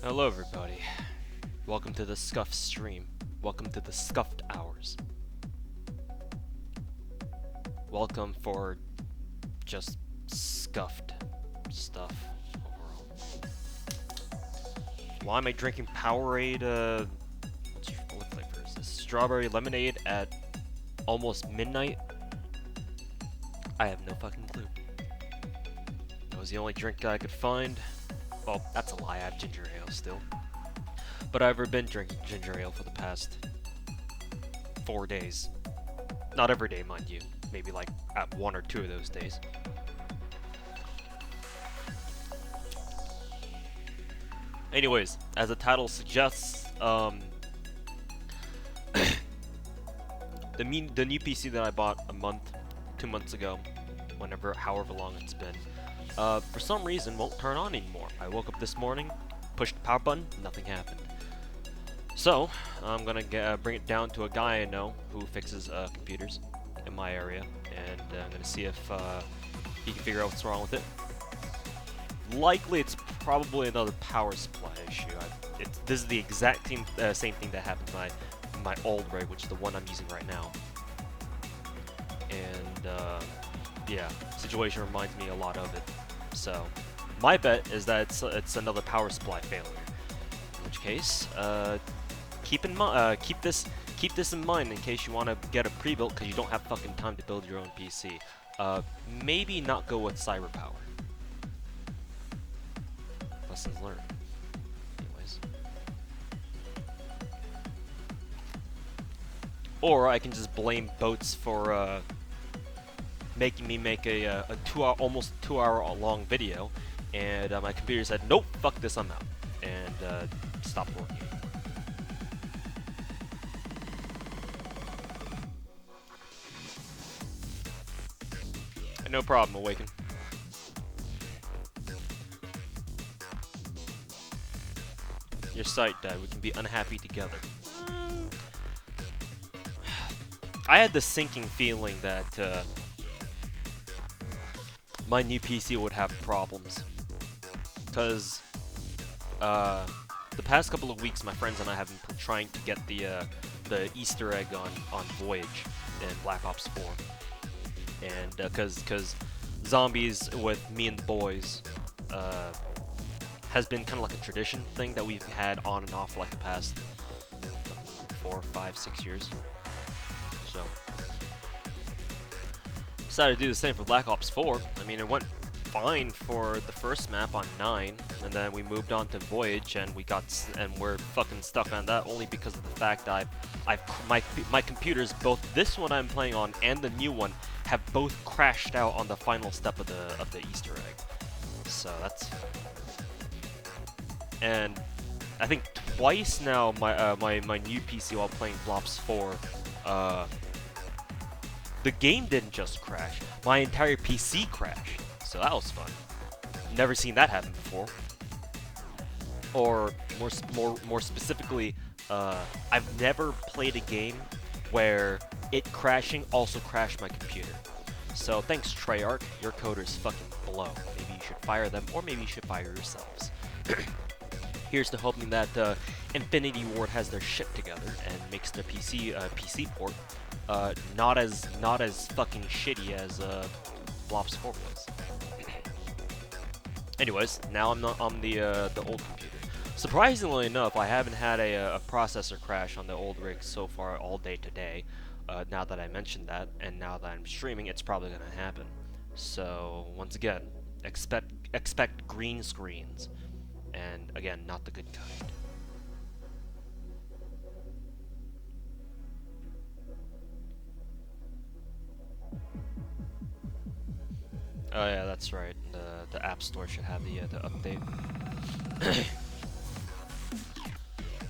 Hello everybody. Welcome to the Scuffed stream. Welcome to the Scuffed hours. Welcome for just scuffed stuff overall. Why am I drinking Powerade, what flavor is this? Strawberry lemonade at almost midnight? I have no fucking clue. That was the only drink I could find. Well, that's a lie, I have ginger ale still. But I've been drinking ginger ale for the past 4 days. Not every day, mind you. Maybe like at 1 or 2 of those days. Anyways, as the title suggests, the new PC that I bought a month, 2 months ago, however long it's been, for some reason won't turn on anymore. I woke up this morning, pushed the power button, nothing happened. So, I'm gonna bring it down to a guy I know who fixes computers in my area, and I'm gonna see if he can figure out what's wrong with it. Likely, it's probably another power supply issue. This is the exact same thing that happened in my old rig, which is the one I'm using right now. And yeah, situation reminds me a lot of it. So, my bet is that it's another power supply failure. In which case, keep this in mind in case you want to get a pre-built because you don't have fucking time to build your own PC. Maybe not go with cyber power. Lessons learned. Anyways. Or I can just blame boats for making me make a almost 2 hour long video, and my computer said, nope, fuck this, I'm out, and stopped working. No problem, Awaken. Your site died. We can be unhappy together. I had the sinking feeling that my new PC would have problems, because the past couple of weeks, my friends and I have been trying to get the Easter egg on Voyage in Black Ops 4. And because zombies with me and the boys has been kind of like a tradition thing that we've had on and off for like the past 4, 5, 6 years. So decided to do the same for Black Ops 4. I mean, it went fine for the first map on 9, and then we moved on to Voyage, and we're fucking stuck on that only because of the fact that my computers, both this one I'm playing on and the new one, have both crashed out on the final step of the Easter egg. So that's, and I think twice now my new PC while playing Blops 4, the game didn't just crash, my entire PC crashed. So that was fun. Never seen that happen before. Or more specifically, I've never played a game where it crashing also crashed my computer. So thanks, Treyarch. Your coders fucking blow. Maybe you should fire them, or maybe you should fire yourselves. Here's to hoping that Infinity Ward has their shit together and makes their PC port not as fucking shitty as Blops 4 was. Anyways, now I'm on the old computer. Surprisingly enough, I haven't had a processor crash on the old rig so far all day today. Now that I mentioned that, and now that I'm streaming, it's probably gonna happen. So once again, expect green screens, and again, not the good kind. Oh yeah, that's right. The App Store should have the update.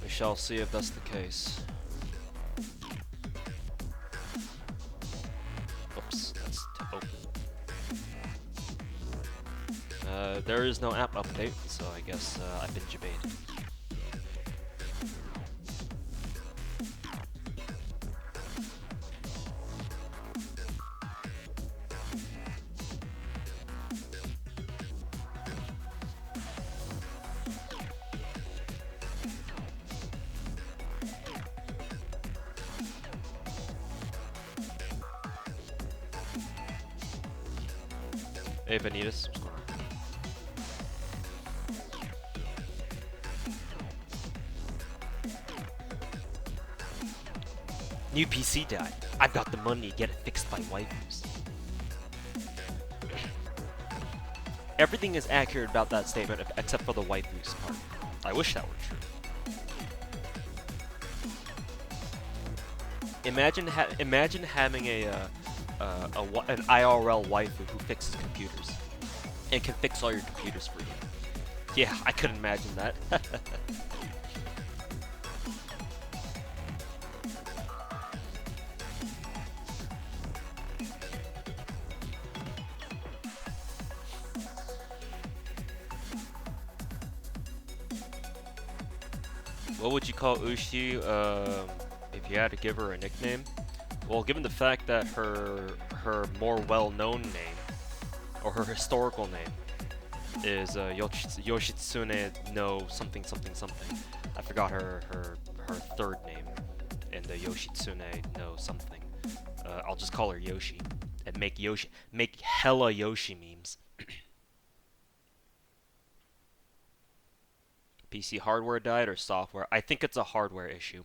We shall see if that's the case. Oops, that's to open. There is no app update, so I guess I've been debated. Hey, Benitez. What's going on? New PC died. I've got the money to get it fixed by waifus. Everything is accurate about that statement except for the waifus part. I wish that were true. Imagine having an IRL waifu who fixes computers and can fix all your computers for you. Yeah, I could imagine that. What would you call Ushi if you had to give her a nickname? Well, given the fact that her more well-known name, or her historical name, is Yoshitsune no something something something. I forgot her third name in the Yoshitsune no something. I'll just call her Yoshi and make hella Yoshi memes. PC hardware died or software? I think it's a hardware issue.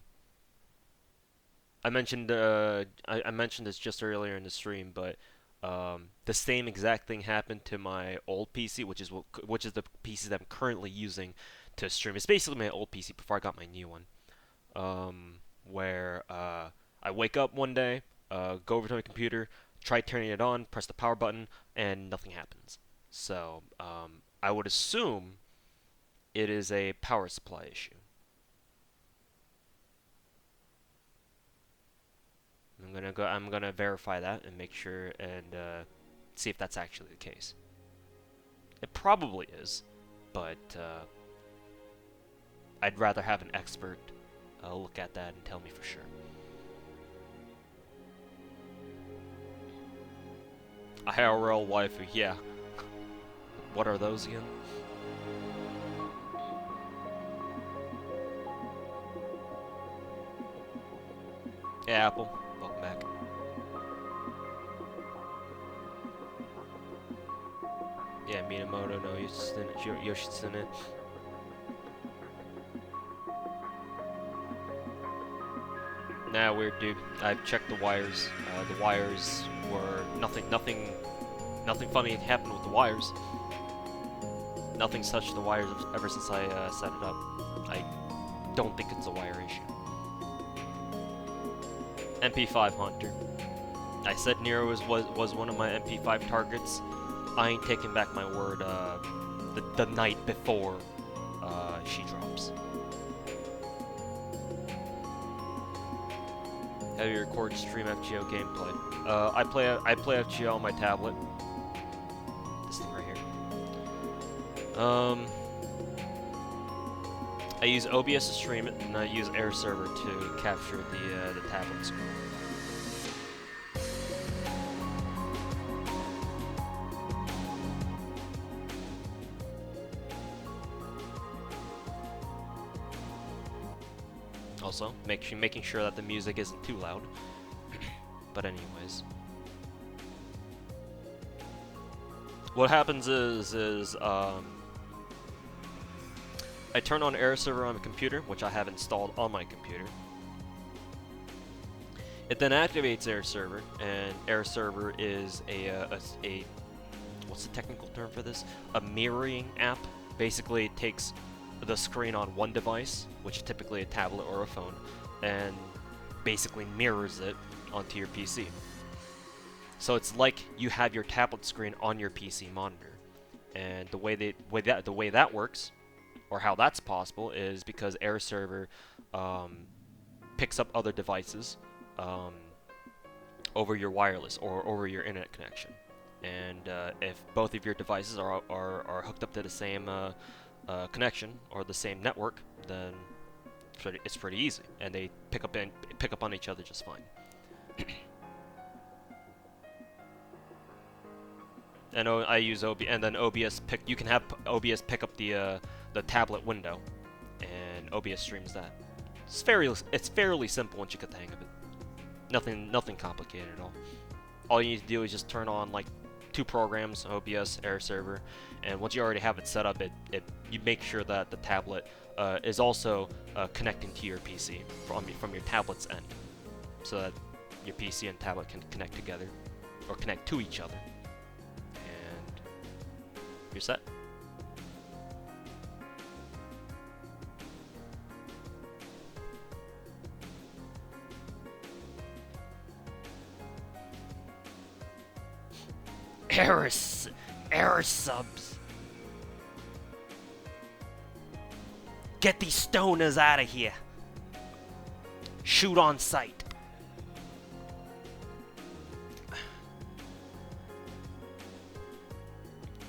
I mentioned I mentioned this just earlier in the stream, but the same exact thing happened to my old PC, which is the PC that I'm currently using to stream. It's basically my old PC before I got my new one. Where I wake up one day, go over to my computer, try turning it on, press the power button, and nothing happens. So I would assume it is a power supply issue. I'm gonna verify that and make sure and see if that's actually the case. It probably is, but I'd rather have an expert look at that and tell me for sure. IRL waifu, yeah. What are those again? Yeah, Apple. Welcome back. Yeah, Minamoto no Yoshitsune. Nah, weird dude. I've checked the wires. The wires were nothing funny happened with the wires. Nothing's touched the wires ever since I set it up. I don't think it's a wire issue. MP5 Hunter. I said Nero was one of my MP5 targets. I ain't taking back my word the night before she drops. Have you recorded stream FGO gameplay? I play FGO on my tablet. This thing right here. I use OBS to stream it, and I use Air Server to capture the tablet screen. Also, making sure that the music isn't too loud. But anyways, what happens is I turn on Air Server on the computer, which I have installed on my computer. It then activates Air Server, and Air Server is a what's the technical term for this? A mirroring app. Basically, it takes the screen on one device, which is typically a tablet or a phone, and basically mirrors it onto your PC. So it's like you have your tablet screen on your PC monitor, and the way that works, or how that's possible, is because Air Server picks up other devices over your wireless or over your internet connection, and if both of your devices are hooked up to the same connection or the same network, then it's pretty easy, and they pick up on each other just fine. And I use OBS, and then you can have OBS pick up the tablet window, and OBS streams that. It's fairly simple once you get the hang of it. Nothing complicated at all. All you need to do is just turn on like two programs, OBS, Air Server, and once you already have it set up, you make sure that the tablet is also connecting to your PC from your tablet's end, so that your PC and tablet can connect together, or connect to each other, and you're set. Error subs. Get these stoners out of here. Shoot on sight.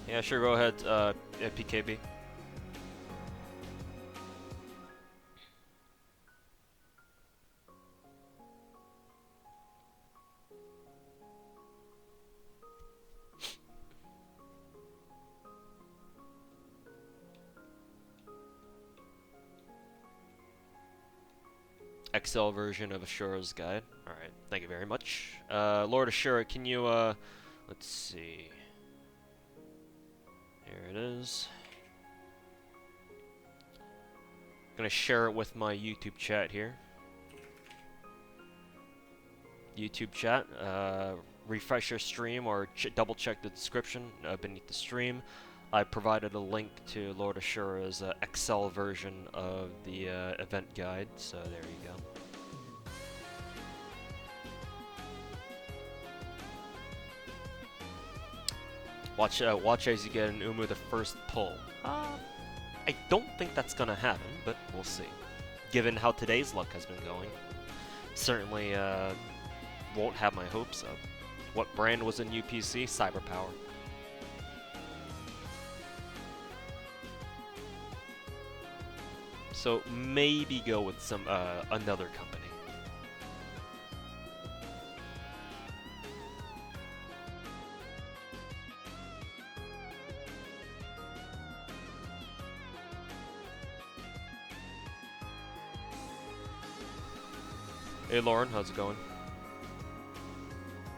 Yeah, sure, go ahead, PKB. Excel version of Ashura's guide. Alright, thank you very much. Lord Ashura, can you, let's see. Here it is. Gonna share it with my YouTube chat here. YouTube chat, refresh your stream or double check the description beneath the stream. I provided a link to Lord Ashura's Excel version of the event guide, so there you go. Watch as you get an Umu the first pull. I don't think that's gonna happen, but we'll see. Given how today's luck has been going, certainly won't have my hopes up. What brand was in UPC? Cyberpower. So maybe go with some another company. Hey Lauren, how's it going?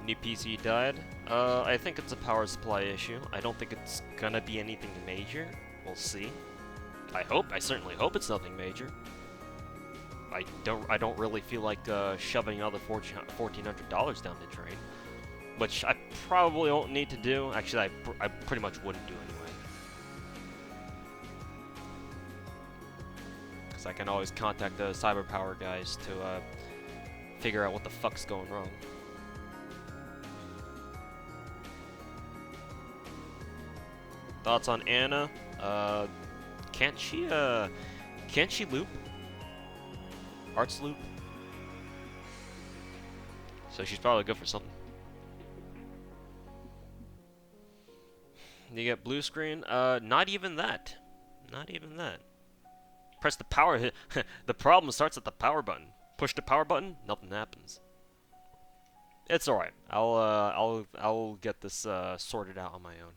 New PC died. I think it's a power supply issue. I don't think it's gonna be anything major. We'll see. I certainly hope it's nothing major. I don't really feel like shoving another $1,400 down the drain, which I probably won't need to do. Actually, I pretty much wouldn't do anyway, because I can always contact the Cyberpower guys to figure out what the fuck's going wrong. Thoughts on Anna? Can't she loop? Arts loop? So she's probably good for something. You get blue screen? Not even that. Not even that. Press the power hit. The problem starts at the power button. Push the power button, nothing happens. It's alright. I'll get this sorted out on my own.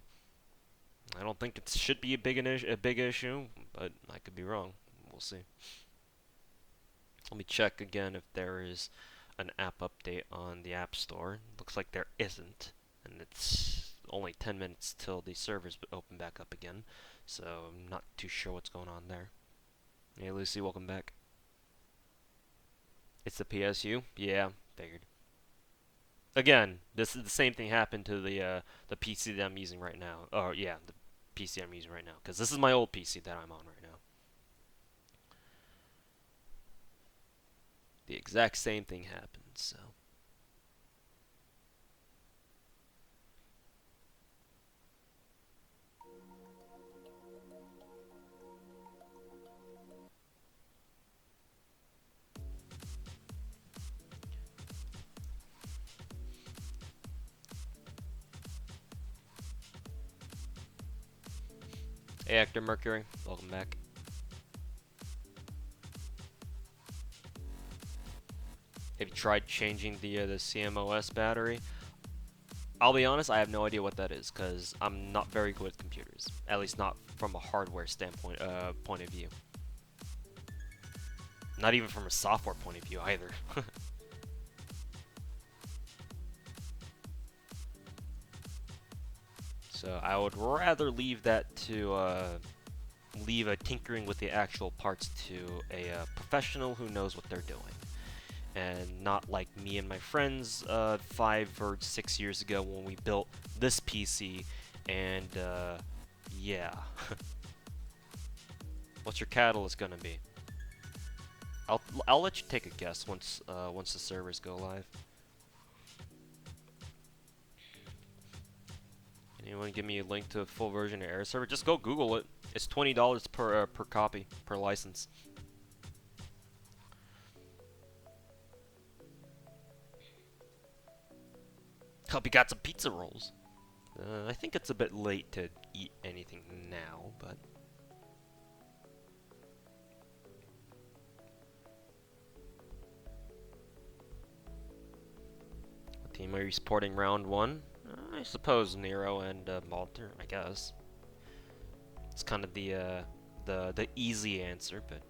I don't think it should be a big issue, but I could be wrong. We'll see. Let me check again if there is an app update on the App Store. Looks like there isn't, and it's only 10 minutes till the servers open back up again, so I'm not too sure what's going on there. Hey Lucy, welcome back. It's the PSU? Yeah, figured. Again, this is the same thing happened to the PC that I'm using right now. Oh yeah, the PC I'm using right now, because this is my old PC that I'm on right now. The exact same thing happened, so. Hey Actor Mercury, welcome back. Have you tried changing the CMOS battery? I'll be honest, I have no idea what that is, because I'm not very good with computers. At least not from a hardware standpoint, point of view. Not even from a software point of view either. So I would rather leave that to leave a tinkering with the actual parts to a professional who knows what they're doing, and not like me and my friends 5 or 6 years ago when we built this PC. And yeah. What's your catalyst gonna be? I'll let you take a guess once the servers go live. Anyone give me a link to a full version of Air Server? Just go Google it. It's $20 per copy per license. Hope you got some pizza rolls. I think it's a bit late to eat anything now, but what team are you supporting round 1? I suppose Nero and Malter, I guess. It's kind of the easy answer, but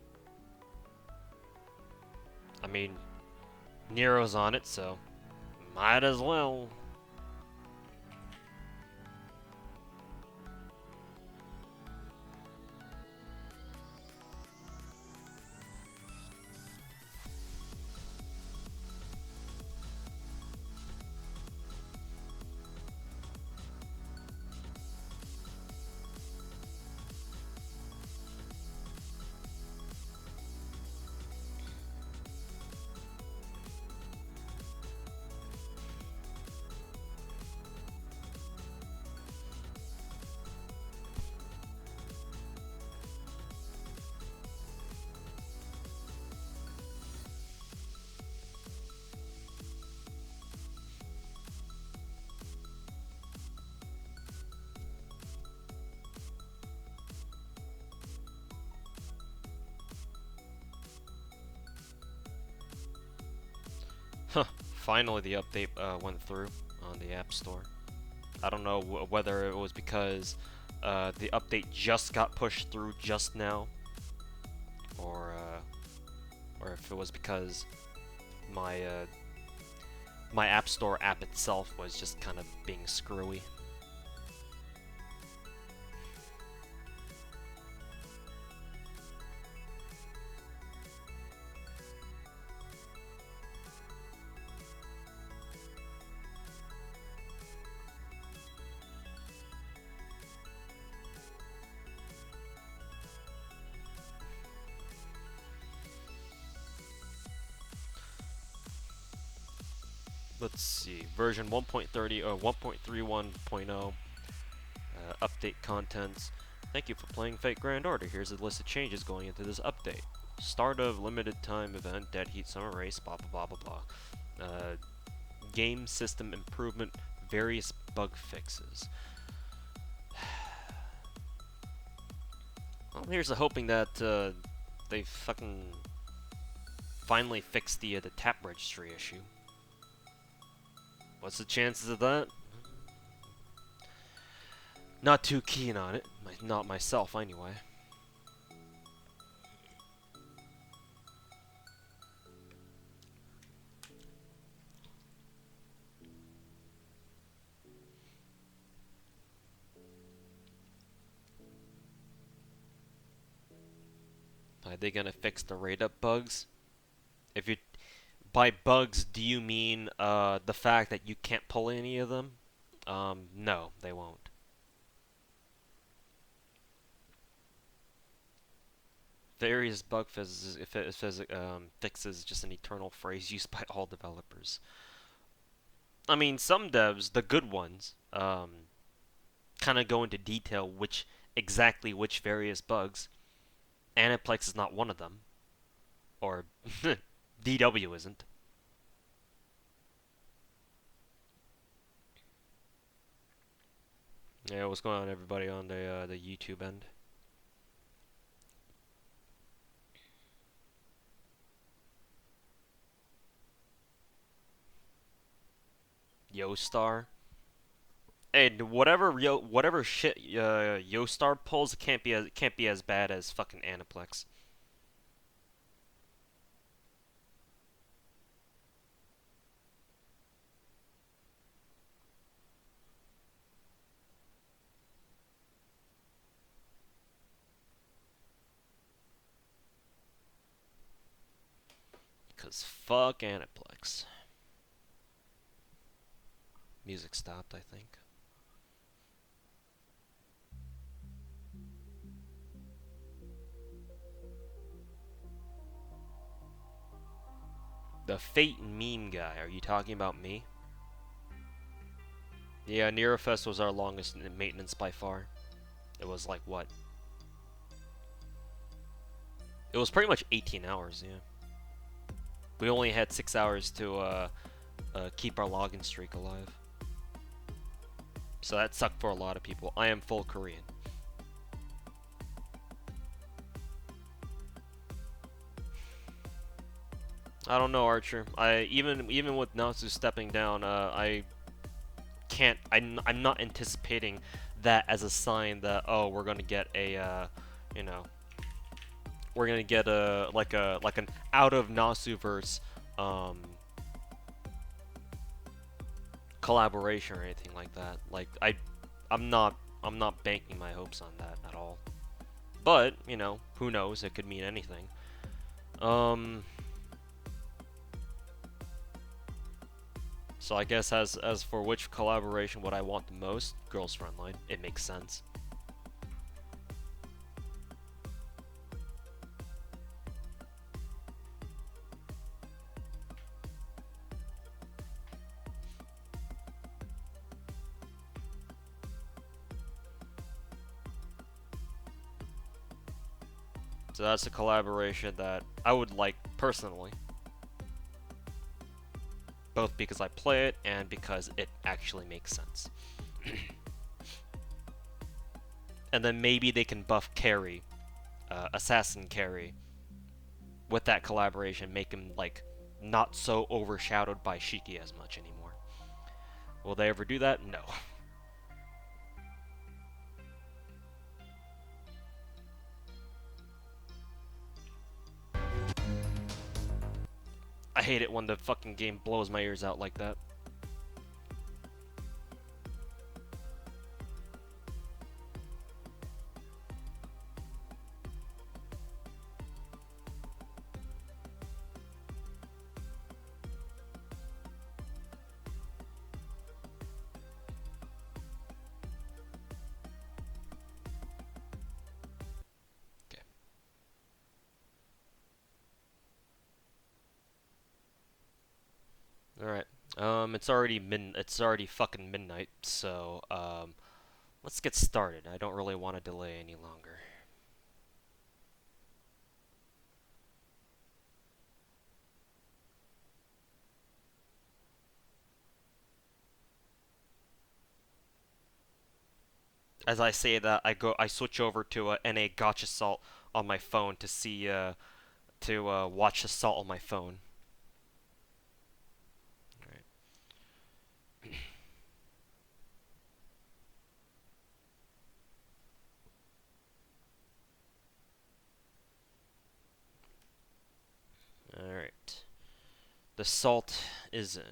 I mean, Nero's on it, so might as well. Huh, finally the update went through on the App Store. I don't know whether it was because the update just got pushed through just now, or if it was because my my App Store app itself was just kind of being screwy. Let's see, version 1.30 or 1.31.0, update contents. Thank you for playing Fate Grand Order. Here's a list of changes going into this update. Start of limited time event, Dead Heat Summer Race, blah blah blah blah blah. Game system improvement, various bug fixes. Well, here's the hoping that they fucking finally fix the tap registry issue. What's the chances of that? Not too keen on it. Not myself, anyway. Are they gonna fix the rate up bugs? If you by bugs, do you mean the fact that you can't pull any of them? No, they won't. Various bug fixes, fixes just an eternal phrase used by all developers. I mean, some devs, the good ones, kind of go into detail exactly which various bugs. Aniplex is not one of them, or DW isn't. Yeah, what's going on, everybody, on the YouTube end? Yostar. And whatever shit Yostar pulls can't be as bad as fucking Aniplex. Cause fuck Aniplex. Music stopped, I think. The Fate meme guy, are you talking about me? Yeah, Neurofest was our longest maintenance by far. It was like, what? It was pretty much 18 hours, yeah. We only had 6 hours to keep our login streak alive. So that sucked for a lot of people. I am full Korean. I don't know, Archer. Even with Natsu stepping down, I can't. I'm not anticipating that as a sign that, oh, we're gonna get a you know, we're gonna get a like an out of Nasuverse collaboration or anything like that. Like I'm not banking my hopes on that at all. But you know, who knows? It could mean anything. So I guess as for which collaboration would I want the most, Girls Frontline. It makes sense. So that's a collaboration that I would like personally. Both because I play it and because it actually makes sense. And then maybe they can buff Carry, Assassin Carry, with that collaboration, make him like not so overshadowed by Shiki as much anymore. Will they ever do that? No. I hate it when the fucking game blows my ears out like that. Alright. It's already fucking midnight, so let's get started. I don't really want to delay any longer. As I say that, I switch over to NA Gacha Salt on my phone to see watch Assault on my phone. Alright. The salt is in.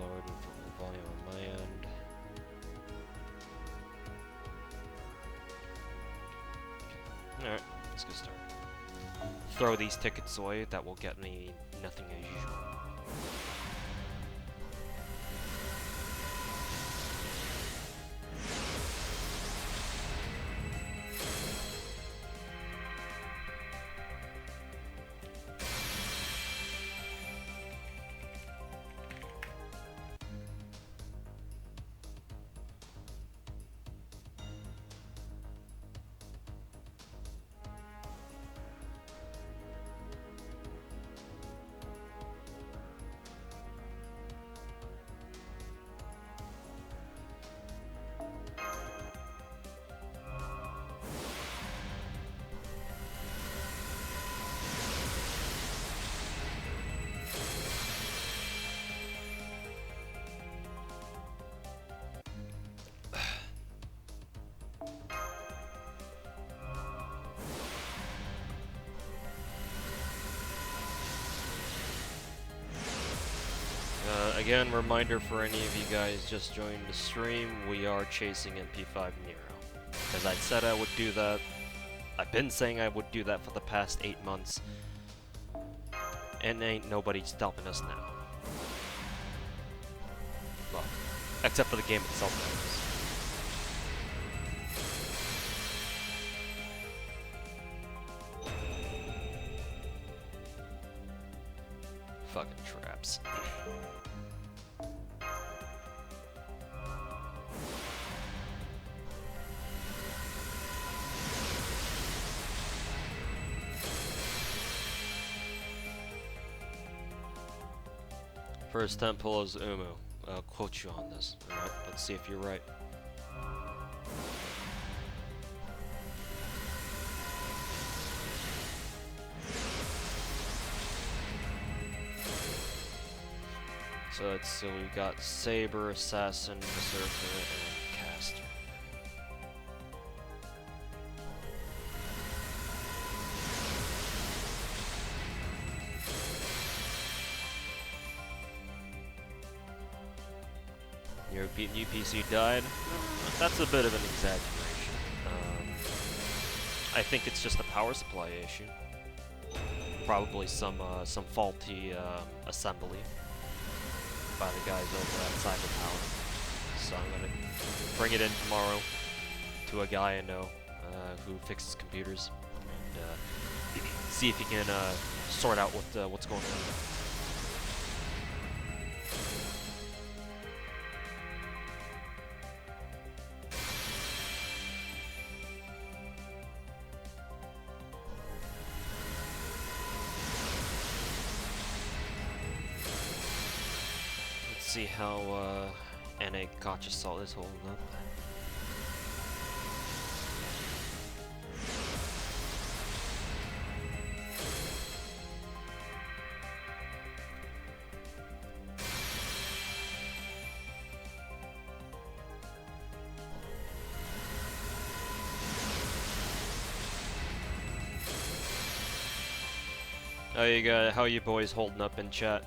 Lowered the volume on my end. Alright, let's get started. Throw these tickets away, that will get me nothing as usual. Again, reminder for any of you guys just joining the stream, we are chasing MP5 Nero. Because I said I would do that. I've been saying I would do that for the past 8 months. And ain't nobody stopping us now. Well, except for the game itself, that is. Fucking traps. First temple is Umu. I'll quote you on this. Alright, let's see if you're right. So we got Saber, Assassin, Berserker, and Caster. Your new PC died? That's a bit of an exaggeration. I think it's just a power supply issue. Probably some faulty assembly by the guys over at Cyberpower. So I'm gonna bring it in tomorrow to a guy I know who fixes computers and see if he can sort out what's going on. See how NA Gacha Salt is holding up. How you boys holding up in chat?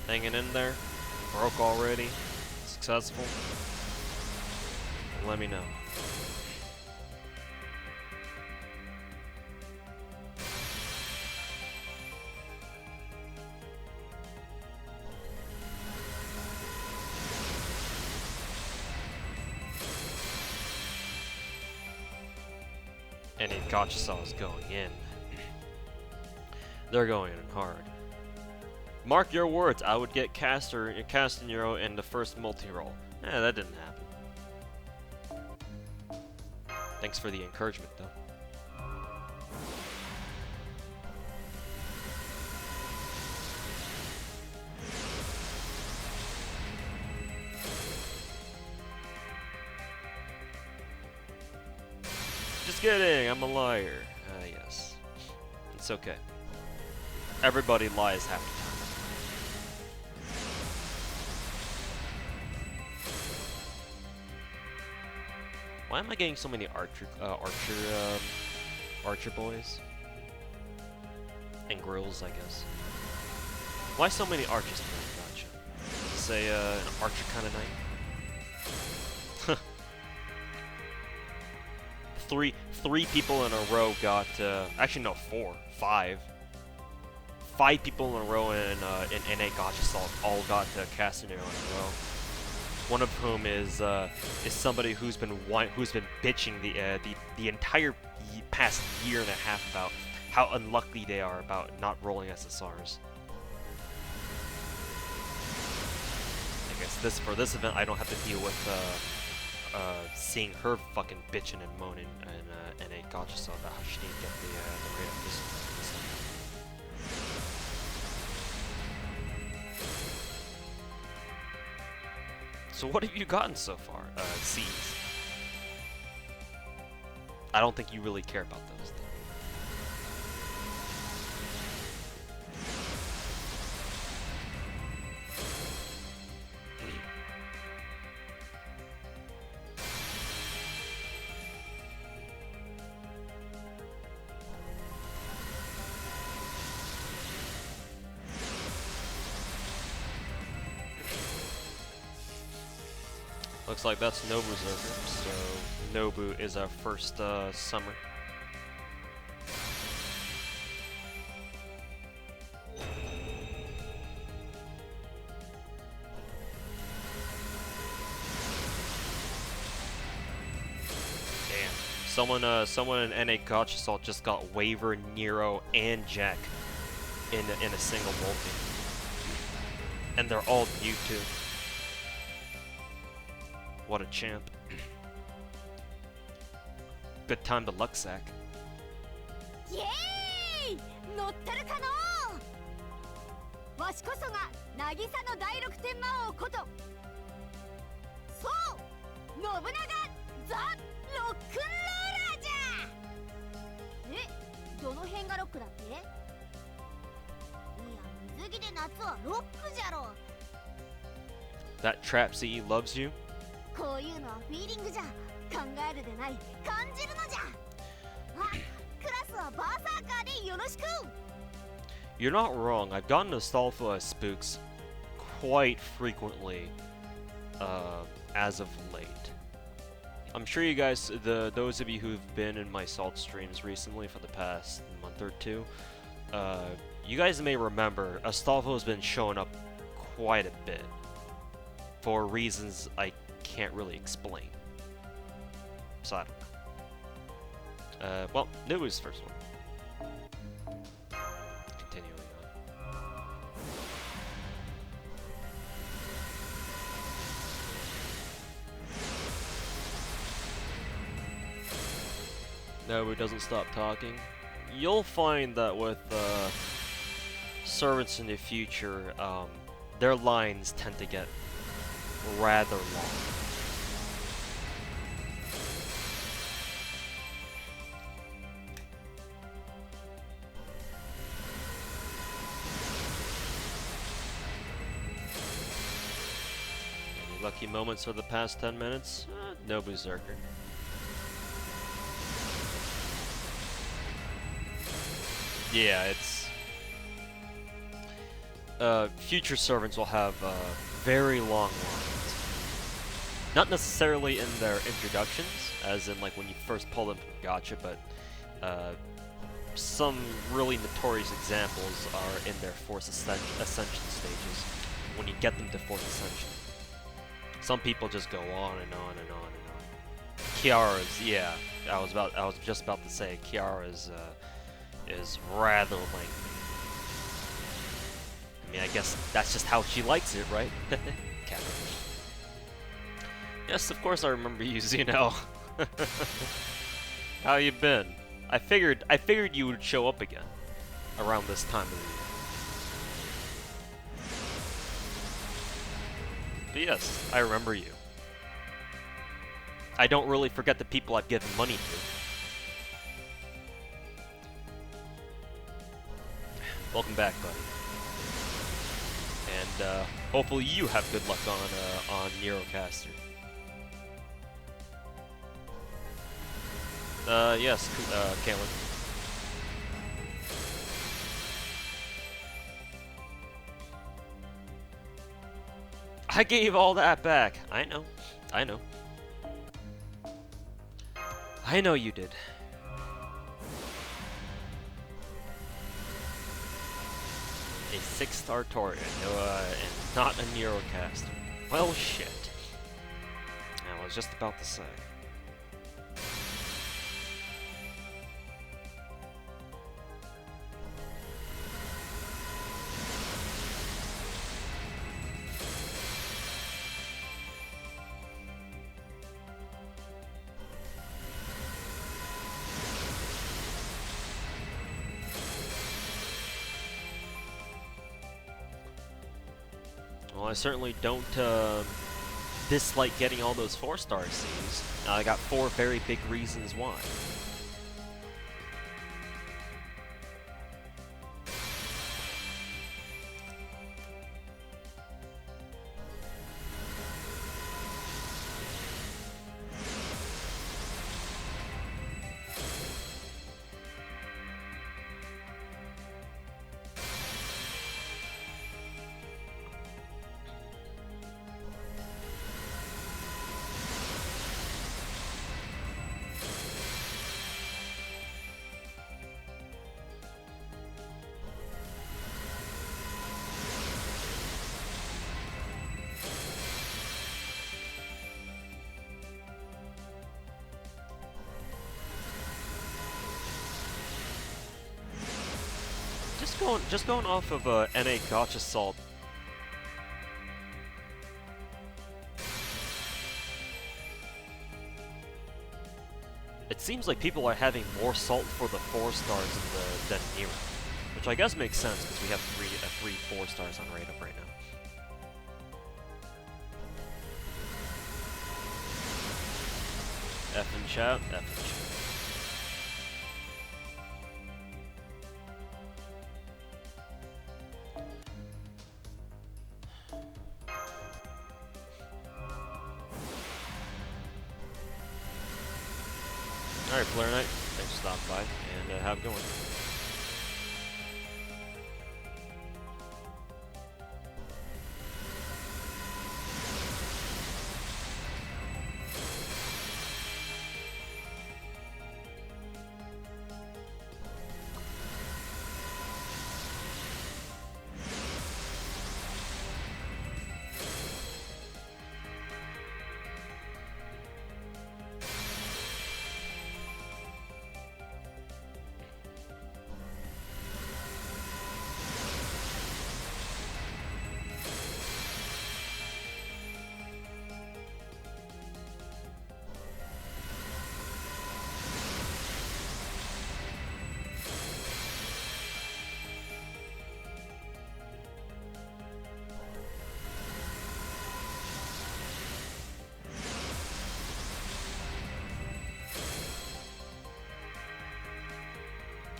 Hanging in there? Broke already? Successful? Let me know. Any Gacha Saws going in. They're going in hard. Mark your words, I would get Castanero in the first multi-roll. That didn't happen. Thanks for the encouragement, though. Just kidding, I'm a liar. Yes. It's okay. Everybody lies half the time. Why am I getting so many archer boys? And grills, I guess. Why so many archers tonight, Gacha? Say, an archer kind of night? Three people in a row got, actually no, 5 people in a row in NA Gacha Salt all got Castanero in a row. One of whom is somebody who's been bitching the entire past year and a half about how unlucky they are about not rolling SSRs. I guess for this event I don't have to deal with seeing her fucking bitching and moaning and a Gacha Salt about how she didn't get the rate of this. So what have you gotten so far? C's. I don't think you really care about those, though. looks like that's Nobu's Zerker, so Nobu is our first summer. Damn. Someone in NA Gacha Assault just got Waver, Nero, and Jack in a single multi. And they're all new too. What a champ. Good time to luck sack. Yay! 乗ってるかのわしこそが渚の第六天魔王ことそう信長ザ・ロックンローラーじゃえどの辺がロックだっていや水着で夏はロックじゃろ That trap CE loves you? こういうのはフィーリングじゃ考えるでない感じるのじゃあクラスはバーサーカーでよろしく You're not wrong. I've gotten nostalgia as spooks quite frequently as of late. I'm sure you guys, those of you who've been in my Salt streams recently for the past month or two, you guys may remember Astolfo has been showing up quite a bit for reasons I can't really explain. So I don't know. Well, Nubu's first one. Continuing on. Nubu doesn't stop talking. You'll find that with servants in the future, their lines tend to get rather long. Any lucky moments for the past 10 minutes? No Berserker. Yeah, it's... future servants will have very long lines. Not necessarily in their introductions, as in like when you first pull them from Gacha, but some really notorious examples are in their Force Ascension stages, when you get them to Force Ascension. Some people just go on and on and on and on. Kiara's, yeah, I was just about to say, Kiara's is rather lengthy. I mean, I guess that's just how she likes it, right? Yes, of course I remember you, Zeno. How you been? I figured you would show up again around this time of the year. But yes, I remember you. I don't really forget the people I've given money to. Welcome back, buddy. And hopefully you have good luck on Neurocaster. Yes, Kalen. I gave all that back. I know. I know. I know you did. A 6-star Torian, and not a Neurocaster. Well, shit. I was just about to say. Well, I certainly don't dislike getting all those 4-star Cs. I got 4 very big reasons why. just going off of NA Gacha Salt. It seems like people are having more salt for the 4 stars than Nero, which I guess makes sense because we have three 4 stars on Radar right now. F in chat, F in chat. Alright, Flare Knight, thanks for stopping by, and have a good one.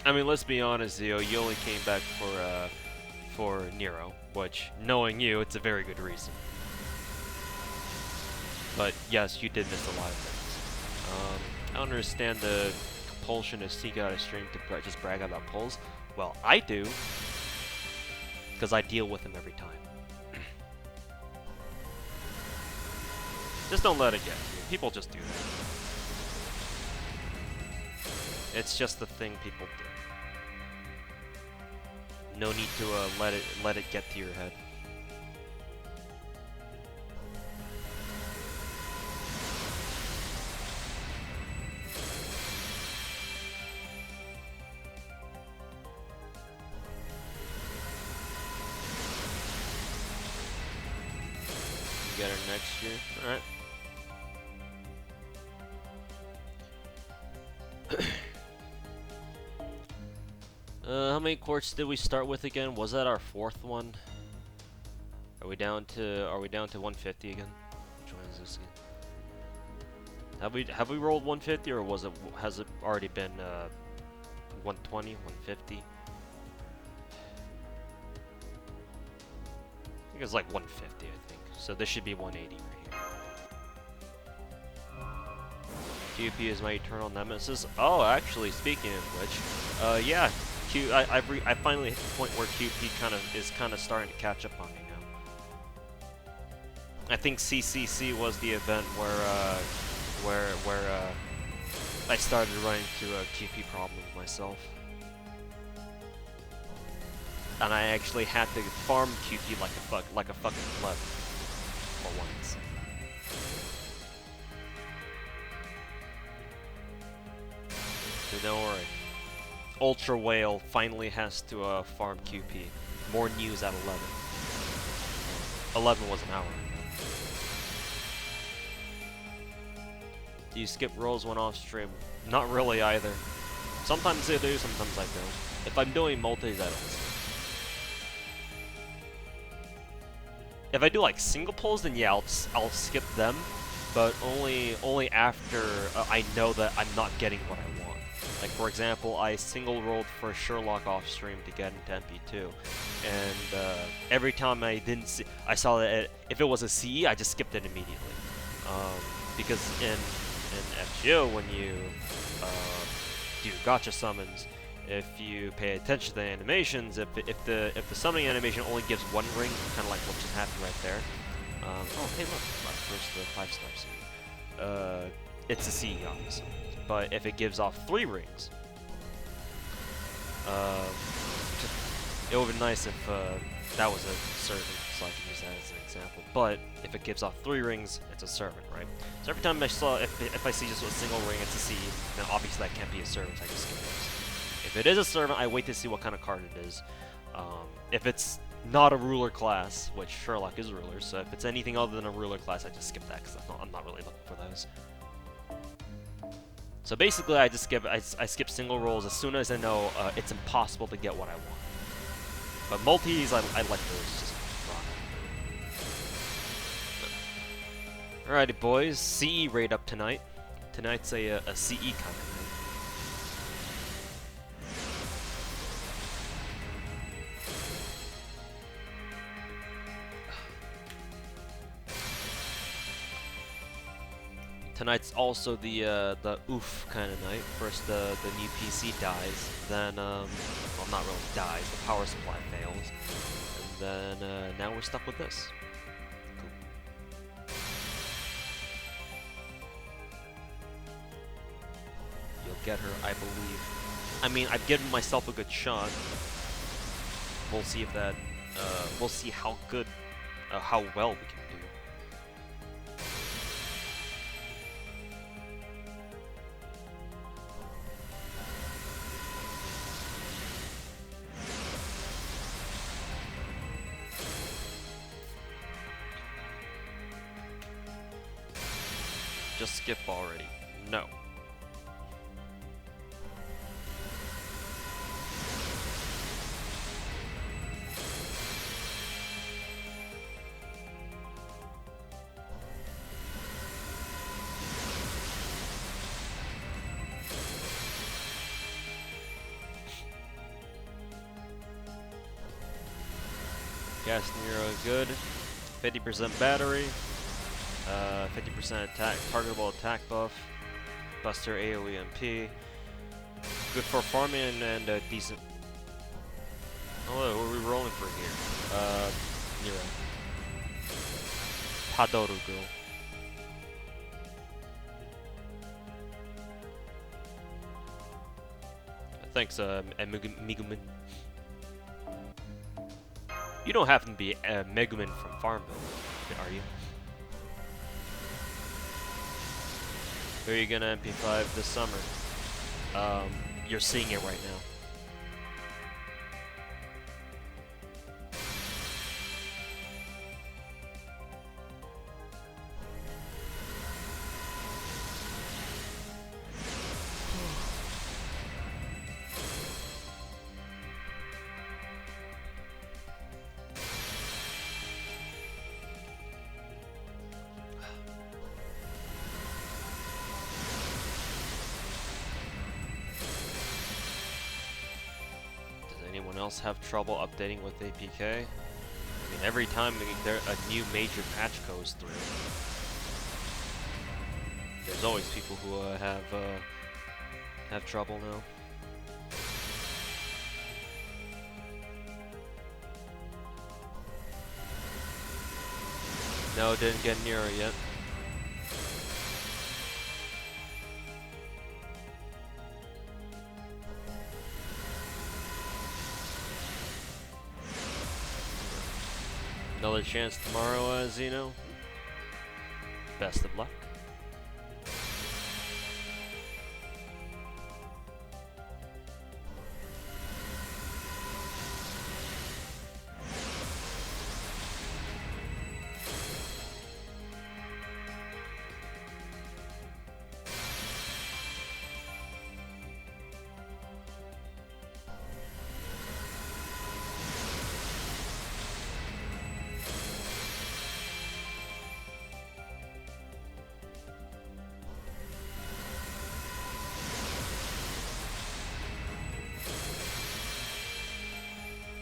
I mean, let's be honest, Zio, you only came back for Nero, which, knowing you, it's a very good reason. But yes, you did miss a lot of things. I don't understand the compulsion to seek out a stream to just brag about polls. Well, I do, because I deal with them every time. Just don't let it get you. People just do that. It's just the thing people do. No need to let it get to your head. Get her next year. All right. How many quartz did we start with again? Was that our 4th one? Are we down to 150 again? Which one is this again? Have we rolled 150 or has it already been 120, 150? I think it's like 150, I think. So this should be 180 right here. QP is my eternal nemesis. Oh, actually, speaking of which, yeah. I finally hit the point where QP is starting to catch up on me now. I think CCC was the event where I started running into a QP problem with myself, and I actually had to farm QP like a fucking pleb for once. So don't worry. Ultra Whale finally has to farm QP. More news at 11. 11 was an hour ago. Do you skip rolls when off stream? Not really either. Sometimes I do, sometimes I don't. If I'm doing multis, I don't skip. If I do like single pulls, then yeah, I'll skip them, but only after I know that I'm not getting what I want. Like, for example, I single rolled for Sherlock off stream to get into MP2, and every time I saw that if it was a CE, I just skipped it immediately. Because in FGO, when you do Gacha summons, if you pay attention to the animations, if the summoning animation only gives 1 ring, kind of like what just happened right there. Oh, hey look, my first 5-star CE. It's a CE, obviously. But if it gives off 3 rings, it would be nice if that was a servant, so I can use that as an example. But if it gives off 3 rings, it's a servant, right? So every time if I see just a single ring, it's a C, then obviously that can't be a servant, so I just skip those. If it is a servant, I wait to see what kind of card it is. If it's not a ruler class, which Sherlock is a ruler, so if it's anything other than a ruler class, I just skip that because I'm not really looking for those. So basically, I skip single rolls as soon as I know it's impossible to get what I want. But multis, I like those just run. Alrighty, boys. CE raid up tonight. Tonight's a CE kind of night. Tonight's also the oof kind of night. First the new PC dies, then well, not really dies. The power supply fails, and then now we're stuck with this. Cool. You'll get her, I believe. I mean, I've given myself a good shot. We'll see if that. We'll see how good, how well we can do. Just skip already. No. Gas Nero good. 50% battery. 50% attack, targetable attack buff, Buster AoE MP, good for farming and decent. Oh, who are we rolling for here? Nero. Padoru girl. Thanks, Megumin. You don't happen to be a Megumin from Farmville, are you? Who are you gonna MP5 this summer? You're seeing it right now. Anyone else have trouble updating with APK? I mean, every time a new major patch goes through, there's always people who have trouble now. No, didn't get near it yet. Another chance tomorrow, Zeno. Best of luck.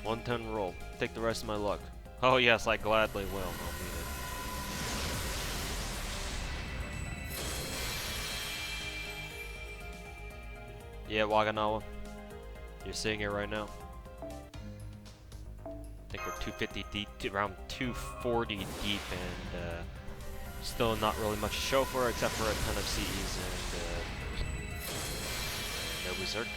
$110 roll. Take the rest of my luck. Oh yes, I gladly will. I'll need it. Yeah, Waganawa. You're seeing it right now. I think we're 250 deep, around 240 deep, and still not really much to show for it, except for a ton of CEs and no Berserk.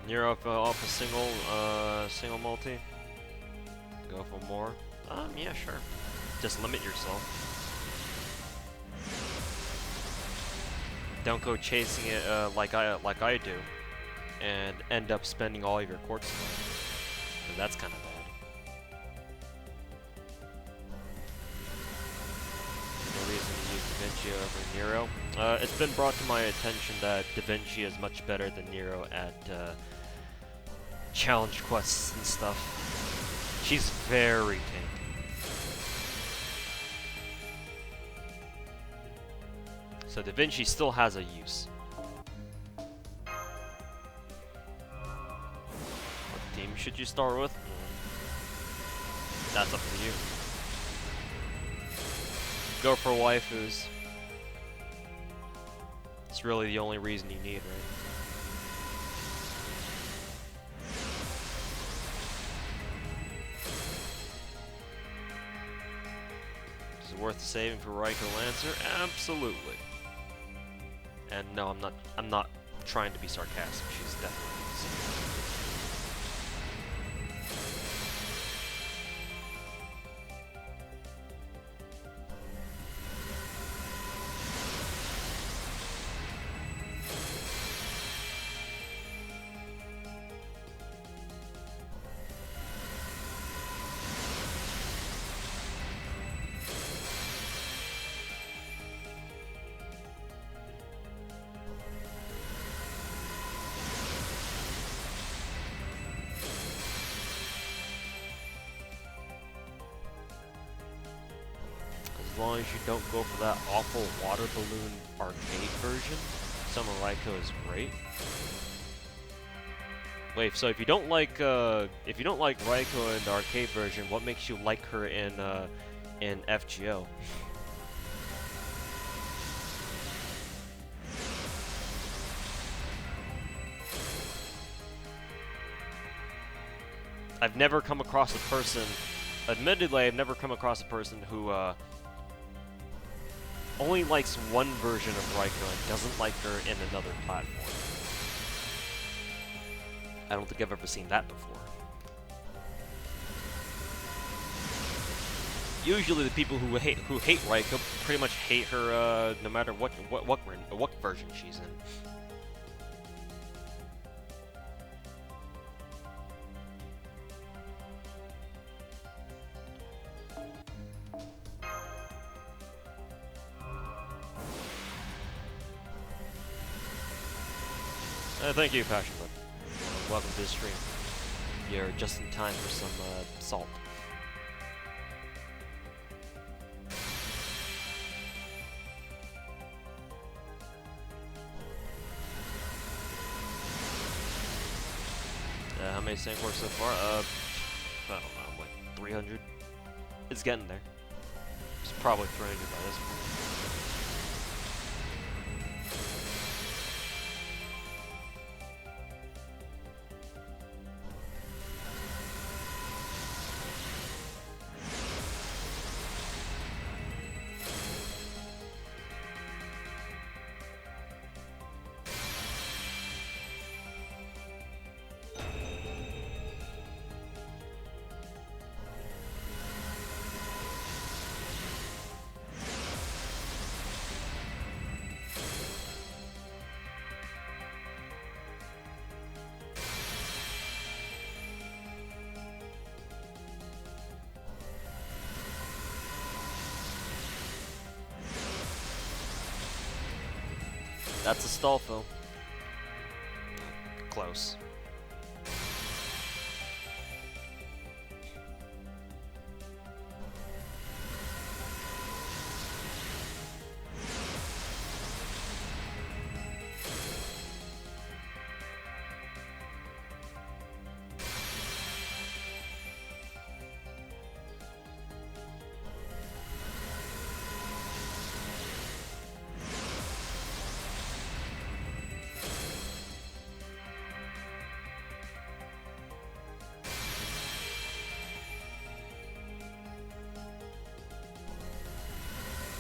Nero off a single multi. Go for more. Yeah, sure. Just limit yourself. Don't go chasing it like I do, and end up spending all of your quartz money. 'Cause that's kind of bad. No reason to use Da Vinci over Nero. It's been brought to my attention that Da Vinci is much better than Nero at challenge quests and stuff. She's very tanky. So Da Vinci still has a use. What team should you start with? That's up to you. Go for waifus. It's really the only reason you need, right? Is it worth saving for Raiko Lancer? Absolutely. And no, I'm not trying to be sarcastic. She's definitely insane. As long as you don't go for that awful water balloon arcade version, Summer Raiko is great. Wait, so if you don't like Raiko in the arcade version, what makes you like her in FGO? I've never come across a person, admittedly, I've never come across a person who only likes one version of Raiko and doesn't like her in another platform. I don't think I've ever seen that before. Usually the people who hate Raiko pretty much hate her no matter what version she's in. Thank you, Passion Bud. Welcome to the stream. You're just in time for some salt. How many Sandquarks so far? I don't know, like 300. It's getting there. It's probably 300 by this point. That's a Stolfo. Close.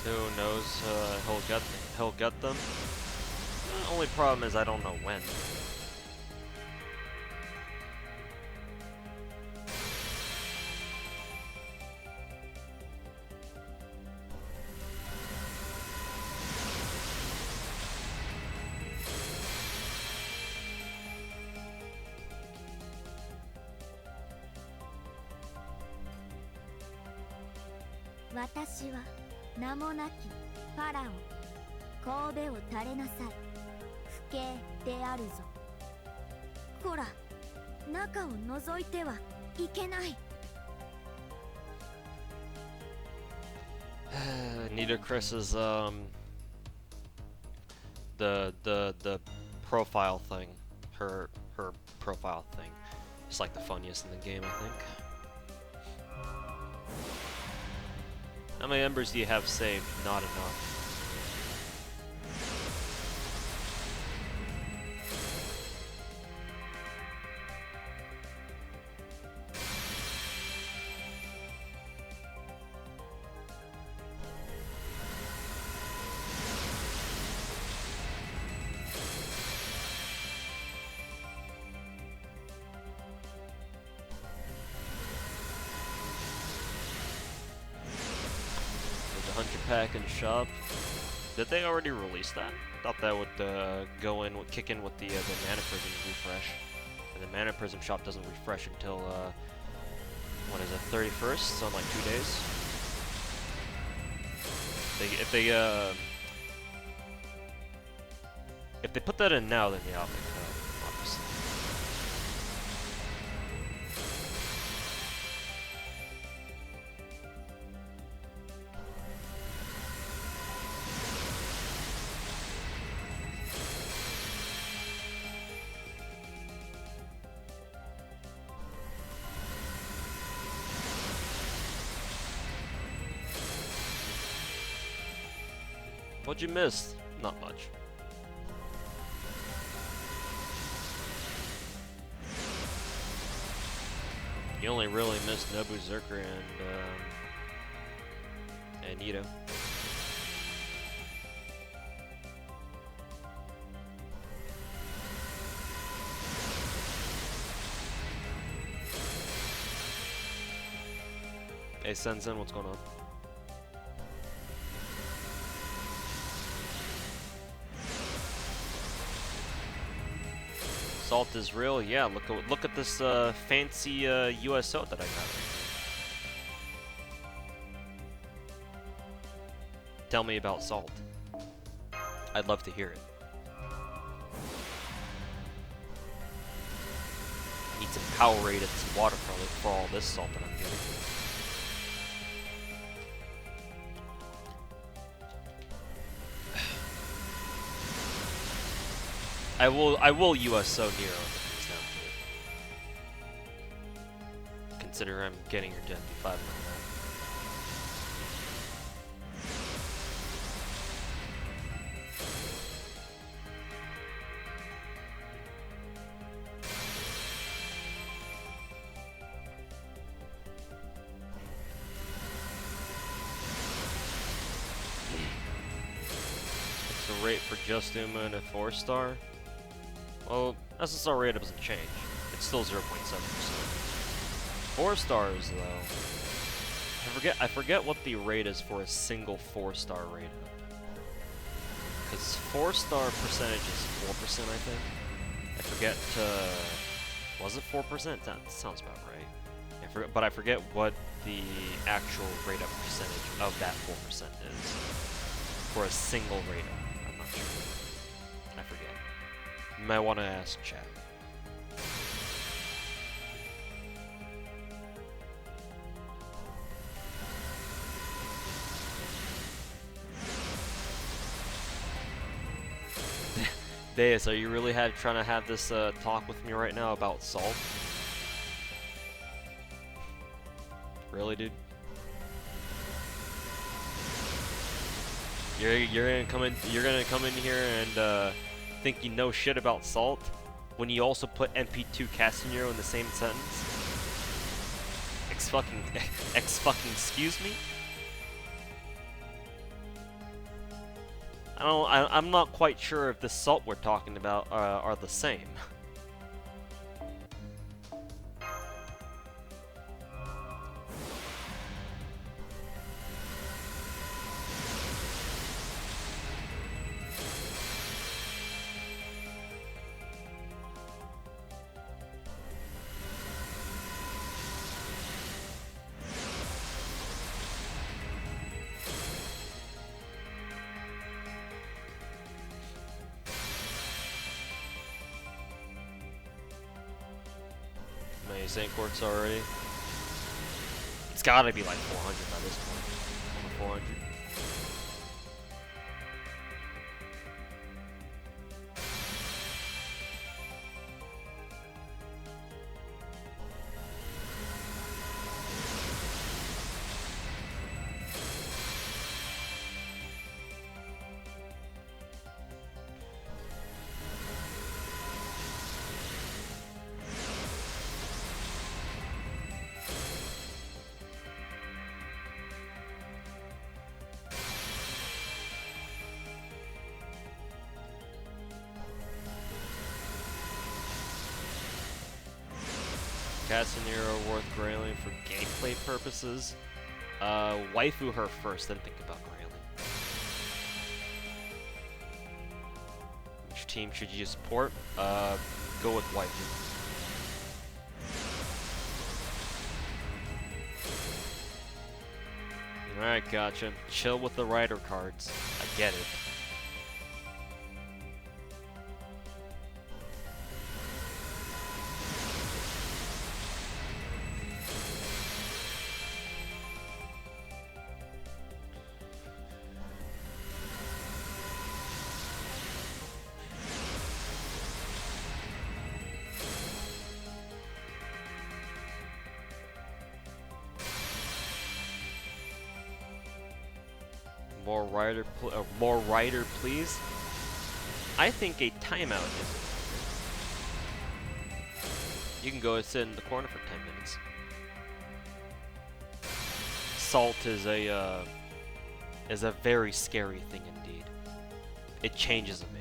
Who knows? He'll get them. The only problem is I don't know when. 私は名もなきファラオ。神戸を垂れなさい。不敬であるぞ。こら、中を覗いてはいけない。Nita Chris's the profile thing, her profile thing, it's like the funniest in the game, I think. How many embers do you have saved? Not enough. Pack and shop. Did they already release that? Thought that would go in, kick in with the Mana Prism refresh. And the Mana Prism shop doesn't refresh until what is it, 31st? So in like 2 days. If they put that in now, then yeah, I'll pick it up, obviously. What'd you miss? Not much. You only really missed Nobu Zerker and Nito. Hey Sensen, what's going on? Salt is real, yeah. Look at this fancy USO that I got right here. Tell me about salt. I'd love to hear it. Need some Powerade and some water for all this salt that I'm getting. I will USO Nero if it comes down to it. Consider I'm getting your Gen 5 and all that. What's the rate for Just Uma and a 4-star? Well, SSR rate doesn't change. It's still 0.7%. 4 stars, though. I forget what the rate is for a single 4-star rate up. Because 4-star percentage is 4%, I think. I forget. Was it 4%? That sounds about right. But I forget what the actual rate up percentage of that 4% is for a single rate up. I'm not sure. I forget. You might want to ask chat. Deus, are you really trying to have this talk with me right now about salt? Really, dude? You're gonna come in here and think you know shit about salt when you also put NP2 Castanero in the same sentence? Excuse me? I'm not quite sure if the salt we're talking about are the same. many Saint Quartz already? It's gotta be like 400 by this point. Over 400. Casimiro worth grailing for gameplay purposes. Waifu her first, then think about grailing. Which team should you support? Go with waifu. Alright, gotcha. Chill with the rider cards. I get it. More rider, please. I think a timeout is. You can go and sit in the corner for 10 minutes. Salt is a very scary thing indeed. It changes a man.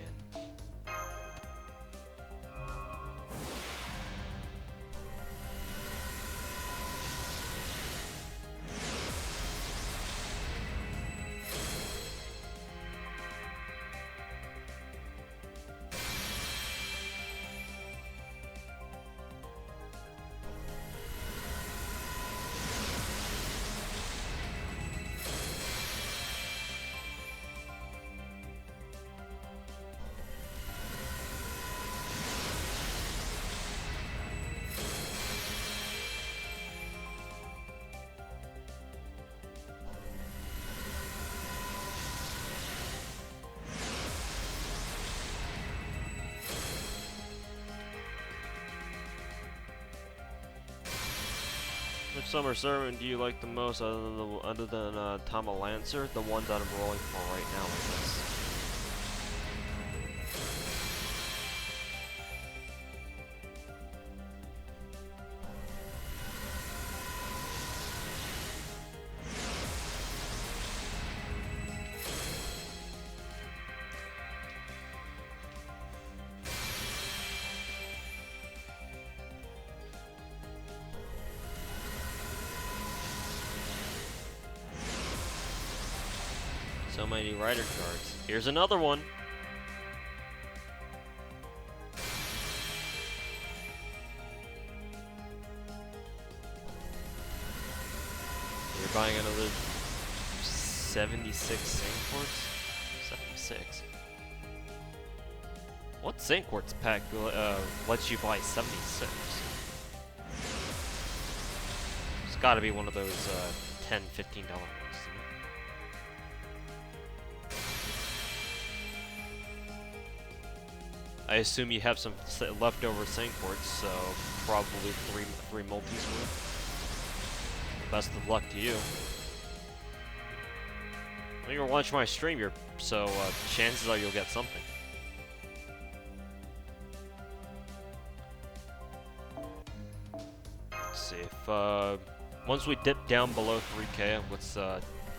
Which summer servant do you like the most other than Tama Lancer? The one that I'm rolling for right now, I guess. So many rider cards. Here's another one. You're buying another 76 Saint Quartz? 76. What Saint Quartz pack lets you buy 76? It's gotta be one of those $10, $15 ones. I assume you have some leftover Saint Quartz, so probably three multis worth. Best of luck to you. Well, you're watching my stream, so chances are you'll get something. Let's see if once we dip down below 3K, I'm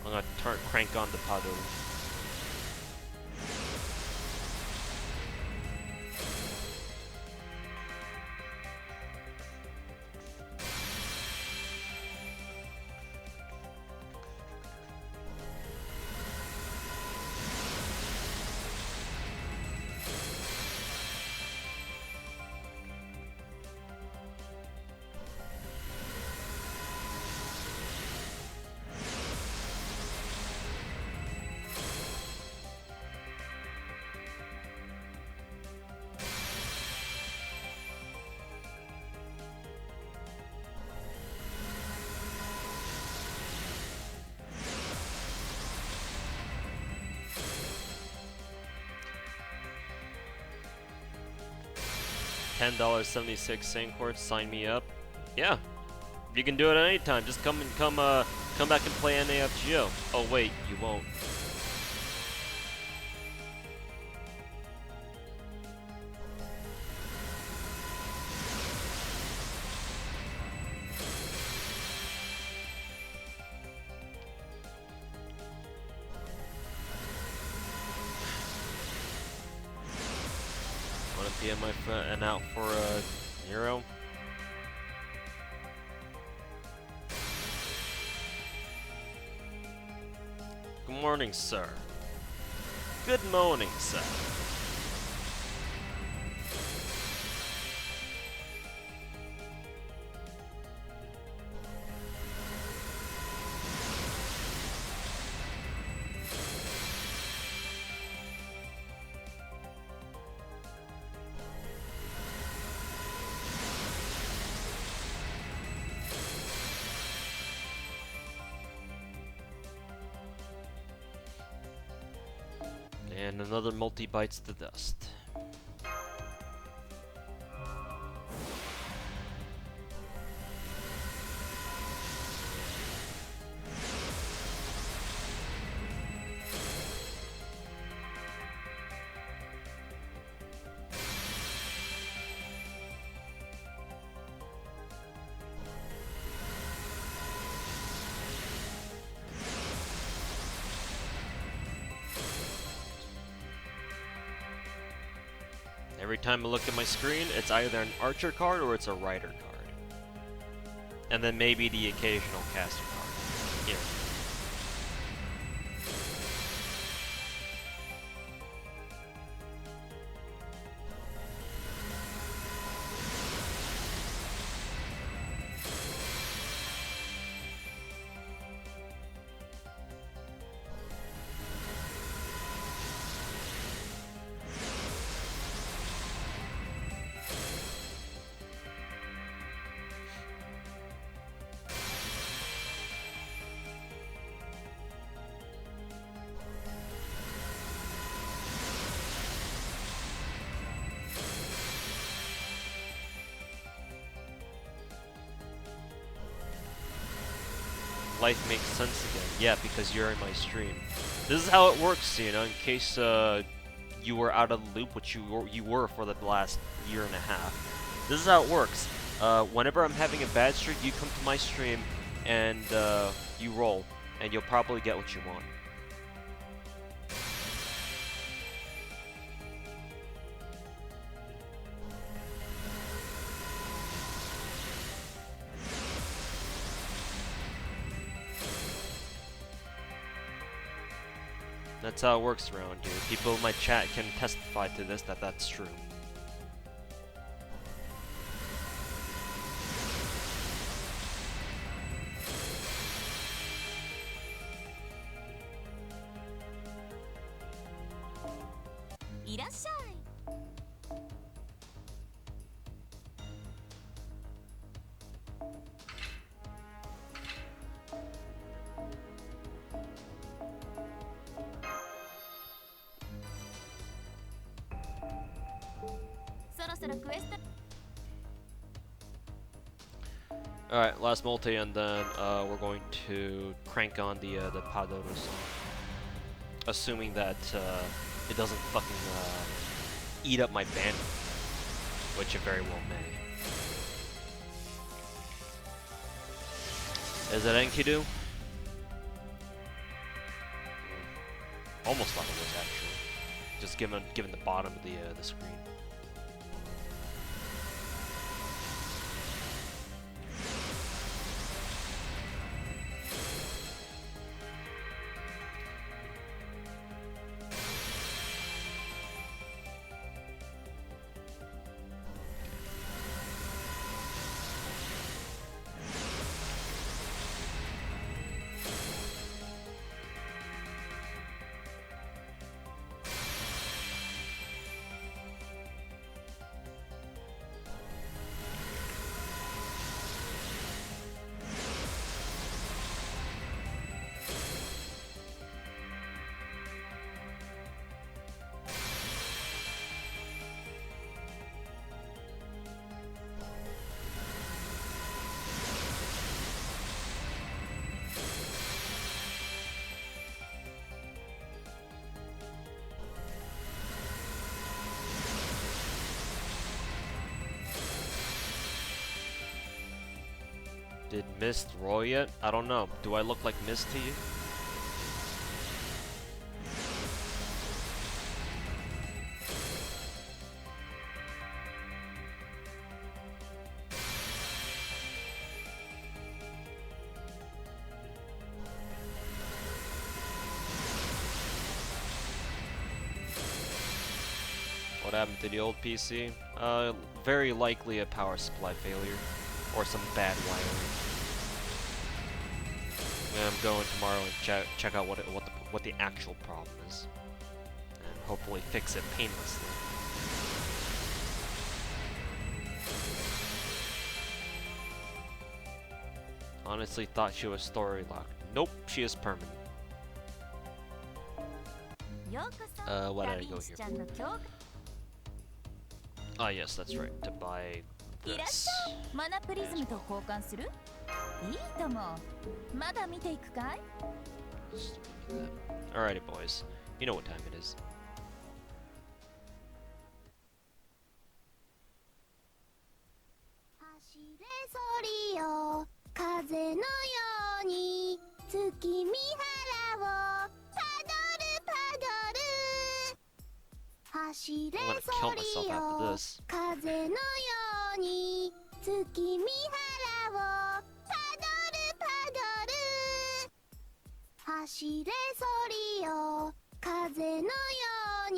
gonna crank on the Padu. $10.76 Sancort, sign me up. Yeah, you can do it at any time. Just come back and play NAFGO. Oh wait, you won't. Want to PM my friend and out for Nero? Good morning, sir. Good morning, sir. And another multi bites the dust. Every time I look at my screen, it's either an archer card or it's a rider card. And then maybe the occasional caster card. Here. Life makes sense again. Yeah, because you're in my stream. This is how it works, you know, in case you were out of the loop, which you were for the last year and a half. This is how it works. Whenever I'm having a bad streak, you come to my stream and you roll, and you'll probably get what you want. That's how it works around here. People in my chat can testify to this, that's true. Alright, last multi, and then we're going to crank on the Padoro song. Assuming that it doesn't fucking eat up my bandwidth, which it very well may. Is it Enkidu? Almost thought it was actually. Just given the bottom of the screen. Did Mist roll yet? I don't know. Do I look like Mist to you? What happened to the old PC? Very likely a power supply failure. Or some bad wiring. And I'm going tomorrow and check out what the actual problem is. And hopefully fix it painlessly. Honestly thought she was story locked. Nope, she is permanent. Why did I go here? Ah, yes, that's right. To buy this. Alrighty, boys. You know what time it is. 走れ I'm gonna kill myself after this. 風のように月見原をパドルパドル走れソリよ風のように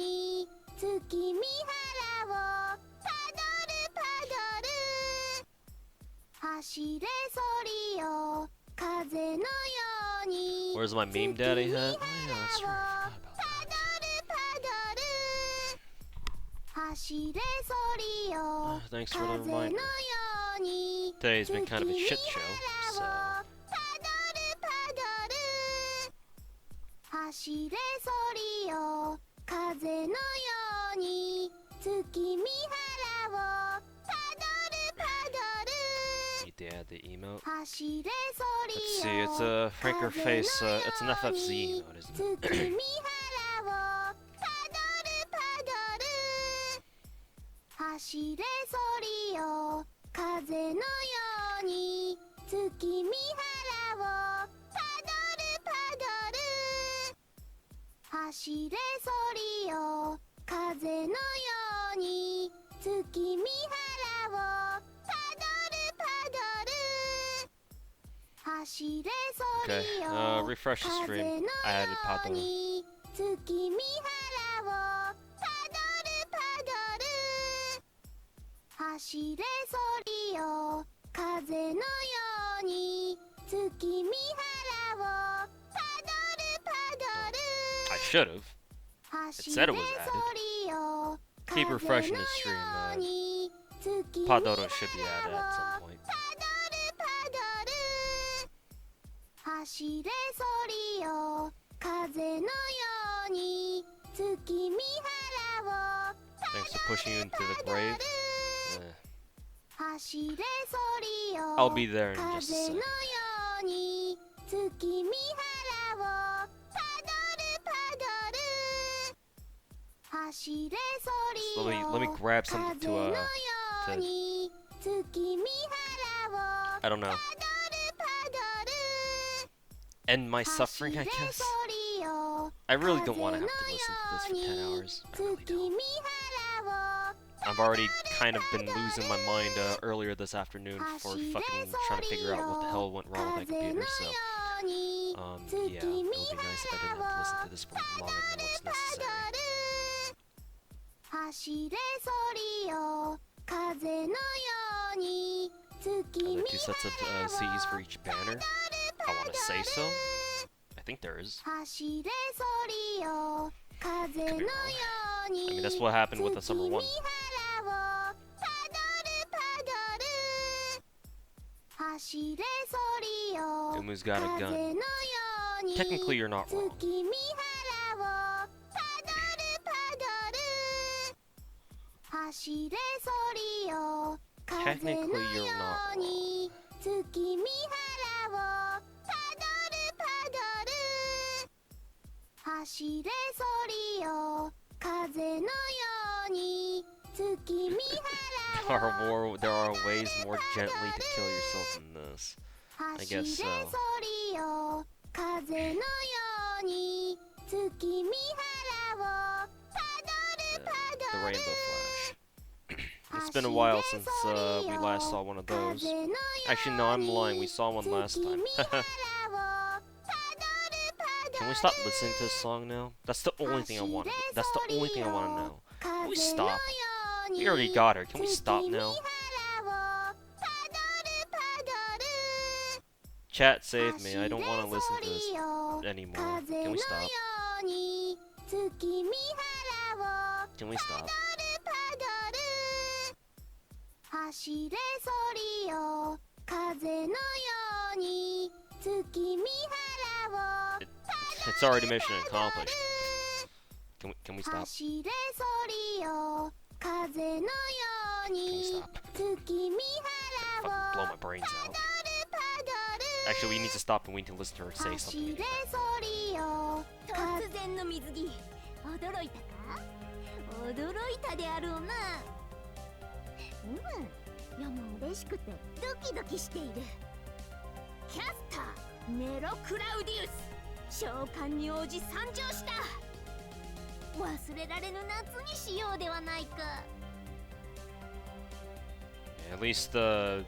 月見原をパドルパドル走れソリよ風のように Where's my meme daddy hat? Oh yeah, that's right. I forgot about that. Thanks for the reminder. Today's been kind of a shit show, so... 走れソリよ風のように月見原をパドルパドル Need to add the emote. 走れソ Let's リ see, よ it's a Franker face, it's an FFZ emote, isn't 月 it? 見原をパドルパドル走れソリよ風のように月見原をパドルパドル走れソリよ風のように月見原をパドルパドル走れソ Okay, リよ refresh the 風の stream. よ I added う Pato. に月見原をパドルパドル走れソリよ風のように月見原をパドルパドル I should've. It said it was added. Keep refreshing the stream, Padoro should be added at some point. 走れソリよ風のように月見原を Thanks for pushing you into the grave. I'll be there in just a second. Let me grab something to I don't know. End my suffering, I guess. I really don't want to have to listen to this for 10 hours. I really don't. I've already kind of been losing my mind earlier this afternoon for fucking trying to figure out what the hell went wrong with my computer, so... yeah, it would be nice if I didn't have to listen to this for longer than what's necessary. Are there 2 sets of C's for each banner? I want to say so. I think there is. Could be wrong. I mean, that's what happened with the summer one. Umu's got a gun. Technically, you're not wrong. Technically, you're not wrong. There are ways more gently to kill yourself than this. I guess so. The Rainbow Flash. It's been a while since we last saw one of those. Actually, no, I'm lying. We saw one last time. Can we stop listening to this song now? That's the only thing I want. That's the only thing I want to know. Can we stop? We already got her. Can we stop now? Chat, save me. I don't want to listen to this anymore. Can we stop? Can we stop? It's already mission accomplished. Can we stop? Can we stop? Fucking blow my brains out. Actually, we need to stop and we need to listen to her say something. 突然の水着驚いたか驚いたであろうないやもう嬉しくてドキドキしているキャスターネロ・クラウディウス召喚に応じ参上した忘れられぬ夏にしようではないか At least the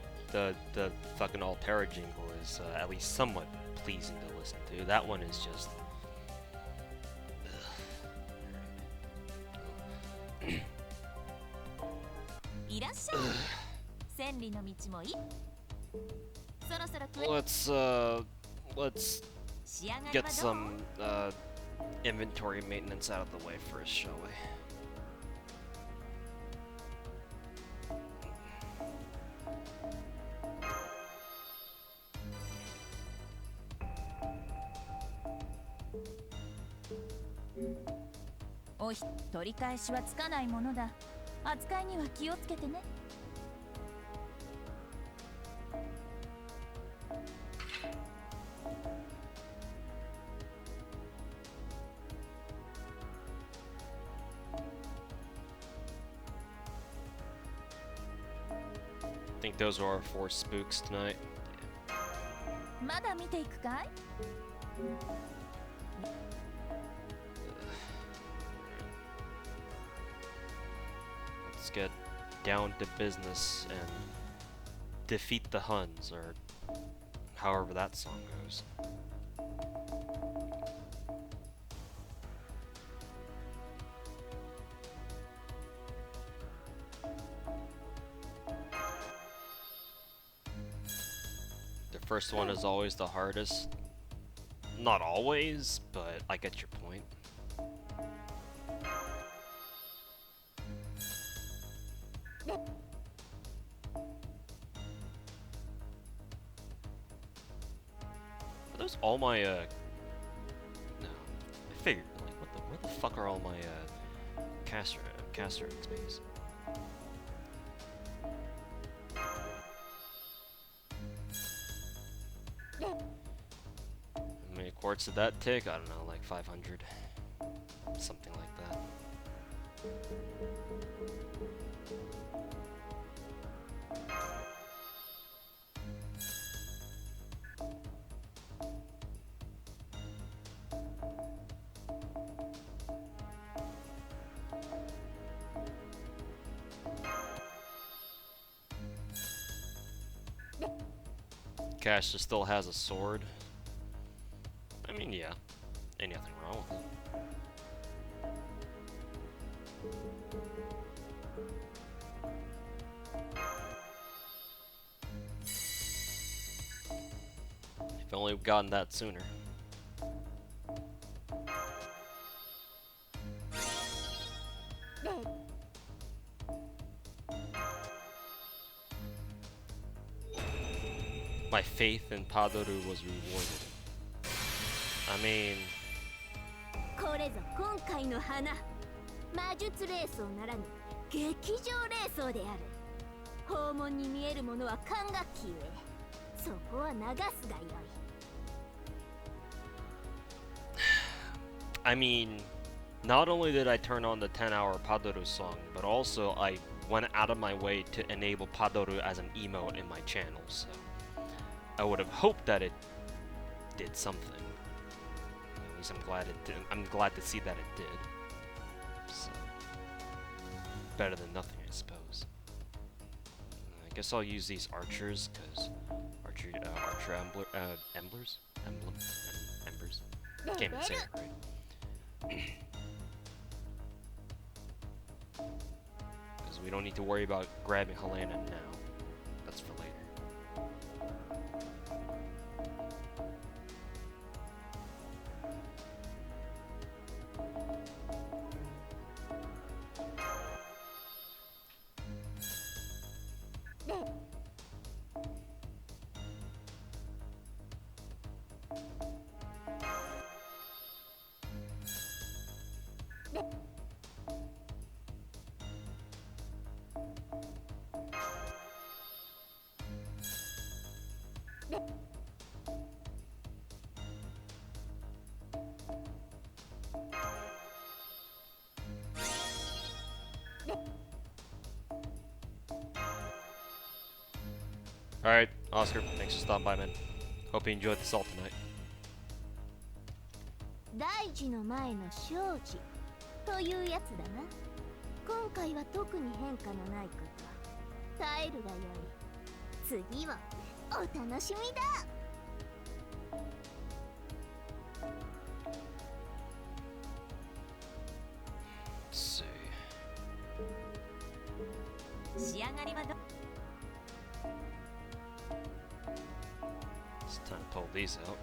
fucking Altera jingle is at least somewhat pleasing to listen to. That one is just. いらっしゃい千里の道もいいそろそろ食え Let's get some inventory maintenance out of the way first, shall we? Oh, 取り返しはつかないものだ扱いには気をつけてね I think those are our 4 spooks tonight. まだ見ていくかい Let's get down to business and defeat the Huns, or however that song goes. The first one is always the hardest. Not always, but I get your point. Are those all my no. I figured like where the fuck are all my caster XPs? How many quartz did that take? I don't know, like 500. Something like that. Gacha still has a sword. I mean, yeah, ain't nothing wrong with it. If only we'd gotten that sooner. My faith in Padoru was rewarded. I mean... これぞ今回の花魔術霊装ならぬ劇場霊装である訪問に見えるものは管楽器ゆえそこは流すがよい I mean, not only did I turn on the 10-hour Padoru song, but also I went out of my way to enable Padoru as an emote in my channel, so... I would have hoped that it did something. At least I'm glad it did. I'm glad to see that it did. So, better than nothing, I suppose. I guess I'll use these archers, because archer embers? Embers? Can't even say it right. Because we don't need to worry about grabbing Helena now. That's for later. Alright, Oscar, thanks for stopping by, man. Hope you enjoyed the salt tonight. 大事の前の生じというやつだな。今回は特に変化のないこと耐えるがよい。次はお楽しみだ。Let's see. 仕上がりはど It's time to pull these out.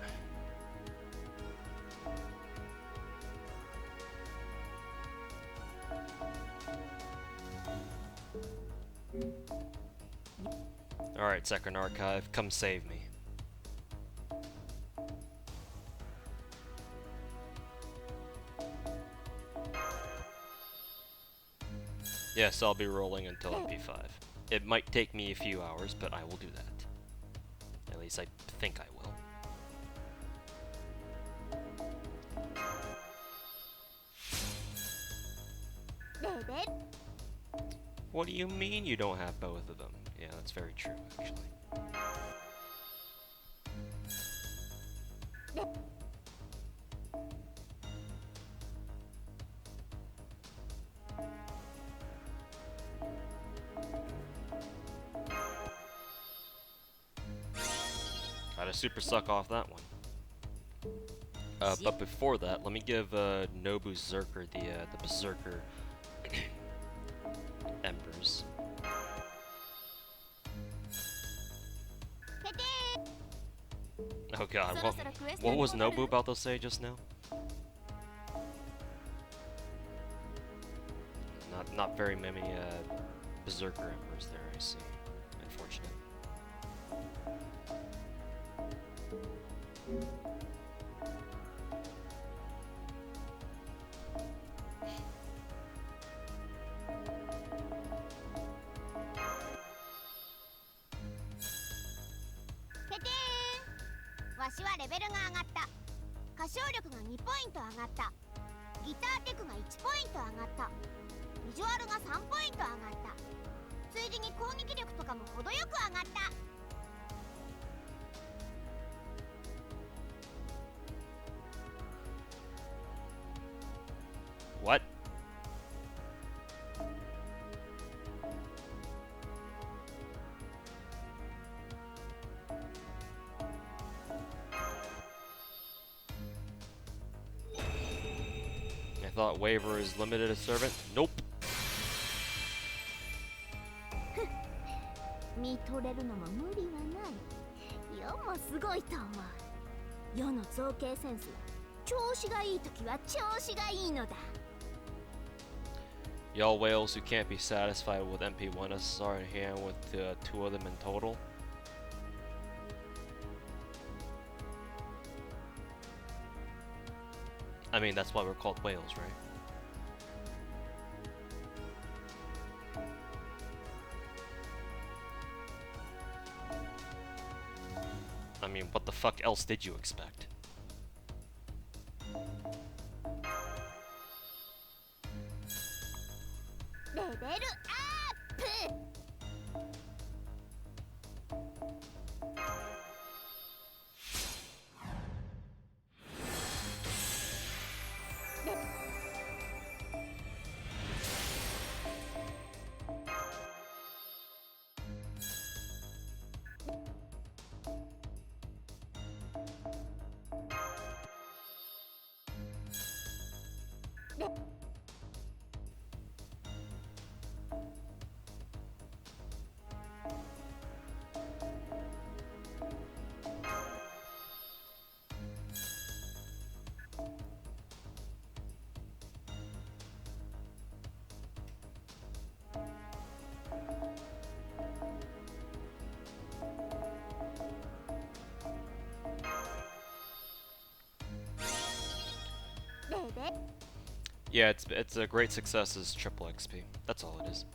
Alright, Second Archive, come save me. Yes, I'll be rolling until MP5. It might take me a few hours, but I will do that. At least I think I will. What do you mean you don't have both of them? Yeah, that's very true, actually. Gotta super suck off that one. But before that, let me give Nobu Zerker the Berserker embers. Oh god, what was Nobu about to say just now? Not very many Berserker embers there, I see. Unfortunate. What? I thought waiver is limited to servant. Nope. 見とれるのも無理はない。世もすごいと思う。世の造形センスは調子がいいときは調子がいいのだ。Y'all whales who can't be satisfied with MP1 SSR in hand with two of them in total. I mean, that's why we're called whales, right? I mean, what the fuck else did you expect? Level up! Yeah, it's a great success as triple XP. That's all it is.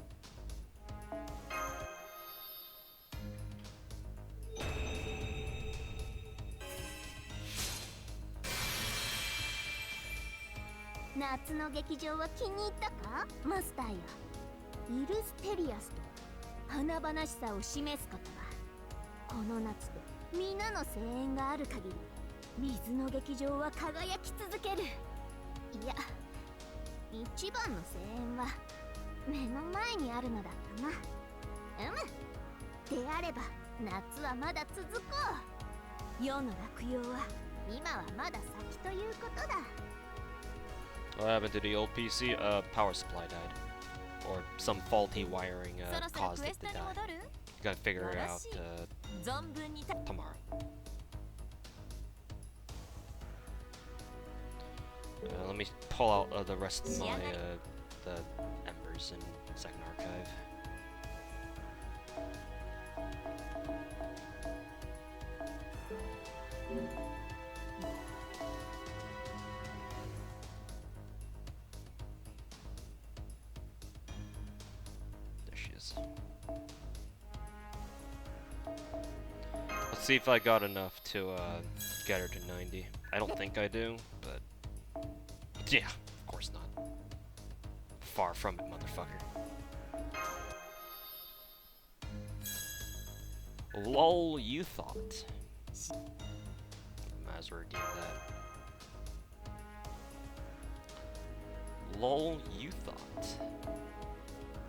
夏の劇場は気に入ったかマスターよ。イルステリアスと華々しさを示すことはこの夏で皆の声援がある限り水の劇場は輝き続ける。いや、一番の声援は目の前にあるのだったな。であれば夏はまだ続こう。世の落葉は今はまだ先ということだ。What happened to the old PC? Power supply died. Or some faulty wiring caused it to die. You gotta figure it out tomorrow. Let me pull out the rest of my the embers in second archive. There she is. Let's see if I got enough to get her to 90. I don't think I do, but yeah, of course not. Far from it, motherfucker. Lol, you thought. Might as well redeem that. Lol, you thought.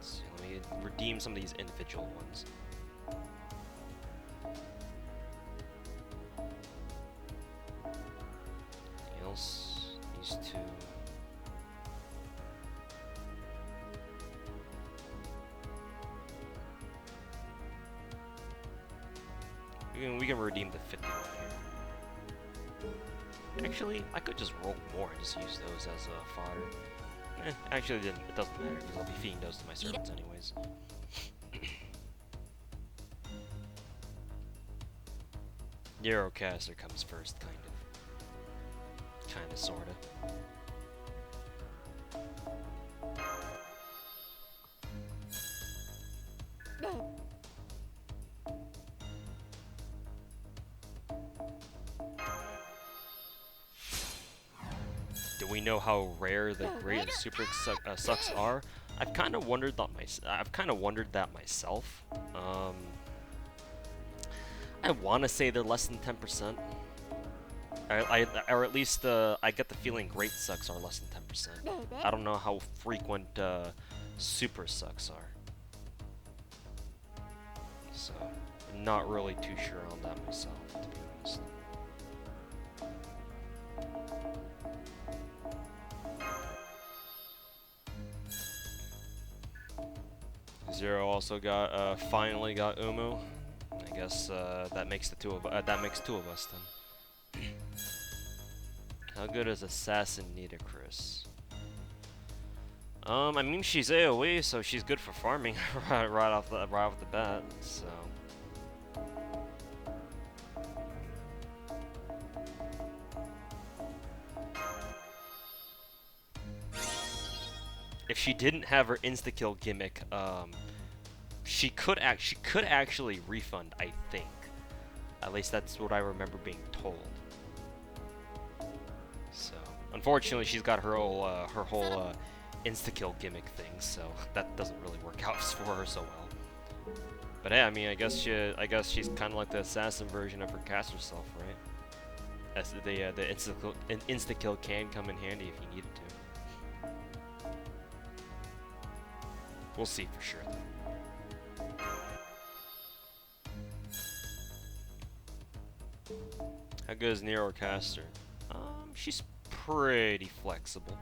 So let me redeem some of these individual ones. Anything else? These two. We can redeem the 51 here. Actually, I could just roll more and just use those as fodder. Actually, it doesn't matter because I'll be feeding those to my servants anyways. Neurocaster comes first, kind of, sorta. Do we know how rare the great and super sucks are? I've kind of wondered that myself. I want to say they're less than 10%. Or at least I get the feeling great sucks are less than 10%. I don't know how frequent super sucks are. So, I'm not really too sure on that myself, to be honest. Zero also got finally got Umu. I guess that makes two of us then. How good is Assassin Nitocris? I mean she's AoE, so she's good for farming right off the bat. So. If she didn't have her insta-kill gimmick, she could actually refund, I think. At least that's what I remember being told. So, unfortunately, she's got her whole insta-kill gimmick thing, so that doesn't really work out for her so well. But hey, I mean, I guess she's kind of like the assassin version of her caster self, right? As the insta-kill can come in handy if you need it to. We'll see for sure, though. How good is Neurocaster? She's pretty flexible.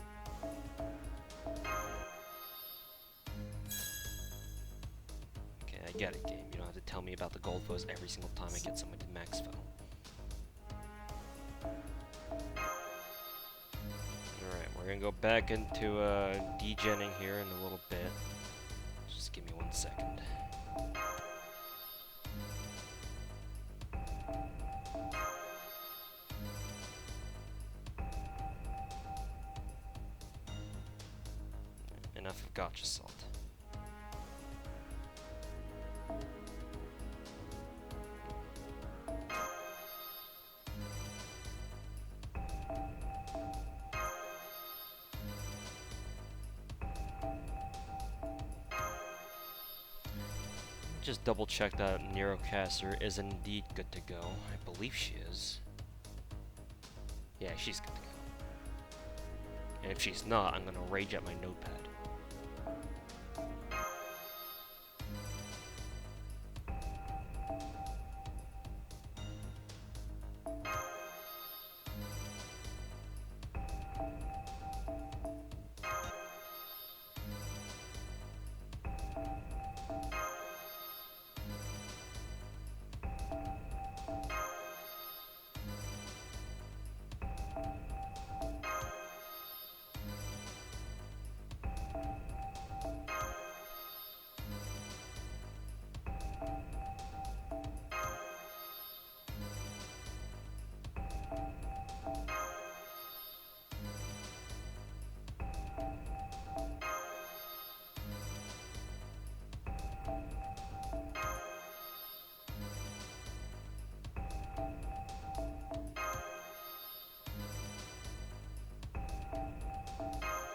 get it, game. You don't have to tell me about the gold foes every single time I get someone to max foe. Alright, we're gonna go back into degenning here in a little bit. Just give me 1 second. Enough of Gacha salt. Just double check that Neurocaster is indeed good to go. I believe she is. Yeah, she's good to go. And if she's not, I'm gonna rage at my notepad.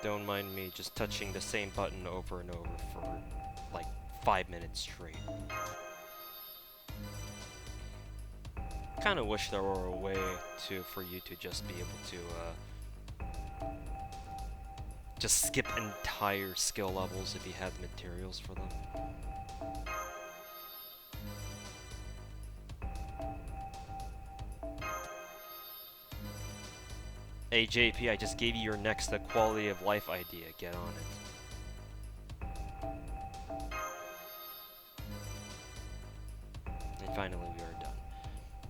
Don't mind me just touching the same button over and over for like 5 minutes straight. Kinda wish there were a way for you to just be able to just skip entire skill levels if you have materials for them. Hey JP, I just gave you your next quality of life idea. Get on it. And finally we are done.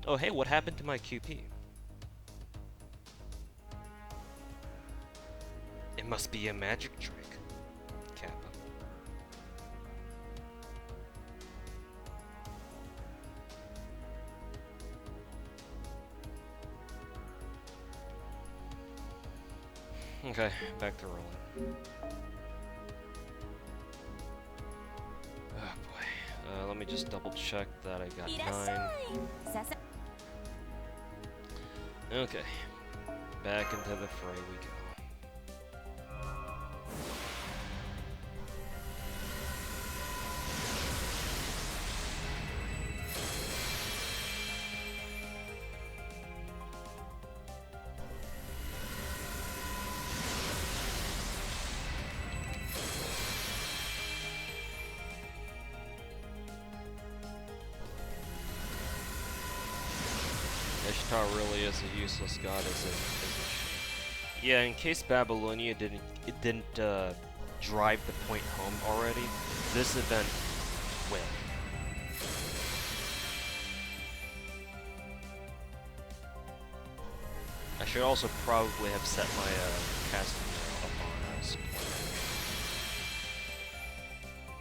Oh hey, what happened to my QP? It must be a magic trick, Kappa. Okay, back to rolling. Oh boy. Let me just double check that I got 9. Okay. Back into the fray we go. Ishtar really is a useless god, isn't she? Yeah, in case Babylonia didn't drive the point home already, this event will. I should also probably have set my casting up on support.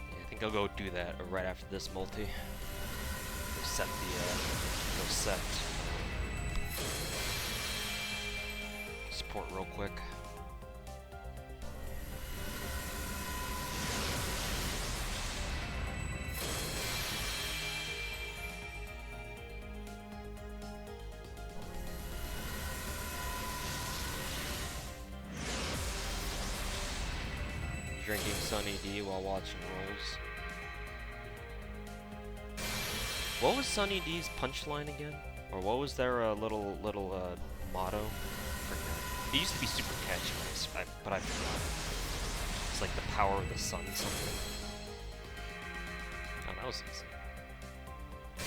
Yeah, I think I'll go do that right after this multi. Go set support real quick. Drinking Sunny D while watching rolls. What was Sunny D's punchline again? Or what was their little motto? It used to be super catchy, but I forgot it. It's like the power of the sun something. Oh, that was easy.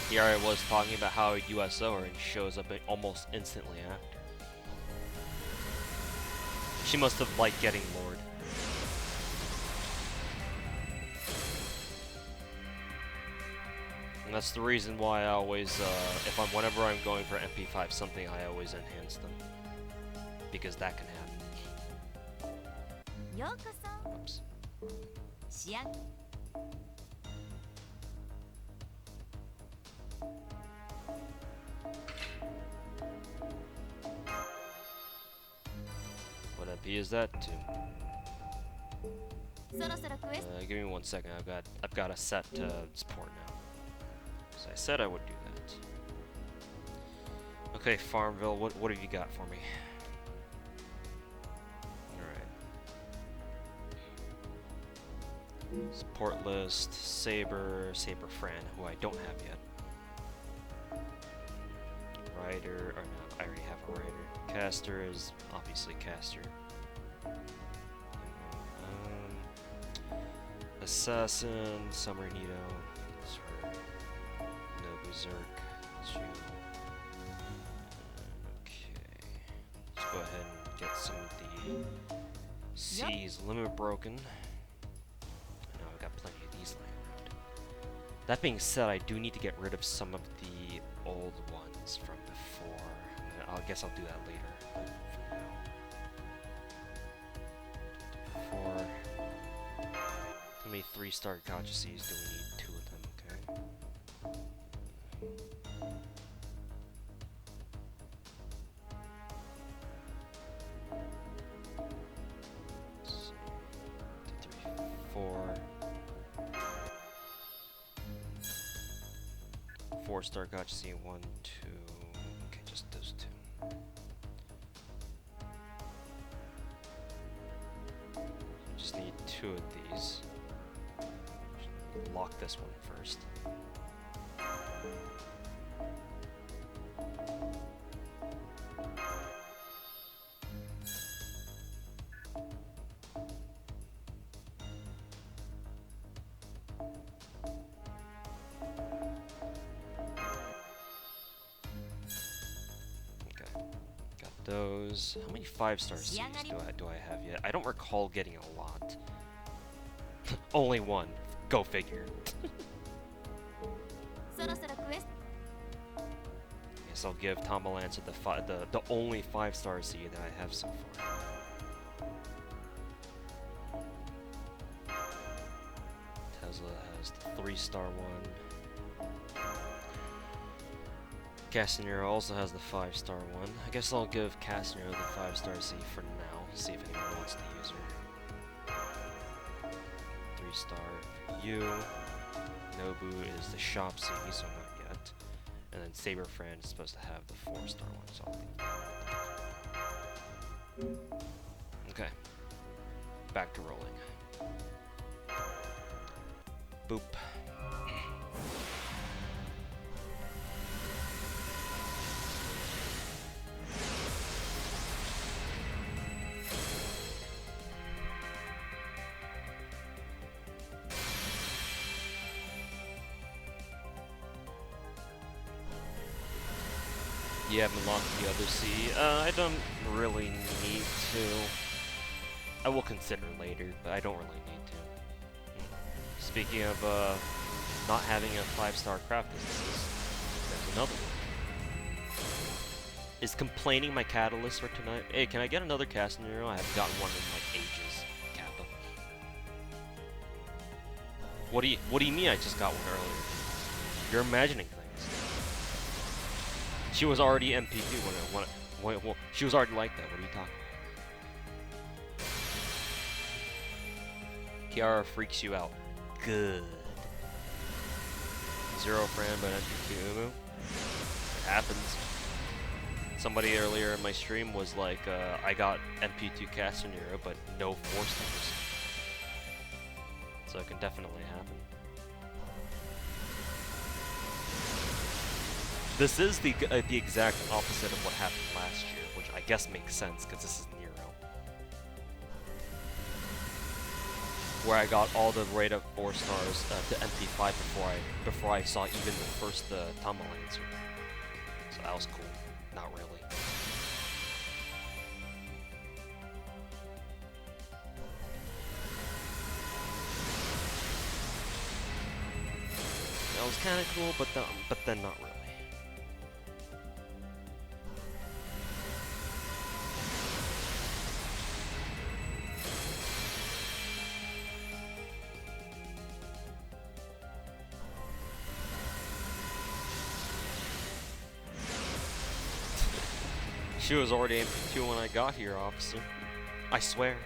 Here I was talking about how a USO and shows up almost instantly after. She must have liked getting lured. That's the reason why I always, whenever I'm going for MP5 something, I always enhance them. Because that can happen. ようこそ Oops. 仕上げ What MP is that to? そろそろクエス Give me 1 second. I've got a set to support now. So I said I would do that. Okay, Farmville, what have you got for me? Alright. Support list, Saber Fran, who I don't have yet. Rider, or no, I already have a Rider. Caster is obviously Caster. Assassin, Summer Nito, no Berserk, okay, let's go ahead and get some of the C's limit broken. I know I've got plenty of these lying around. That being said, I do need to get rid of some of the old ones from before. I guess I'll do that later. How many 3-star Gacha C's do we need? 2 of them, okay. So, 2, 3, 4. 4-star Gacha C, 1, 2. Okay, just those 2. Just need 2 of these. Lock this one first. Okay, got those. How many 5-star C's do I have yet? I don't recall getting a lot. Only 1. Go figure. Guess I'll give Tomalancer the only 5-star C that I have so far. Tesla has the 3-star one. Castanero also has the 5-star one. I guess I'll give Castanero the 5-star C for now. See if anyone wants to use her. 3-star for you. Nobu is the shop C, so not yet. And then Saber Fran is supposed to have the 4-star one, so I'll leave that. Okay. Back to rolling. Boop. You haven't unlocked the other C. I don't really need to. I will consider later, but I don't really need to. Speaking of not having a 5-star craft businesses, there's another one. Is complaining my catalyst for tonight? Hey, can I get another Castanero? I haven't gotten one in like ages. Kappa. What do you mean I just got one earlier? You're imagining things. She was already MP2 when she was already like that. What are you talking about? Kiara freaks you out. Good. 0 Fran, but MP2 Umu. It happens. Somebody earlier in my stream was like, I got MP2 Castanero, but no 4-stars. So it can definitely happen. This is the exact opposite of what happened last year, which I guess makes sense because this is Nero, where I got all the right up 4 stars to MP5 before I saw even the first Tomalancer. So that was cool. Not really. was kind of cool, but then not really. She was already MP2 when I got here, officer. I swear.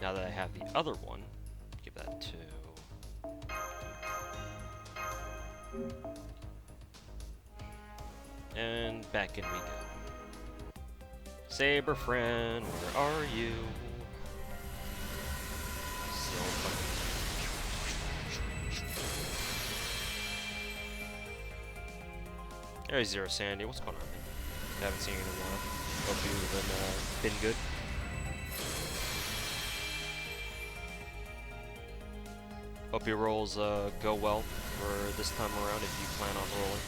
Now that I have the other one, give that to... And back in we go. Saber friend, where are you? So fucking... There's Zero Sandy, what's going on, man? I haven't seen you in a while. Hope you've been good. Hope your rolls go well for this time around if you plan on rolling.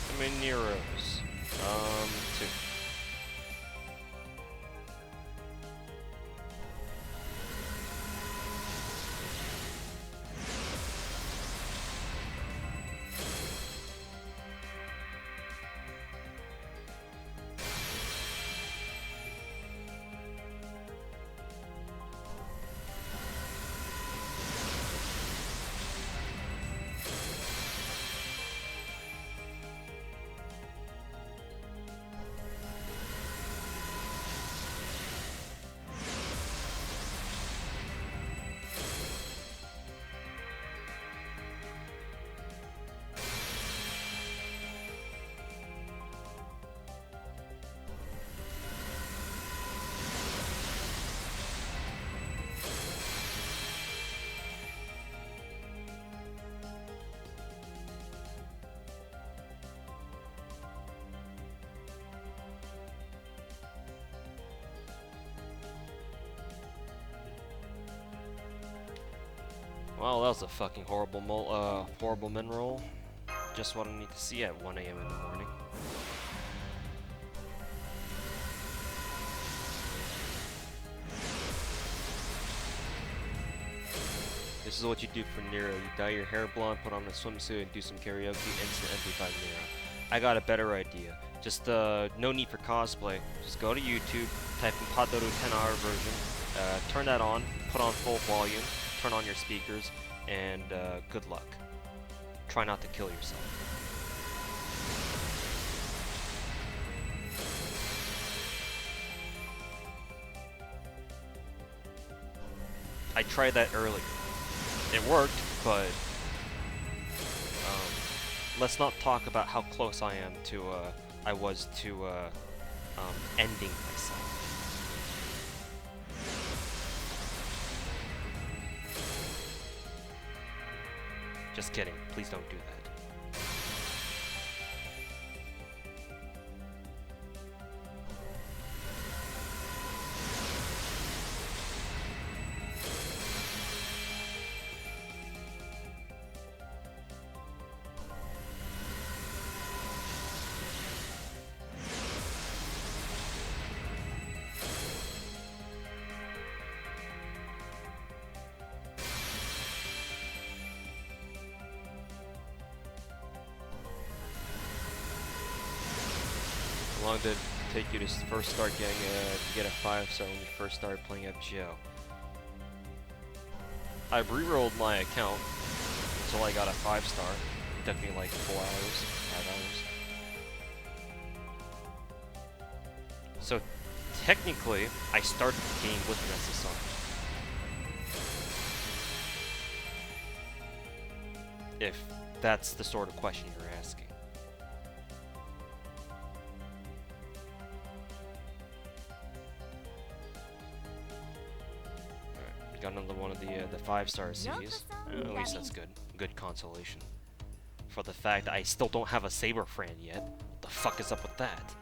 How many Neros? 2. Well, that was a fucking horrible min roll. Just what I need to see at 1 AM in the morning. This is what you do for Nero. You dye your hair blonde, put on a swimsuit, and do some karaoke, instant MP5 Nero. I got a better idea. Just, no need for cosplay. Just go to YouTube, type in Padoru 10-hour version, turn that on, put on full volume, turn on your speakers, and good luck. Try not to kill yourself. I tried that earlier. It worked, but let's not talk about how close I am to I was to ending myself. Just kidding. Please don't do that. How long did it take you to first start getting to get a 5-star when you first started playing FGO? I re-rolled my account until I got a 5-star. It took me like 4 hours, 5 hours. So technically, I started the game with an SSR. If that's the sort of question you're asking. the 5-star Cs. At least that's good. Good consolation. For the fact I still don't have a Saber Fran yet. What the fuck is up with that?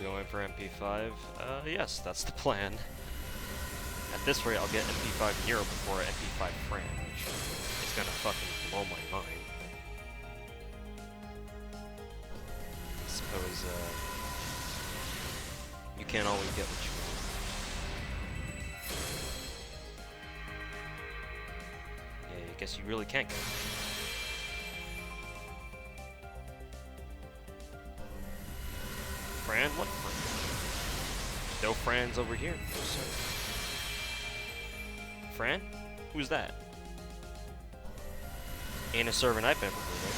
Going for MP5? Yes, that's the plan. At this rate, I'll get MP5 Nero before MP5 Fran, which is gonna fucking blow my mind. I suppose, you can't always get what you want. Yeah, I guess you really can't get what you want. Fran? What Fran? No Frans over here. No, sir. Fran? Who's that? Ain't a servant I've ever heard of.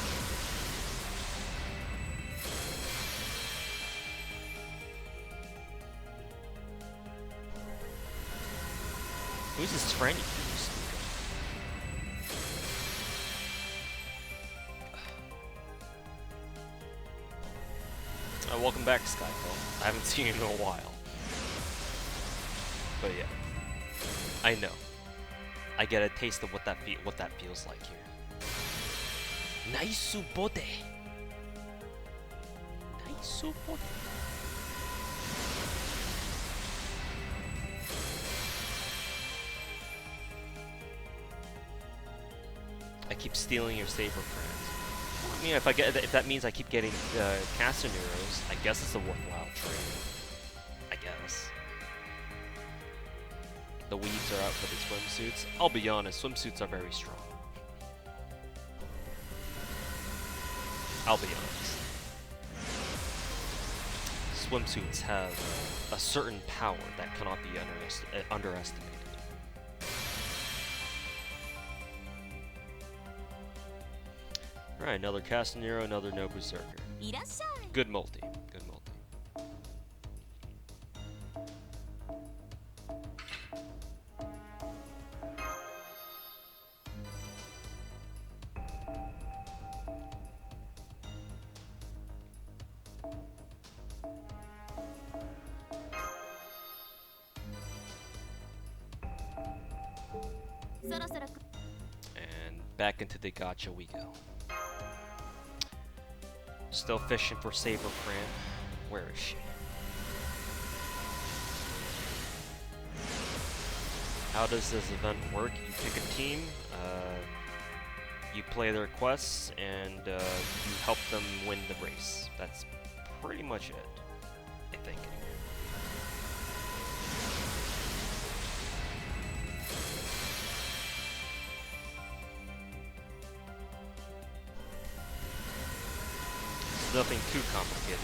Who's this Fran you speak of? Welcome back, Skyfall. I haven't seen you in a while. But yeah. I know. I get a taste of what that feels like here. Nice bode. Nice bode. I keep stealing your Saber Friends. I mean, if that means I keep getting Castaneros, I guess it's a worthwhile trade. I guess. The weeds are out for the swimsuits. I'll be honest, swimsuits are very strong. I'll be honest. Swimsuits have a certain power that cannot be underestimated. Alright, another Castanero, another No Berserker. Good multi. Good multi. And back into the Gacha we go. Still fishing for Saber Fran. Where is she? How does this event work? You pick a team, you play their quests, and you help them win the race. That's pretty much it, I think. Nothing too complicated, I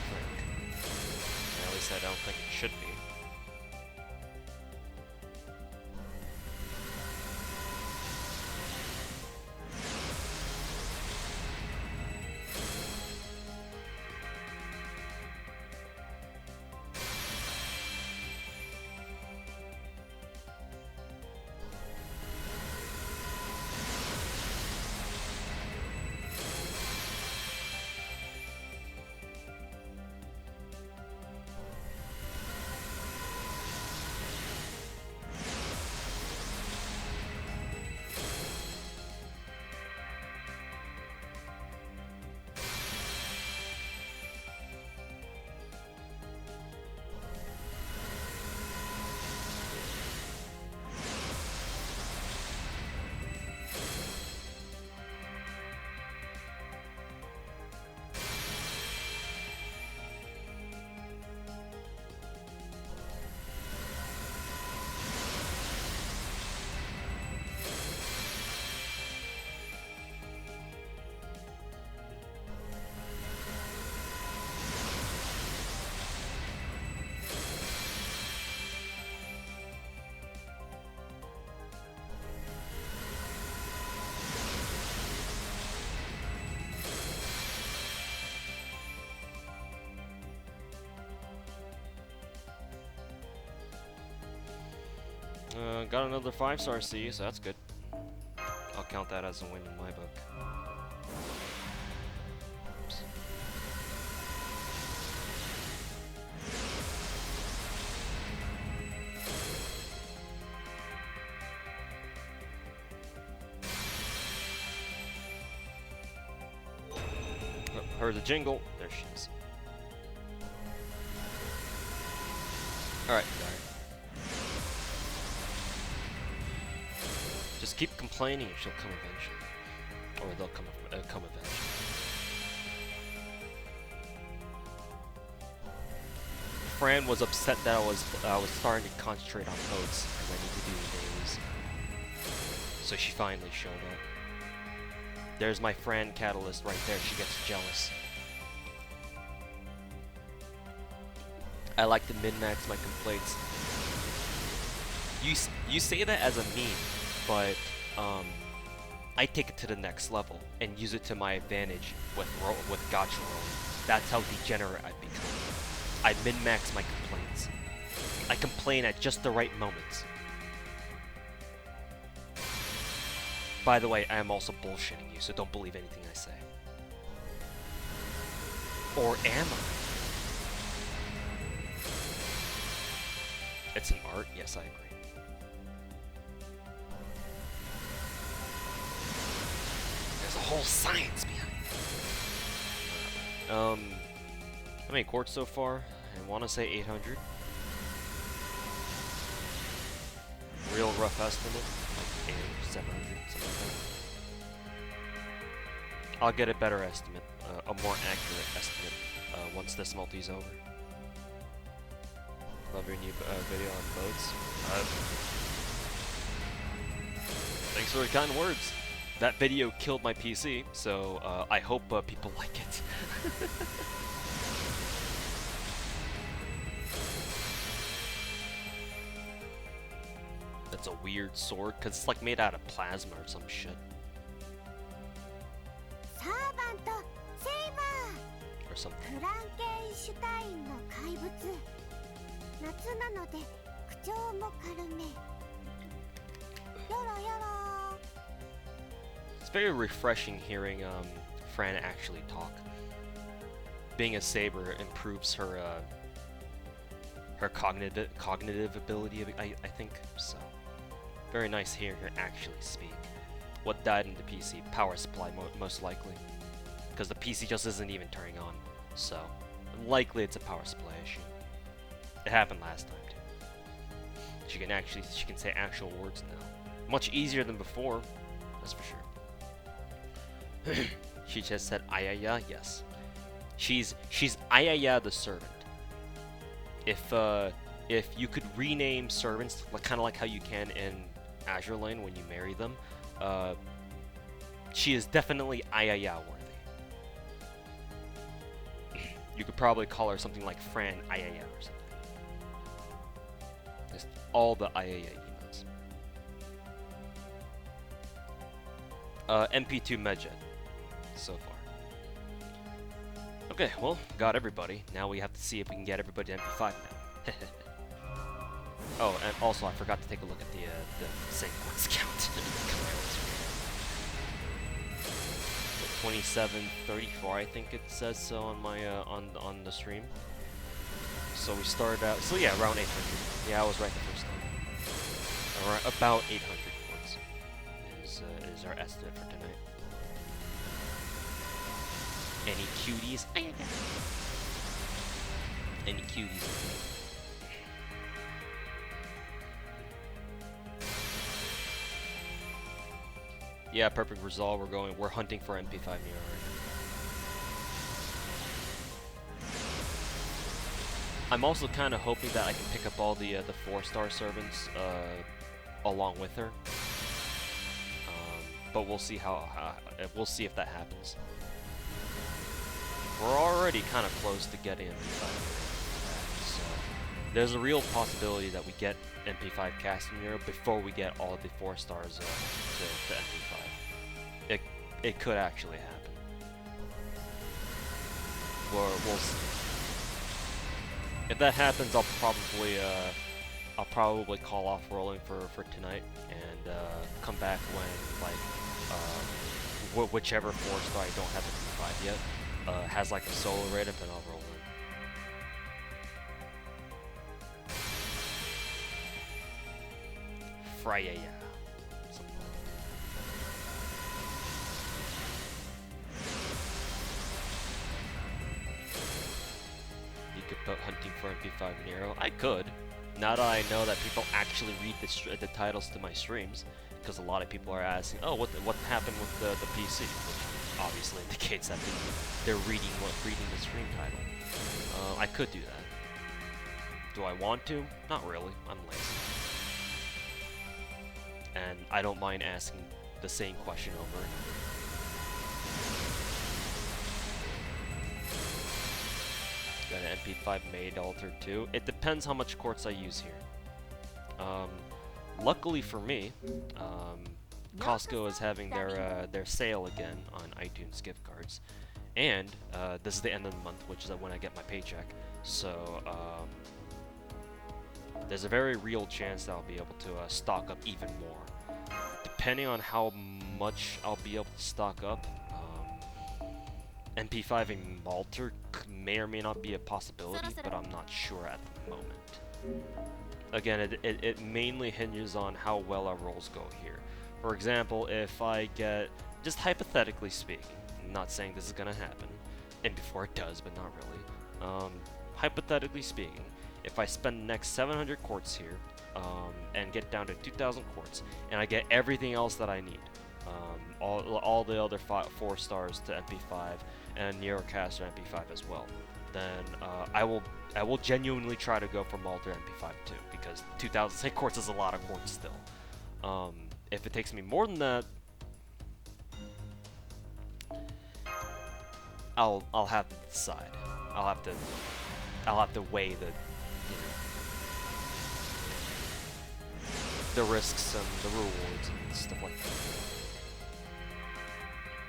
think. At least I don't think it should be. Got another 5-star C, so that's good. I'll count that as a win in my book. heard the jingle. There she is. Alright, just keep complaining and she'll come eventually. Or they'll come eventually. Fran was upset that I was starting to concentrate on boats because I need to do the dailies. So she finally showed up. There's my Fran catalyst right there. She gets jealous. I like to min-max my complaints. You say that as a meme, but I take it to the next level and use it to my advantage with Gacha rolling. That's how degenerate I become. I min-max my complaints. I complain at just the right moments. By the way, I am also bullshitting you, so don't believe anything I say. Or am I? It's an art? Yes, I agree. There's a whole science behind it. How many quartz so far? I want to say 800. Real rough estimate, like 700, something like that. I'll get a better estimate, a more accurate estimate, once this multi's over. Love your new video on boats. Thanks for the kind words. That video killed my PC, so I hope people like it. That's a weird sword, because it's like made out of plasma or some shit. Or something. It's very refreshing hearing Fran actually talk. Being a saber improves her her cognitive ability, I think. So very nice hearing her actually speak. What died in the PC? Power supply, most likely, because the PC just isn't even turning on. So likely it's a power supply issue. It happened last time too. She can say actual words now. Much easier than before, that's for sure. She just said Ayaya, yes. She's Ayaya the servant. If you could rename servants, kind of like how you can in Azure Lane when you marry them, she is definitely Ayaya worthy. You could probably call her something like Fran Ayaya or something. Just all the Ayaya emotes. MP2 Medjet so far. Okay, well, got everybody. Now we have to see if we can get everybody to MP5 now. Oh, and also I forgot to take a look at the save points count. 2734, I think it says so on my on the stream. So we started out. So yeah, around 800. Yeah, I was right the first time. Around about 800 points is our estimate for tonight. Any cuties? Any cuties? Yeah, perfect resolve. We're hunting for MP5 Neo right now. I'm also kind of hoping that I can pick up all the 4-star servants along with her. But we'll see we'll see if that happens. We're already kind of close to getting MP5 so there's a real possibility that we get MP5 casting Euro before we get all the 4 stars to MP5. It could actually happen. We'll see. If that happens, I'll probably call off rolling for tonight and come back when whichever 4-star I don't have MP5 yet has like a solo raid up, and I'll roll in. Freya. about hunting for MP5 Nero? I could. Now that I know that people actually read the titles to my streams, because a lot of people are asking, oh, what happened with the PC? Which obviously indicates that they're reading the stream title. I could do that. Do I want to? Not really. I'm lazy. And I don't mind asking the same question over and over. Got an MP5 made altered too. It depends how much quartz I use here. Luckily for me, Costco is having their sale again on iTunes gift cards, and this is the end of the month, which is when I get my paycheck. So there's a very real chance that I'll be able to stock up even more. Depending on how much I'll be able to stock up, MP5 and Malter may or may not be a possibility, but I'm not sure at the moment. Again, it mainly hinges on how well our rolls go here. For example, if I get, just hypothetically speaking, I'm not saying this is gonna happen, and before it does, but not really. Hypothetically speaking, if I spend the next 700 quartz here, and get down to 2,000 quartz, and I get everything else that I need, all the other 4 stars to MP5 and Neurocaster MP5 as well, then I will genuinely try to go for Malter MP5 too, because 2,000 quartz is a lot of quartz still. If it takes me more than that, I'll have to decide. I'll have to weigh the risks and the rewards and stuff like that.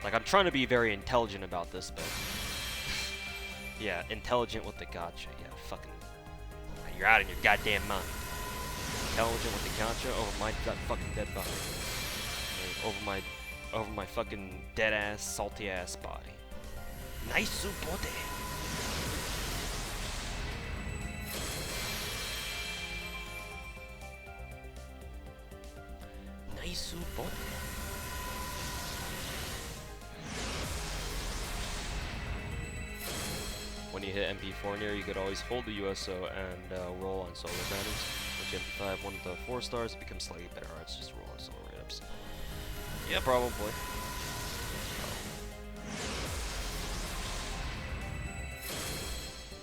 Like, I'm trying to be very intelligent about this, but yeah, intelligent with the gacha. Yeah, fucking, you're out of your goddamn mind. Intelligent with the gacha over my fucking dead body. Over my fucking dead ass, salty ass body. Nice bote. Nice bote. When you hit MP4 near, you could always hold the USO and roll on solo banners. Once you MP5 one of the 4 stars, it becomes slightly better odds, just roll on solo rate-ups. Yeah, probably.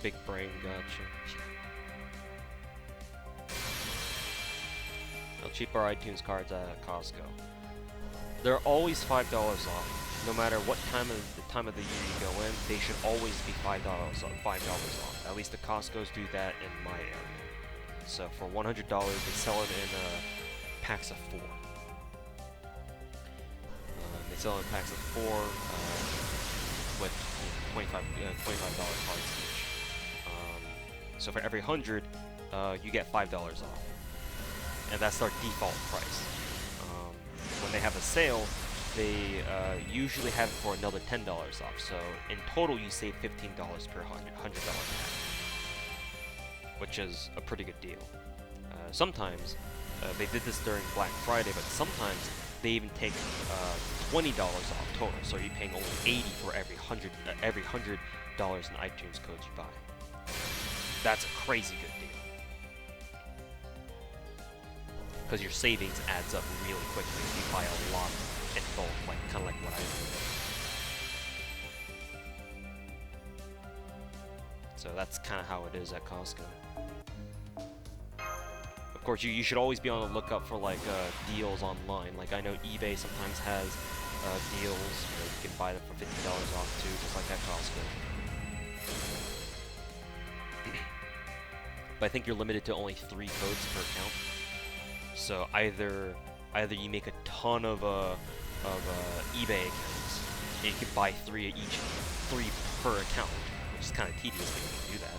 Big brain, gotcha. How cheap are iTunes cards at Costco? They're always $5 off. No matter what time of the year you go in, they should always be $5 off. At least the Costco's do that in my area. So for $100, they sell it in packs of 4. They sell it in packs of 4 with $25 cards each. So for every 100, you get $5 off, and that's their default price. When they have a sale, they usually have it for another $10 off, so in total you save $15 per $100 pack, which is a pretty good deal. Sometimes, they did this during Black Friday, but sometimes they even take $20 off total, so you're paying only $80 for every $100 in iTunes codes you buy. That's a crazy good deal. Because your savings adds up really quickly if you buy a lot in bulk, kind of like what I do. So that's kind of how it is at Costco. Of course, you should always be on the lookout for deals online. Like, I know eBay sometimes has deals where you can buy them for $50 off too, just like at Costco. But I think you're limited to only 3 codes per account. So either you make a ton of eBay accounts, and you can buy 3 per account, which is kind of tedious, but you can do that.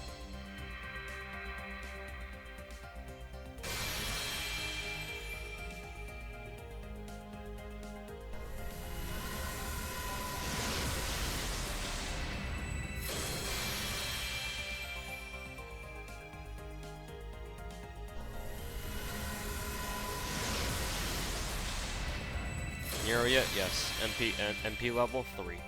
Nero yet? Yes. MP level 3.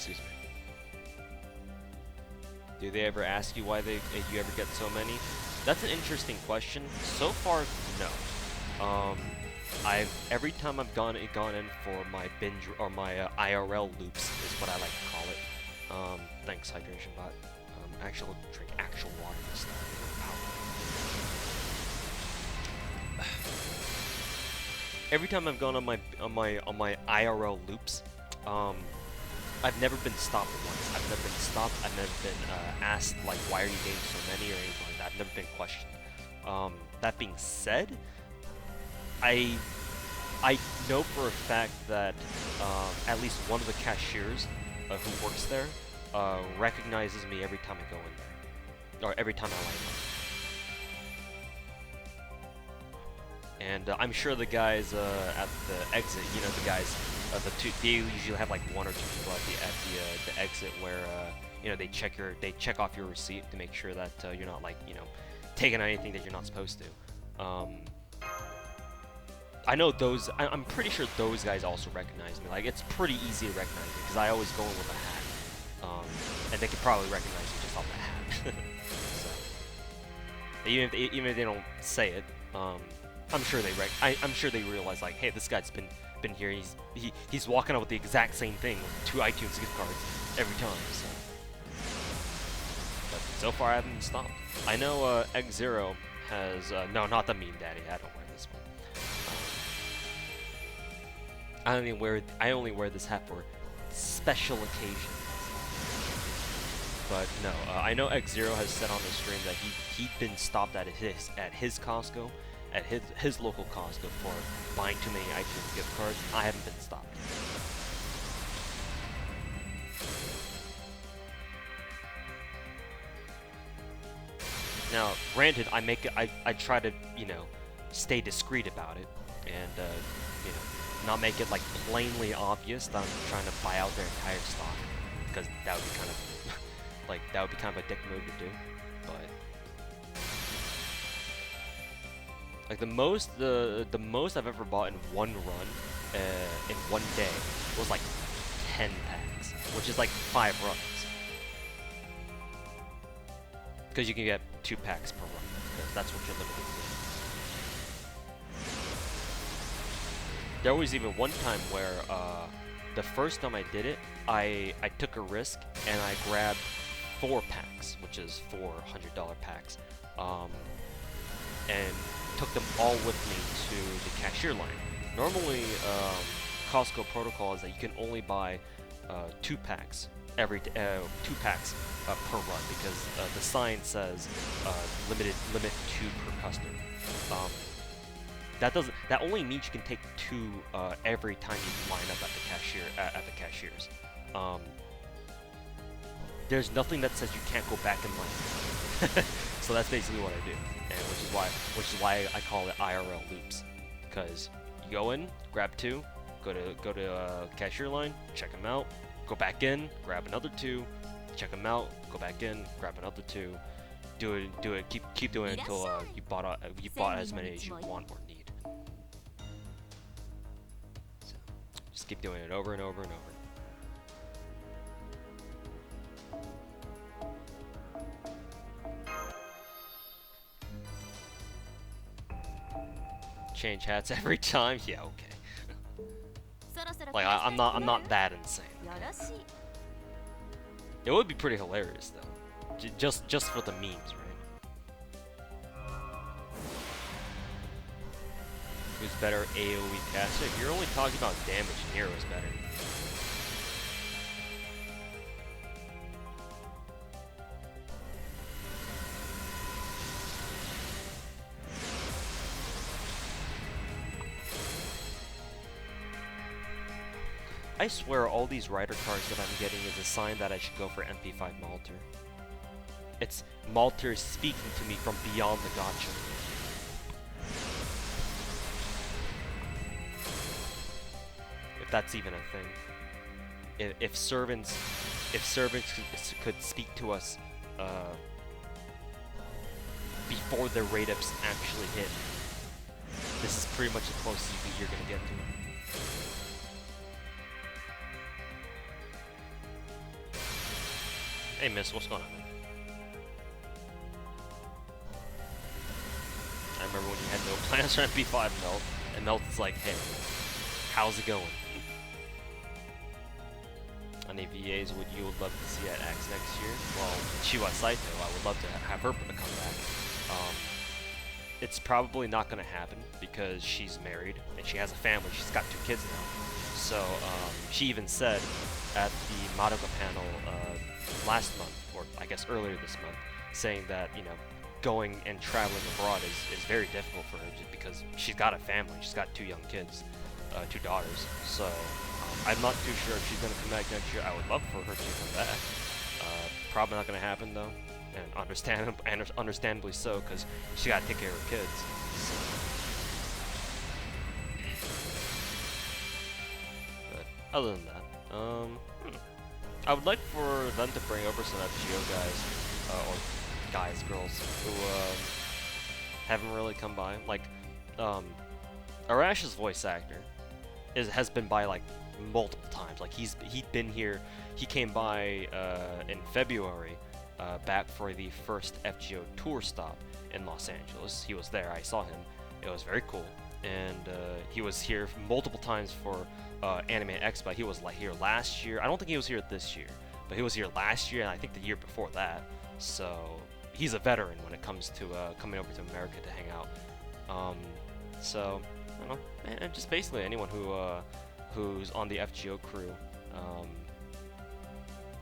Excuse me. Do they ever ask you why you ever get so many? That's an interesting question. So far, no. Every time I've gone in for my binge or my IRL loops is what I like to call it. Thanks, Hydration Bot. Actual drink actual water this time. Every time I've gone on my IRL loops, I've never been stopped once. I've never been stopped. I've never been asked like, why are you getting so many or anything like that. I've never been questioned. That being said, I know for a fact that at least one of the cashiers who works there recognizes me every time I go in there, or every time I line up. And I'm sure the guys at the exit, you know, the guys, they usually have like one or two people at the exit where you know, they check off your receipt to make sure that you're not like, you know, taking anything that you're not supposed to. I know those. I'm pretty sure those guys also recognize me. Like, it's pretty easy to recognize me because I always go in with a hat, and they could probably recognize me just off the hat. So even if they don't say it, I'm sure they I'm sure they realize, like, hey, this guy's been here. He's walking out with the exact same thing with 2 iTunes gift cards every time. So, but so far I haven't been stopped. I know X0 has no, not the meme daddy. I don't wear this one. I only wear this hat for special occasions. But no, I know X0 has said on the stream that he'd been stopped at his Costco, at his local Costco for buying too many iTunes gift cards. I haven't been stopped. Now, granted, I try to, you know, stay discreet about it, and you know, not make it like plainly obvious that I'm trying to buy out their entire stock, because that would be kind of like, that would be kind of a dick move to do. But like the most I've ever bought in one run, in one day, was like 10 packs, which is like 5 runs, because you can get 2 packs per run, because that's what you're limited to. There was even one time where the first time I did it, I took a risk and I grabbed 4 packs, which is 4 $100 packs, and took them all with me to the cashier line. Normally, Costco protocol is that you can only buy 2 packs per run, because the sign says limit 2 per customer. That only means you can take 2 every time you line up at the cashiers. There's nothing that says you can't go back in line. So that's basically what I do, and which is why I call it IRL loops, because you go in, grab 2, go to cashier line, check them out, go back in, grab another 2, check them out, go back in, grab another 2, do it, keep doing it until you bought as many as you want or need. So just keep doing it over and over and over. Change hats every time? Yeah, okay. Like, I'm not that insane. Okay? It would be pretty hilarious though, just for the memes, right? Who's better, AoE caster? If you're only talking about damage, Nero's better. I swear all these rider cards that I'm getting is a sign that I should go for MP5 Malter. It's Malter speaking to me from beyond the Gacha. If that's even a thing. If servants could speak to us before their rate ups actually hit, this is pretty much the closest you're gonna get to it. Hey, miss, what's going on, man? I remember when you had no plans for MP5 Melt, and Melt's like, hey, how's it going? Any VAs would you would love to see at Axe next year? Well, Chiwa Saito, I would love to have her come back. It's probably not going to happen because she's married and she has a family. She's got 2 kids now. So she even said at the Madoka panel last month, or I guess earlier this month, saying that, you know, going and traveling abroad is very difficult for her just because she's got a family. She's got 2 young kids, 2 daughters. So I'm not too sure if she's going to come back next year. I would love for her to come back. Probably not going to happen though, and understandably so, because she got to take care of her kids. So. But other than that, I would like for them to bring over some FGO guys, or guys, girls, who haven't really come by. Like, Arash's voice actor has been by like multiple times. Like he'd been here. He came by in February, back for the first FGO tour stop in Los Angeles. He was there. I saw him. It was very cool. And he was here multiple times for Anime Expo. He was here last year. I don't think he was here this year, but he was here last year and I think the year before that. So he's a veteran when it comes to coming over to America to hang out. So I don't know, and just basically anyone who's on the FGO crew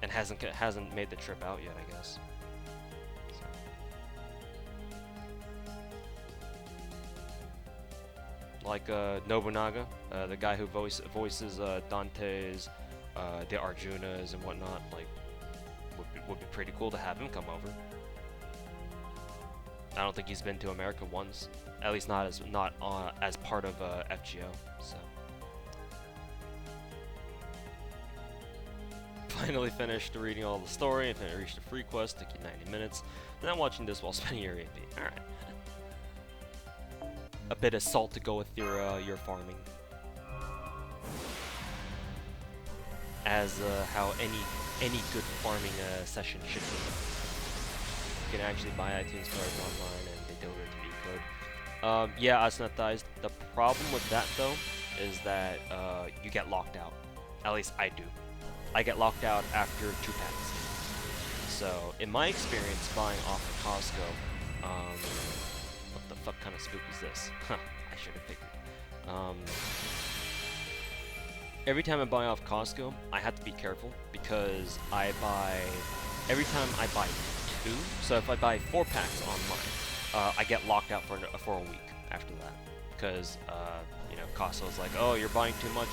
and hasn't made the trip out yet, I guess. So. Like Nobunaga, the guy who voices Dante's, the Arjunas and whatnot. Like, would be pretty cool to have him come over. I don't think he's been to America once, at least not as part of FGO. So. Finally finished reading all the story and reached a free quest. Took you 90 minutes. And I'm watching this while spending your AP. All right. A bit of salt to go with your farming. As how any good farming session should be. You can actually buy iTunes cards online and they deliver to you code. Yeah, Asnatized. The problem with that though is that you get locked out. At least I do. I get locked out after 2 packs. So in my experience buying off of Costco, what the fuck kind of spook is this? Huh, I should have figured. Every time I buy off Costco, I have to be careful because every time I buy 2, so if I buy 4 packs online, I get locked out for a week after that, because you know, Costco's like, oh, you're buying too much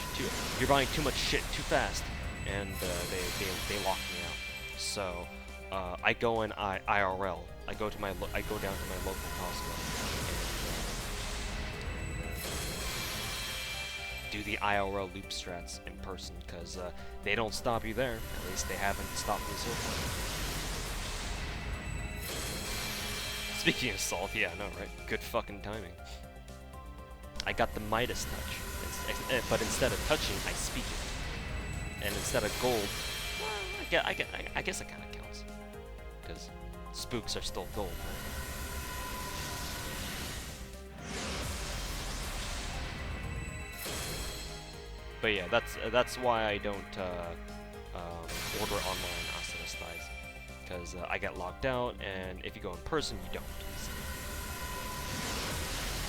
shit too fast, and they lock me out. So I go in IRL. I go down to my local Costco and do the IRL loop strats in person, because they don't stop you there. At least they haven't stopped me so far. Speaking of salt, yeah, I know, right? Good fucking timing. I got the Midas touch, but instead of touching, I speak it. And instead of gold, well, I guess it kind of counts, because spooks are still gold, right? But yeah, that's why I don't order online Asanas, because I get locked out, and if you go in person, you don't. So.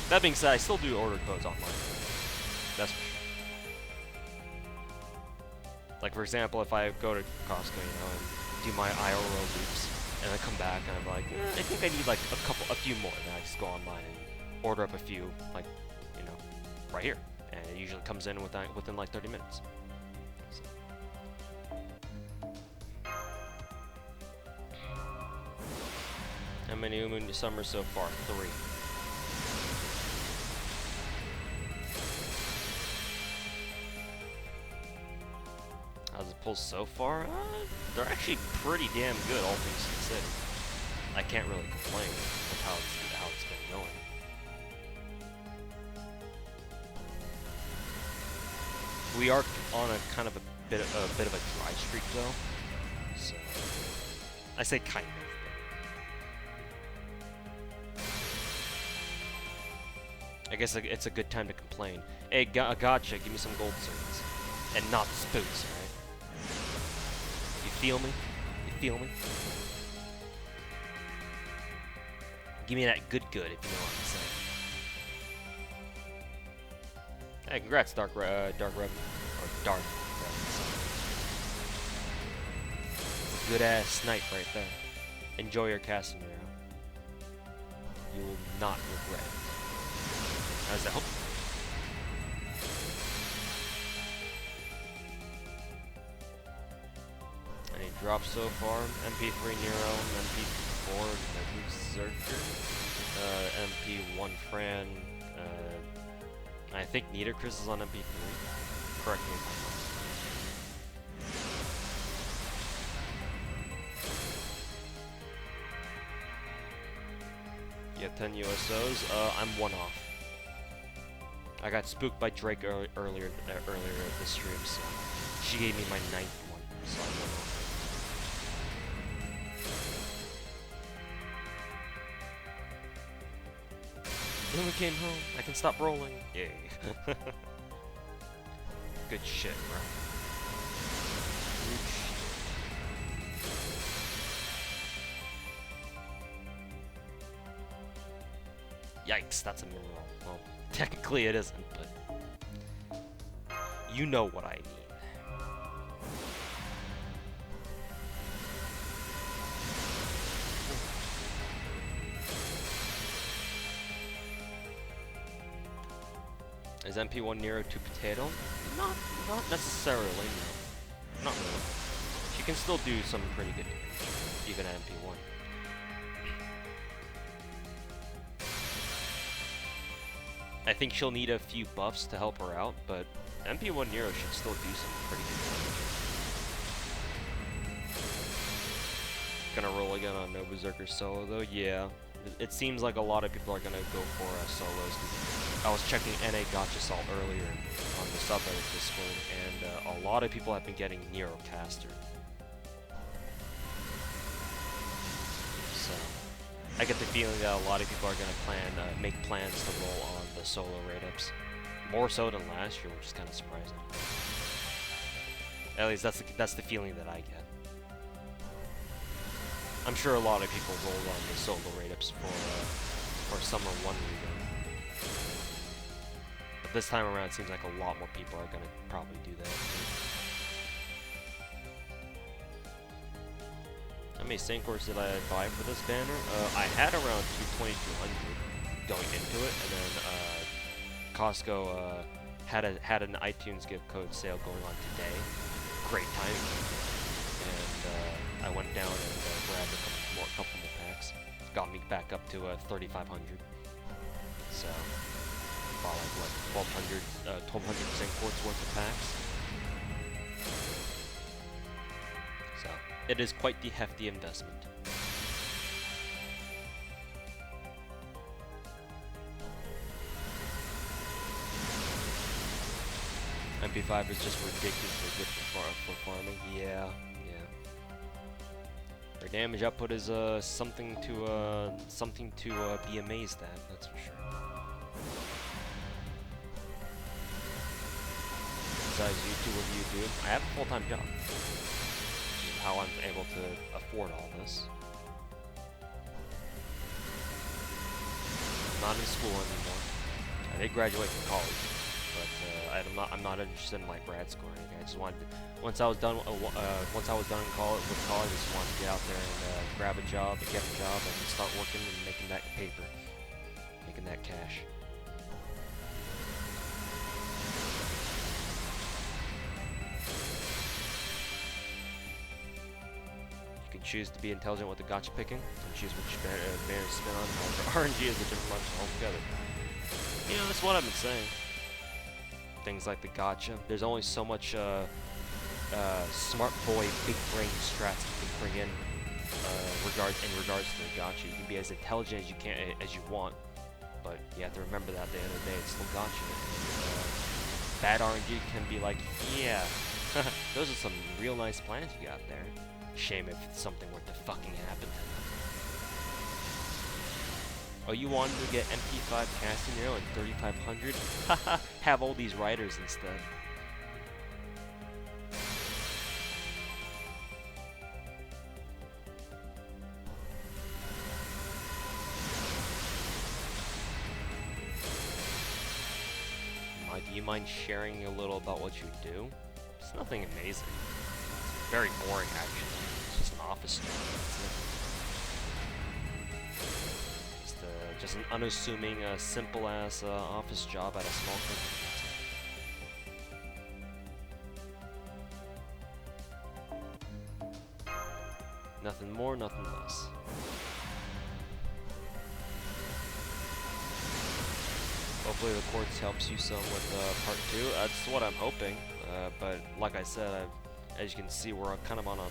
That being said, I still do order codes online. That's for sure. Like, for example, if I go to Costco, you know, and do my IRL loops, and I come back and I'm like, I think I need like a few more, and then I just go online and order up a few, like, you know, right here. And it usually comes in within like 30 minutes. So. How many Umu summers so far? 3. How's it pull so far? They're actually pretty damn good, all things considered. I can't really complain with how it's been going. We are on a kind of a bit of a dry streak though, so I say kind of. I guess it's a good time to complain. Hey, Gacha, give me some gold circuits. And not the spooks, alright? You feel me? You feel me? Give me that good, if you know what I'm saying. Hey, congrats, Dark Rev. Or Dark Rev. Good ass snipe right there. Enjoy your Casimiro. You will not regret it. How's that? Any drops so far? MP3 Nero, MP4 Berserker, MP1 Fran, I think Nidochris is on MP3. Correct me if I'm wrong. You have 10 USOs. I'm one off. I got spooked by Drake earlier this stream, so she gave me my 9th one, so I'm one off. Then we came home. I can stop rolling. Yay. Good shit, bro. Good shit. Yikes, that's a mineral. Well, technically it isn't, but you know what I mean. Is MP1 Nero to potato? Not necessarily, no. Not really. She can still do some pretty good damage, even at MP1. I think she'll need a few buffs to help her out, but MP1 Nero should still do some pretty good damage. Gonna roll again on no Berserker solo though? Yeah. It seems like a lot of people are gonna go for solos, because I was checking NA Gacha Salt earlier on the subreddit Discord, and a lot of people have been getting Nero Caster. So, I get the feeling that a lot of people are gonna make plans to roll on the solo raid-ups. More so than last year, which is kind of surprising. At least that's the feeling that I get. I'm sure a lot of people rolled on the solo raid-ups for Summer 1 rerun. But this time around, it seems like a lot more people are gonna probably do that. How many Sancors did I buy for this banner? I had around 2,200 going into it, and then Costco had an iTunes gift code sale going on today. Great timing. And I went down and grabbed a couple more packs. Got me back up to 3,500. So bought like what 1,200 Sancors worth of packs. So it is quite the hefty investment. MP5 is just ridiculously good for farming. Yeah. Her damage output is something to be amazed at. That's for sure. Besides YouTube, what do you do? I have a full-time job, which is how I'm able to afford all this. I'm not in school anymore. I did graduate from college, but I'm not interested in like grad school or anything. I just wanted to, once I was done in college, I just wanted to get out there and grab a job and get a job and start working and making that paper, making that cash. You can choose to be intelligent with the gacha picking and choose which banner to spin on. However, RNG is a different monster altogether. You know, that's what I've been saying. Things like the gacha. There's only so much smart boy, big brain strats you can bring in regards to the gacha. You can be as intelligent as you want, but you have to remember that at the end of the day, it's still gacha. And, bad RNG can be like, yeah, those are some real nice plans you got there. Shame if something were to fucking happen to them. Oh, you wanted to get MP5 casting arrow and 3500? Haha, have all these riders instead. Do you mind sharing a little about what you do? It's nothing amazing. It's very boring, actually. It's just an office job. That's it. Just an unassuming, simple-ass office job at a small company. Nothing more, nothing less. Hopefully the quartz helps you some with part 2. That's what I'm hoping. But like I said, as you can see, we're kind of on a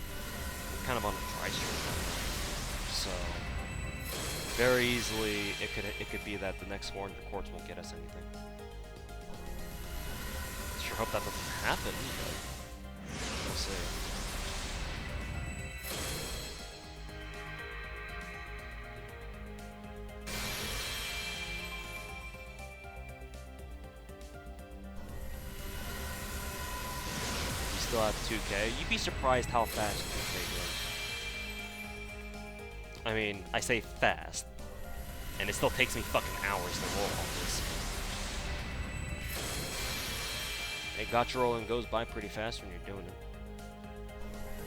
dry streak right now. So very easily it could be that the next 400 quartz won't get us anything. Sure hope that doesn't happen, but we'll see. Still have 2K. You'd be surprised how fast 2K goes. I mean, I say fast, and it still takes me fucking hours to roll all this. Hey, Gacha rolling goes by pretty fast when you're doing it.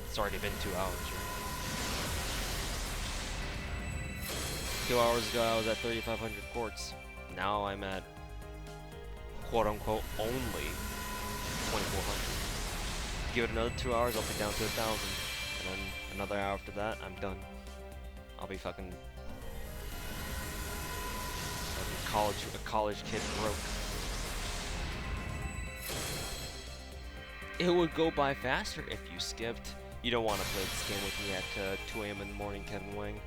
It's already been 2 hours, right? 2 hours ago, I was at 3,500 quartz. Now I'm at, quote-unquote, only 2,400. Give it another 2 hours, I'll be down to 1,000, and then another hour after that, I'm done. I'll be fucking a college kid broke. It would go by faster if you skipped. You don't want to play this game with me at 2 AM in the morning, Kevin Wang.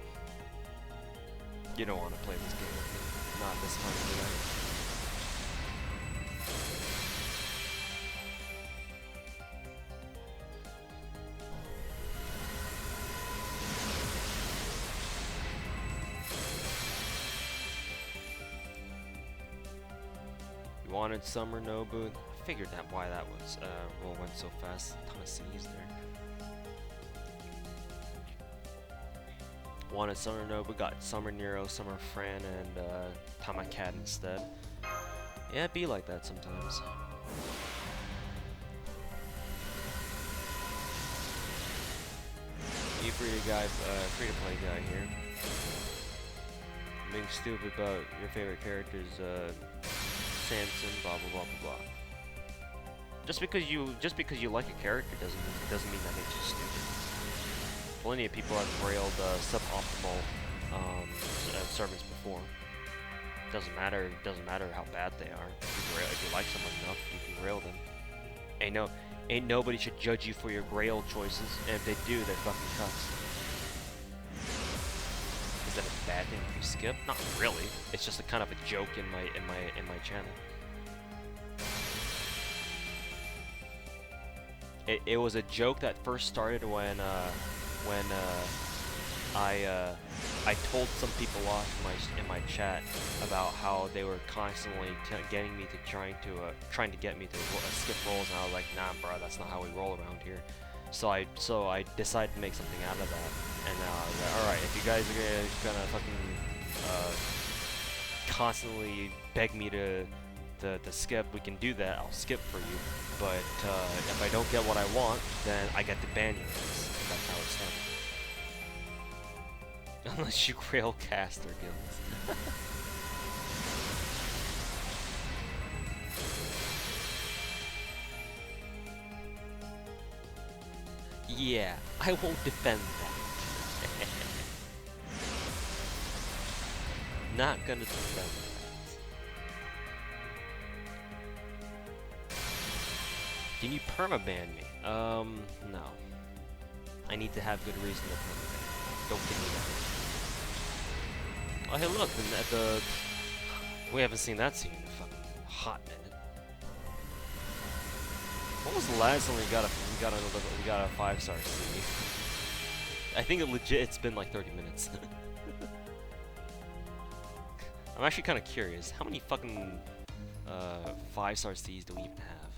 You don't want to play this game with me. Not this time of the night. Wanted Summer Nobu. I figured that why that was roll went so fast. A ton of C's there. Wanted Summer Nobu, got Summer Nero, Summer Fran, and Tamacat instead. Yeah, it be like that sometimes. You free to play guy here. Being stupid about your favorite characters, Samson, blah blah blah blah blah. Just because you like a character doesn't mean that makes you stupid. Plenty of people have railed suboptimal servants before. Doesn't matter how bad they are. If you like someone enough, you can rail them. Ain't nobody should judge you for your grail choices, and if they do, they're fucking cucks. Is that a bad thing if you skip? Not really. It's just a kind of a joke in my channel. It was a joke that first started when I told some people off in my chat about how they were constantly getting me to trying to get me to skip rolls, and I was like, nah, bro, that's not how we roll around here. So I decided to make something out of that, and all right, if you guys are gonna fucking constantly beg me to skip, we can do that. I'll skip for you, but if I don't get what I want, then I get to ban your ass. That's how it's done. Unless you grail caster guilds. Yeah, I won't defend that. Not gonna defend that. Can you permaban me? No. I need to have good reason to permaban. Don't give me that. Oh, hey, look, we haven't seen that scene in a fucking hot minute. When was the last time we got a 5-star CD? I think it legit. It's been like 30 minutes. I'm actually kind of curious. How many fucking 5-star Cs do we even have?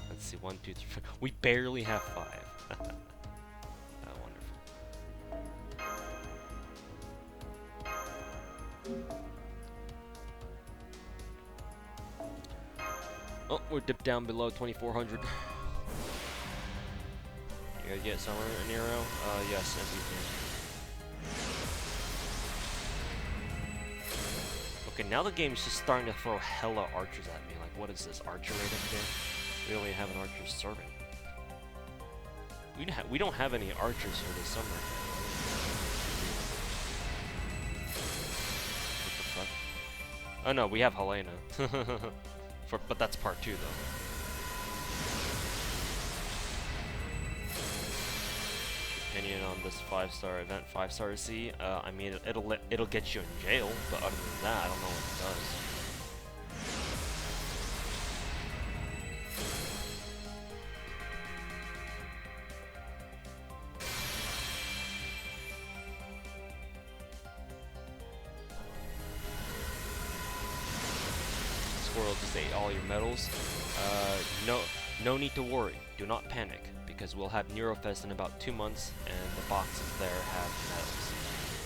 Let's see. 1, 2, 3, 4. We barely have 5. Oh, wonderful. Oh, we're dipped down below 2,400. You guys get somewhere in Nero? Yes, MVP. Okay, now the game's just starting to throw hella archers at me. Like, what is this, archer rate up here? We only have an archer serving. We don't have any archers for this summer. What the fuck? Oh no, we have Helena. But that's part 2 though. Opinion on this 5-star event, 5-star C. I mean, it'll get you in jail, but other than that, I don't know what it does. Squirrel just ate all your medals. No need to worry. Do not panic, because we'll have Neurofest in about 2 months, and the boxes there have medals.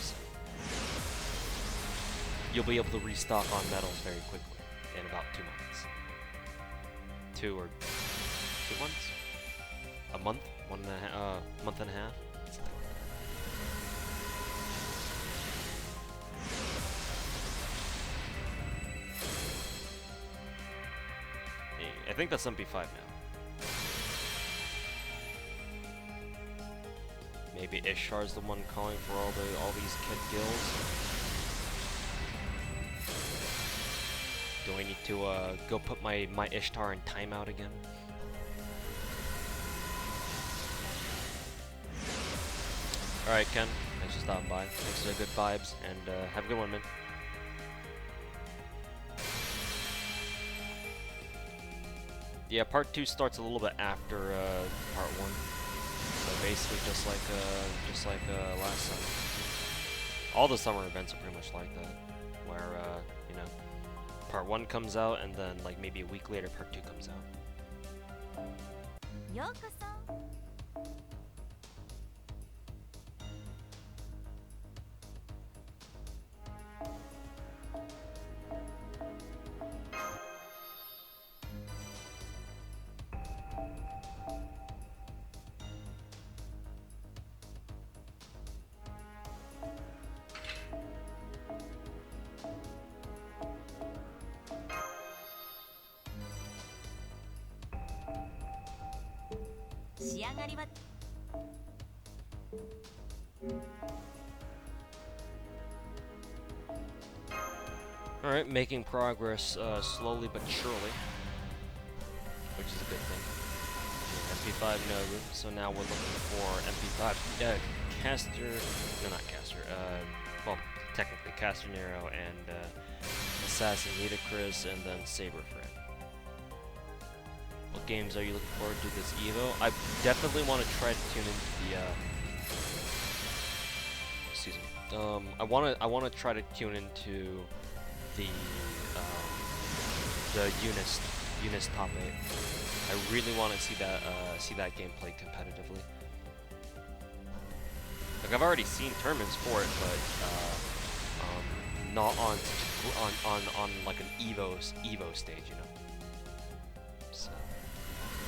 So you'll be able to restock on medals very quickly in about 2 months. 2 or 2 months? A month? Month and a half? I think that's MP5 now. Maybe Ishar's the one calling for all these kid guilds. Do I need to go put my Ishtar in timeout again? All right, Ken. Thanks for stopping by. Thanks for the good vibes, and have a good one, man. Yeah, part 2 starts a little bit after part 1. So basically, just like last summer. All the summer events are pretty much like that, where you know, part 1 comes out, and then like maybe a week later, part 2 comes out. Alright, making progress slowly but surely, which is a good thing. MP5 Nobu, so now we're looking for MP5 Caster, no not Caster, well technically Caster Nero and Assassin Ludicrous and then Saber Friend. What games are you looking forward to this Evo? I definitely want to try to tune into the excuse me. I want to try to tune into the Eunice top 8. I really want to see that game played competitively. Like I've already seen tournaments for it, but not on like an Evo stage, you know. So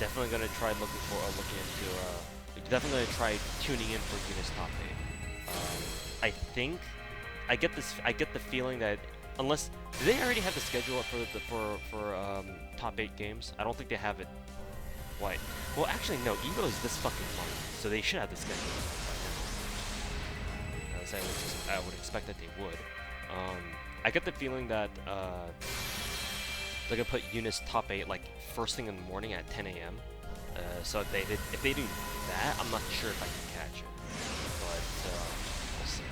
definitely gonna try definitely gonna try tuning in for Eunice top 8. I think I get the feeling that unless do they already have the schedule up for top 8 games? I don't think they have it. Why? Well, actually, no. Evo is this fucking month, so they should have the schedule by now. I would expect that they would. I get the feeling that they're gonna put Eunice top 8 like first thing in the morning at 10 a.m. So if they do that, I'm not sure if I can catch it, but we'll see.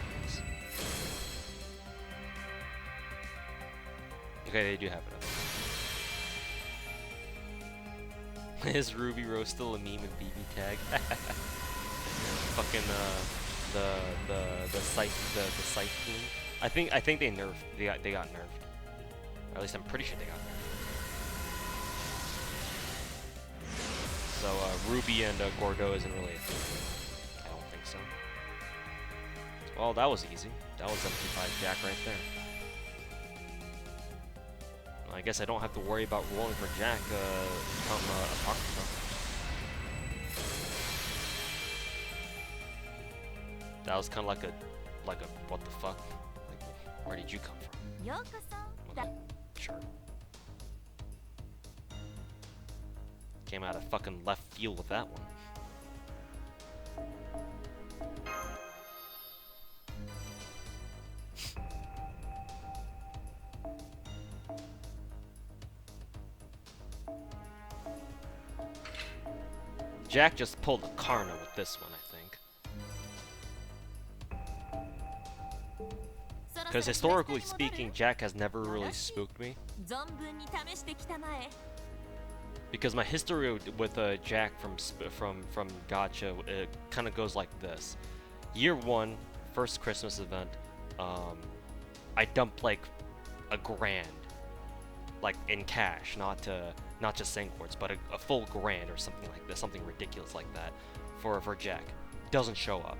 Okay, they do have it up. Is Ruby Rose still a meme in BB tag? fucking the scythe theme. I think they nerfed. They got nerfed. Or at least I'm pretty sure they got nerfed. So Ruby and Gordeau isn't really a thing. I don't think so. Well, that was easy. That was MP5 Jack right there. I guess I don't have to worry about rolling for Jack come Apocrypha. That was kind of like a what the fuck? Like, where did you come from? Okay, sure. Came out of fucking left field with that one. Jack just pulled a Karna with this one, I think. Because historically speaking, Jack has never really spooked me. Because my history with Jack from Gacha, it kind of goes like this. Year 1, first Christmas event, I dumped like $1,000, like in cash, not just Sankwards, but a full grand or something like this, something ridiculous like that, for Jack. Doesn't show up.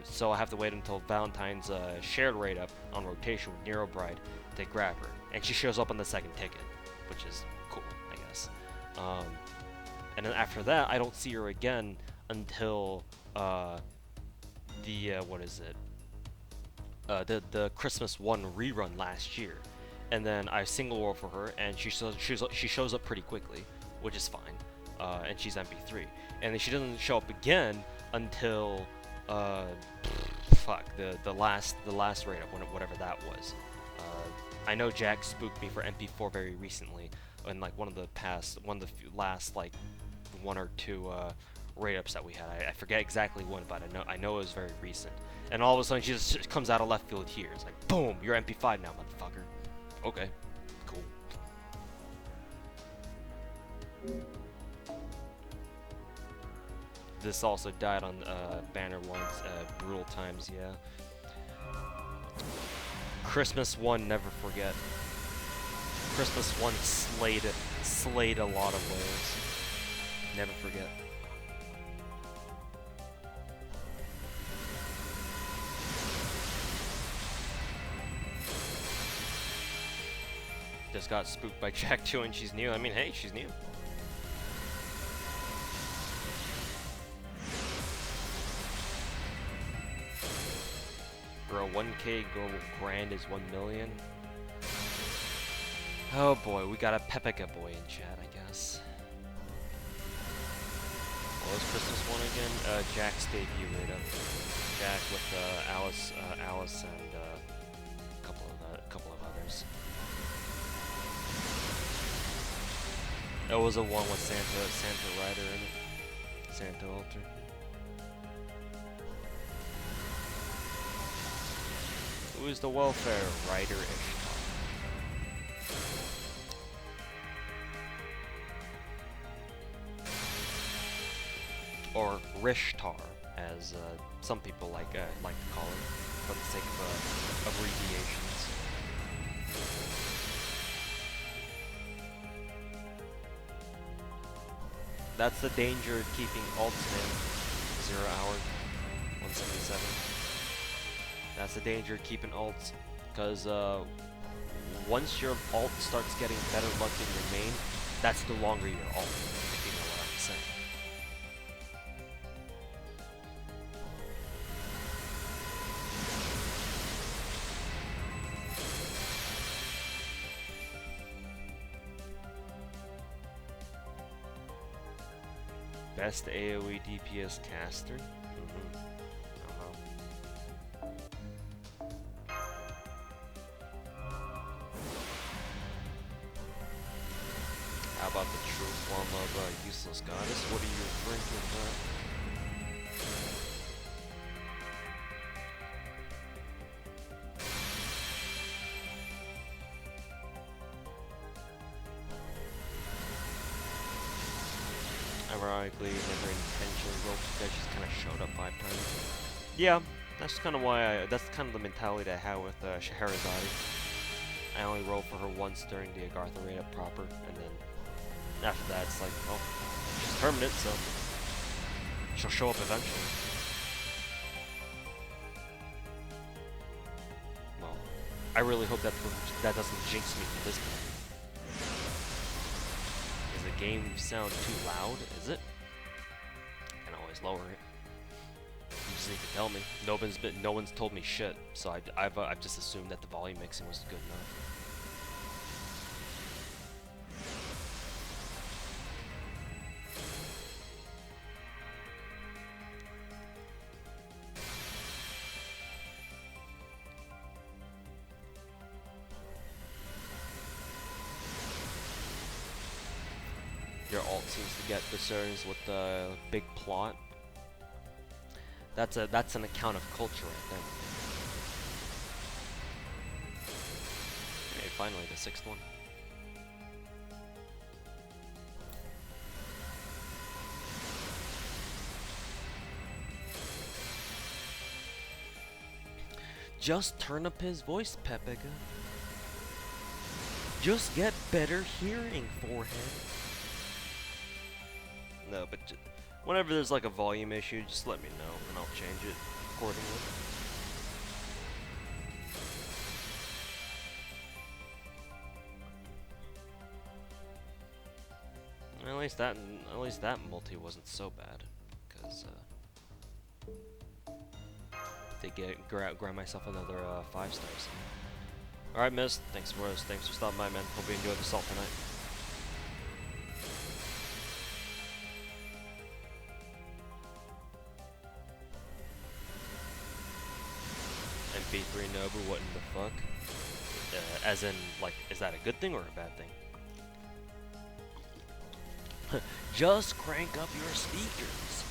So I have to wait until Valentine's shared rate up on rotation with Nero Bride to grab her, and she shows up on the second ticket, which is cool, I guess. And then after that, I don't see her again until what is it? The Christmas 1 rerun last year, and then I single roll for her, and she shows up pretty quickly, which is fine, and she's MP3, and then she doesn't show up again until the last rate up, whatever that was. I know Jack spooked me for MP4 very recently, in like one of the last like 1 or 2 rate ups that we had. I forget exactly when, but I know it was very recent. And all of a sudden she just comes out of left field here. It's like, boom, you're MP5 now, motherfucker. Okay, cool. This also died on Banner once, Brutal Times, yeah. Christmas 1, never forget. Christmas 1 slayed a lot of waves. Never forget. Just got spooked by Jack 2 and she's new. I mean, hey, she's new. Bro, 1K global grand is 1 million. Oh boy, we got a Pepeka boy in chat, I guess. What was Christmas 1 again? Jack's debut rate up. Jack with Alice and a couple of others. It was a one with Santa Rider in it. Santa Altar. Who is the welfare rider-ish? Or Rishtar, as some people like to call it, for the sake of abbreviations. That's the danger of keeping alt spam 0 hour 177. That's the danger of keeping alts, because once your alt starts getting better luck than your main, that's no longer your alt, if you know what I'm saying. Best AoE DPS caster? How about the true form of useless goddess? What are you referring to with that? ironically never intentionally rolled for dead, just kind of showed up 5 times. Yeah, that's kind of why that's kind of the mentality I have with Scheherazade. I only roll for her once during the Agartha raid up proper, and then after that it's like, well, she's permanent, so she'll show up eventually. Well, I really hope that doesn't jinx me from this point. Does the game sound too loud? Is it? I can always lower it. You just need to tell me. No one's told me shit, so I've just assumed that the volume mixing was good enough. Your alt seems to get discerns with the big plot. That's an account of culture right there. Okay, finally the 6th one. Just turn up his voice, Pepega. Just get better hearing, forehead. No, but whenever there's like a volume issue, just let me know and I'll change it accordingly. At least that multi wasn't so bad, because did grab myself another 5 stars. All right, Miss. Thanks for stopping by, man. Hope you enjoyed the salt tonight. MP3 Nobu, what in the fuck? As in, like, is that a good thing or a bad thing? Just crank up your speakers.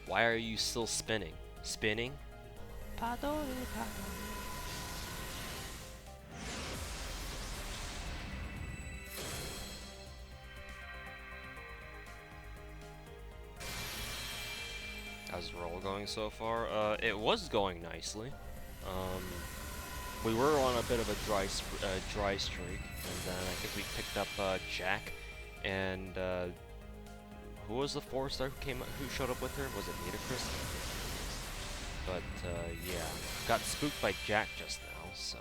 Why are you still spinning? Spinning? Padore, padore. How's the roll going so far? It was going nicely. We were on a bit of a dry streak, and then I think we picked up Jack, and who was the 4-star who showed up with her? Was it Nitacris? But yeah, got spooked by Jack just now, so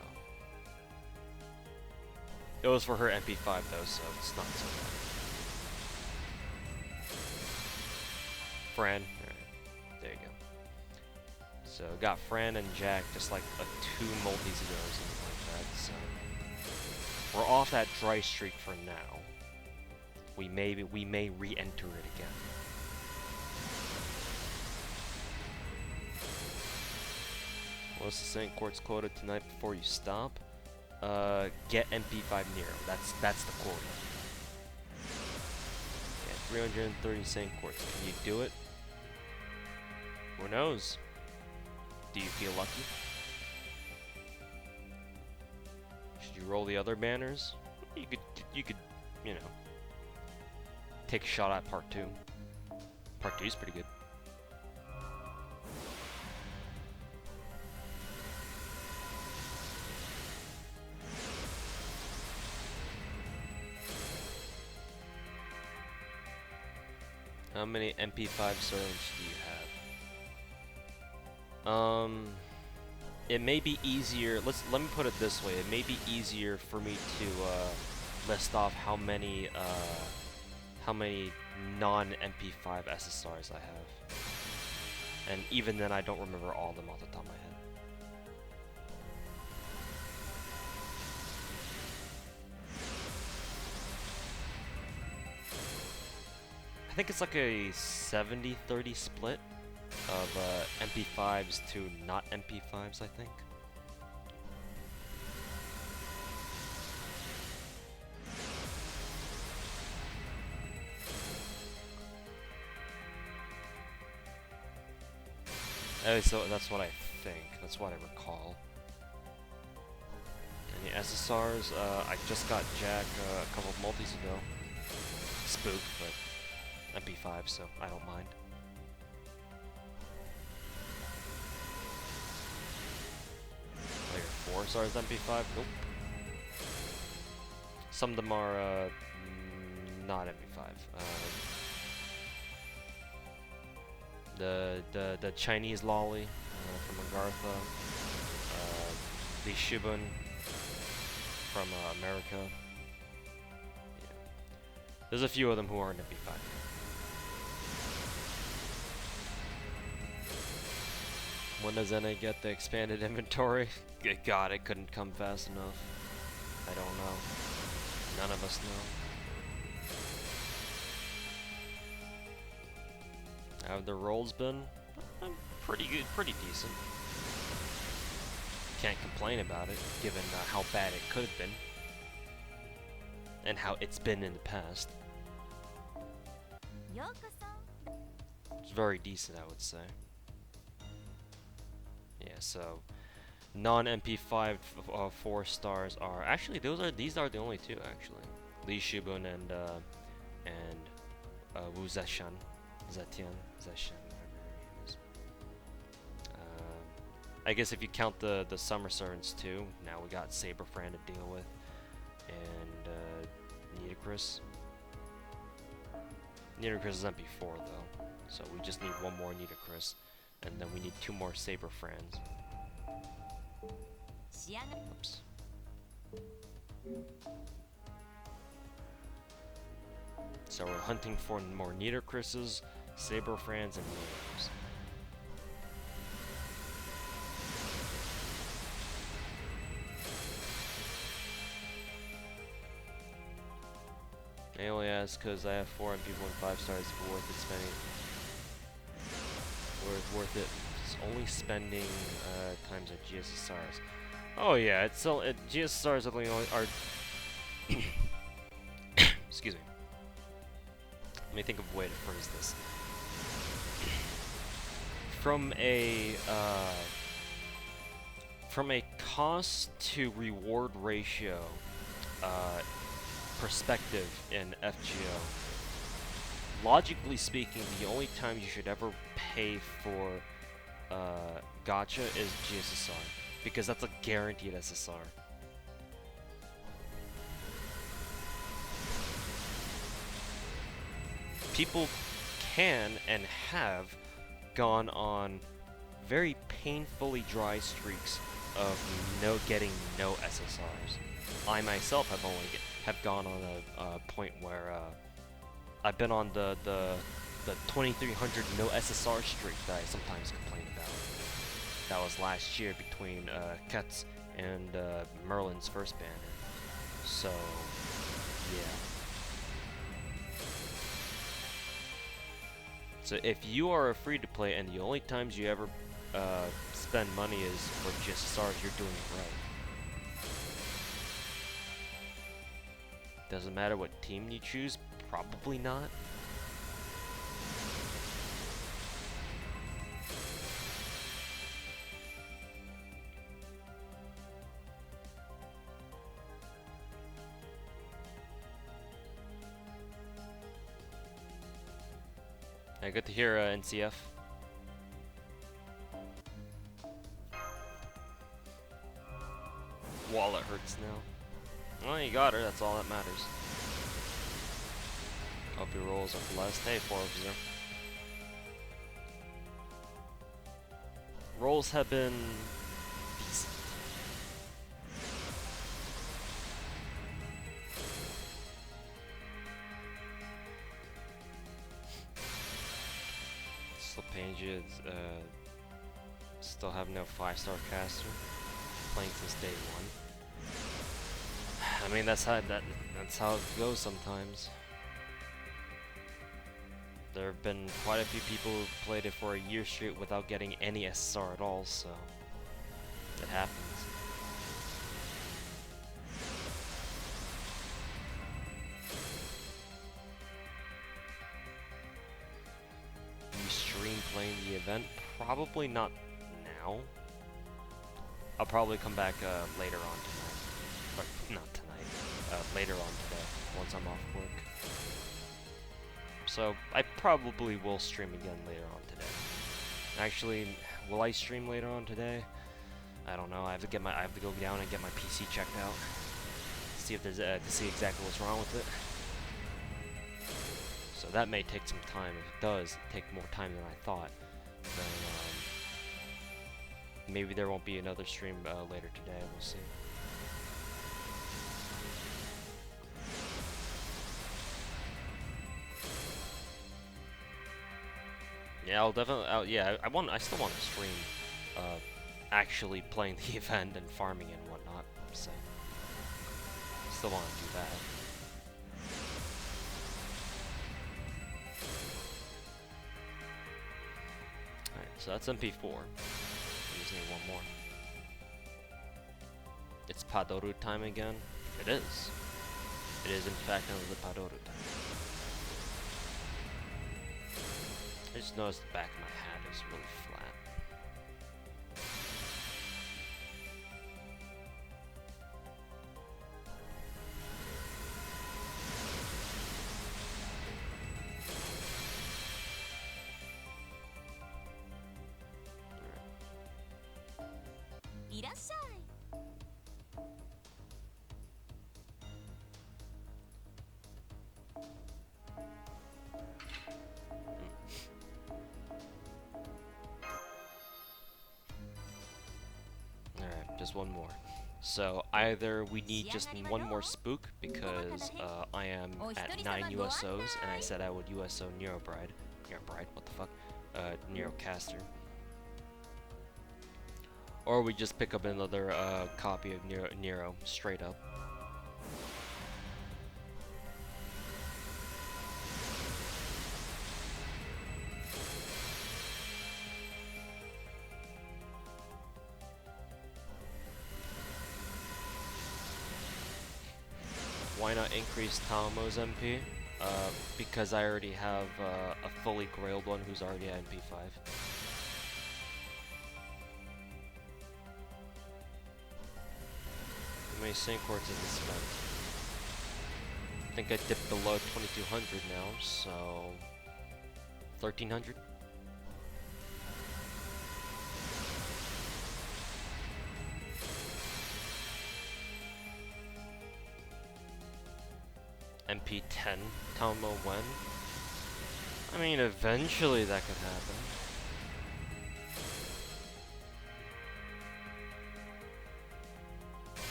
it was for her MP5 though, so it's not so bad. Fran. There you go. So got Fran and Jack just like 2 multis ago or something like that. So we're off that dry streak for now. We may re-enter it again. What's the St. Quartz quota tonight before you stop? Get MP5 Nero. That's the quota. Yeah, 330 St. Quartz. Can you do it? Who knows? Do you feel lucky? Should you roll the other banners? You could, you know, take a shot at part 2. Part 2 is pretty good. How many MP5 servants do you have? It may be easier. Let me put it this way. It may be easier for me to list off how many non-MP5 SSRs I have, and even then, I don't remember all of them off the top of my head. I think it's like a 70-30 split of MP5s to not MP5s, I think. So that's what I think. That's what I recall. Any SSRs, I just got Jack a couple of multis ago. Spook, but MP5, so I don't mind. Oh, your 4 stars MP5? Nope. Some of them are not MP5. The Chinese lolly from Agartha, the Shibun from America. Yeah. There's a few of them who aren't MP5. When does NA get the expanded inventory? Good God, it couldn't come fast enough. I don't know. None of us know. Have the rolls been pretty good, pretty decent. Can't complain about it, given how bad it could have been. And how it's been in the past. It's very decent, I would say. Yeah, so non-MP5 4 stars are actually these are the only two actually. Li Shibun and Wu Zetian, whatever her name is. I guess if you count the summer servants too, now we got Saberfran to deal with, and Nidacris. Nidacris is MP4 though, so we just need one more Nidacris, and then we need 2 more Saberfrans. Oops. So we're hunting for more Nidacris's, Saberfrans, and Nidacris. I only ask because I have 4 and people in 5 stars, but worth it spending. Worth it. It's only spending times at GSSRs. Oh yeah, it's so GSSRs are. Excuse me. Let me think of a way to phrase this. From a cost to reward ratio perspective in FGO, logically speaking, the only time you should ever pay for Gacha is GSSR, because that's a guaranteed SSR. People can and have gone on very painfully dry streaks of getting no SSRs. I myself have gone on a point where I've been on the 2300 no SSR streak that I sometimes complain about. That was last year between Ketz and Merlin's first banner. So yeah. So if you are a free-to-play and the only times you ever spend money is for GSSRs, you're doing it right. Doesn't matter what team you choose, probably not. Yeah, good to hear, NCF. Wallet hurts now. Well, you got her, that's all that matters. Hope your rolls are blessed. Hey, 4 of 0. Rolls have been decent. Slipangea still have no 5-star caster. Playing since day 1. I mean, that's how it goes sometimes. There have been quite a few people who played it for a year straight without getting any SSR at all, so it happens. You stream playing the event? Probably not now. I'll probably come back later on tonight, So I probably will stream again later on today. Actually, will I stream later on today? I don't know. I have to go down and get my PC checked out. See if there's to see exactly what's wrong with it. So that may take some time. If it does take more time than I thought, then maybe there won't be another stream later today. We'll see. Yeah, I'll definitely. Yeah, I still want to stream, actually playing the event and farming and whatnot. So, still want to do that. Alright, so that's MP4. We just need one more. It's Padoru time again. It is. It is in fact another Padoru time. I just noticed the back of my hat is really flat. Just one more. So either we need just one more spook because I am at 9 USOs and I said I would USO Nero Bride, what the fuck, Nero Caster. Or we just pick up another copy of Nero straight up. Why not increase Taomo's MP? Because I already have a fully grailed one who's already at MP5. How many sync quartz is it spent? I think I dipped below 2200 now, so 1300? MP10 Tomo when? I mean, eventually that could happen.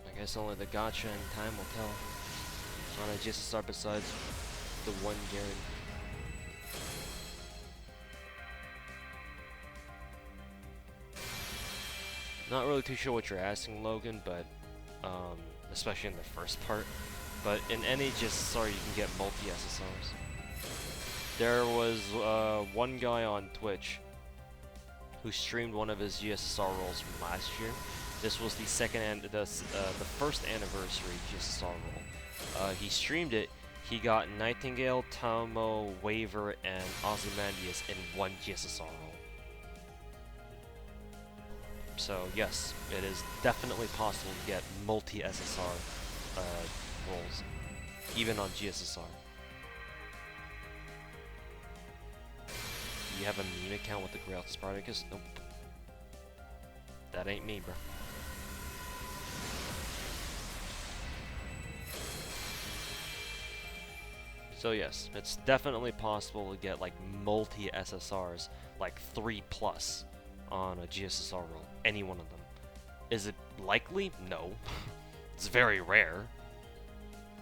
I guess only the Gacha and time will tell. On a GSSR besides the one guarantee. Not really too sure what you're asking, Logan, but especially in the first part. But in any GSSR, you can get multi-SSRs. There was one guy on Twitch who streamed one of his GSSR rolls from last year. This was the the first anniversary GSSR roll. He streamed it. He got Nightingale, Taumo, Waver, and Ozymandias in one GSSR roll. So yes, it is definitely possible to get multi-SSR rolls, even on GSSR. You have a meme account with the Grail Spartacus? Nope. That ain't me, bro. So yes, it's definitely possible to get like multi-SSRs, like 3+, on a GSSR roll. Any one of them. Is it likely? No. It's very rare.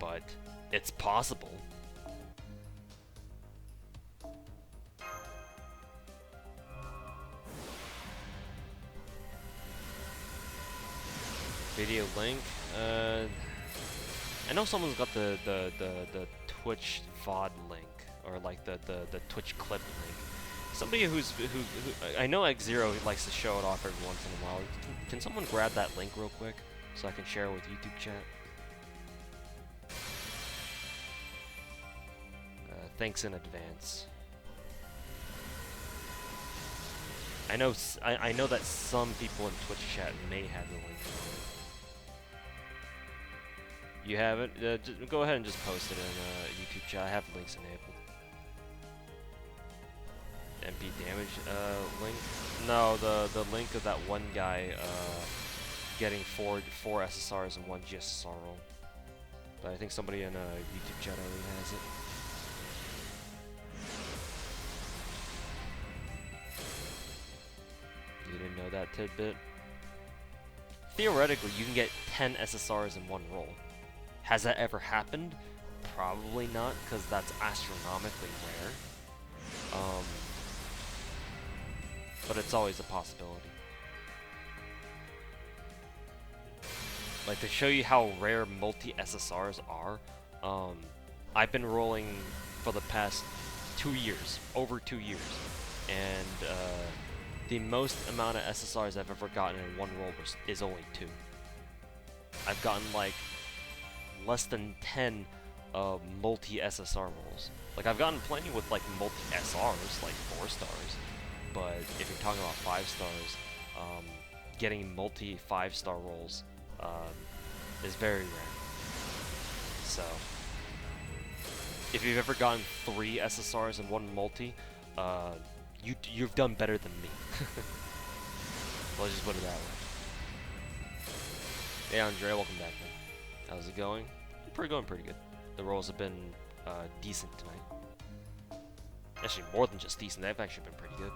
But it's possible. Video link? I know someone's got the Twitch VOD link, or like the Twitch clip link. Somebody who I know X0 likes to show it off every once in a while. Can someone grab that link real quick so I can share it with YouTube chat? Thanks in advance. I know that some people in Twitch chat may have the link. You haven't? Go ahead and just post it in YouTube chat. I have links enabled. MP damage link? No, the link of that one guy getting four SSRs and one GSSR roll. But I think somebody in YouTube chat already has it. You didn't know that tidbit? Theoretically, you can get 10 SSRs in one roll. Has that ever happened? Probably not, because that's astronomically rare. But it's always a possibility. Like, to show you how rare multi-SSRs are, I've been rolling for the past 2 years, over 2 years, and the most amount of SSRs I've ever gotten in one roll is only 2. I've gotten like less than 10 multi-SSR rolls. Like, I've gotten plenty with like multi-SRs, like 4 stars, but if you're talking about 5 stars, getting multi 5-star rolls is very rare. So, if you've ever gotten 3 SSRs in one multi, you've done better than me. Let's just put it that way. Hey Andre, welcome back, man. How's it going? Going pretty good. The rolls have been decent tonight. Actually, more than just decent. They've actually been pretty good.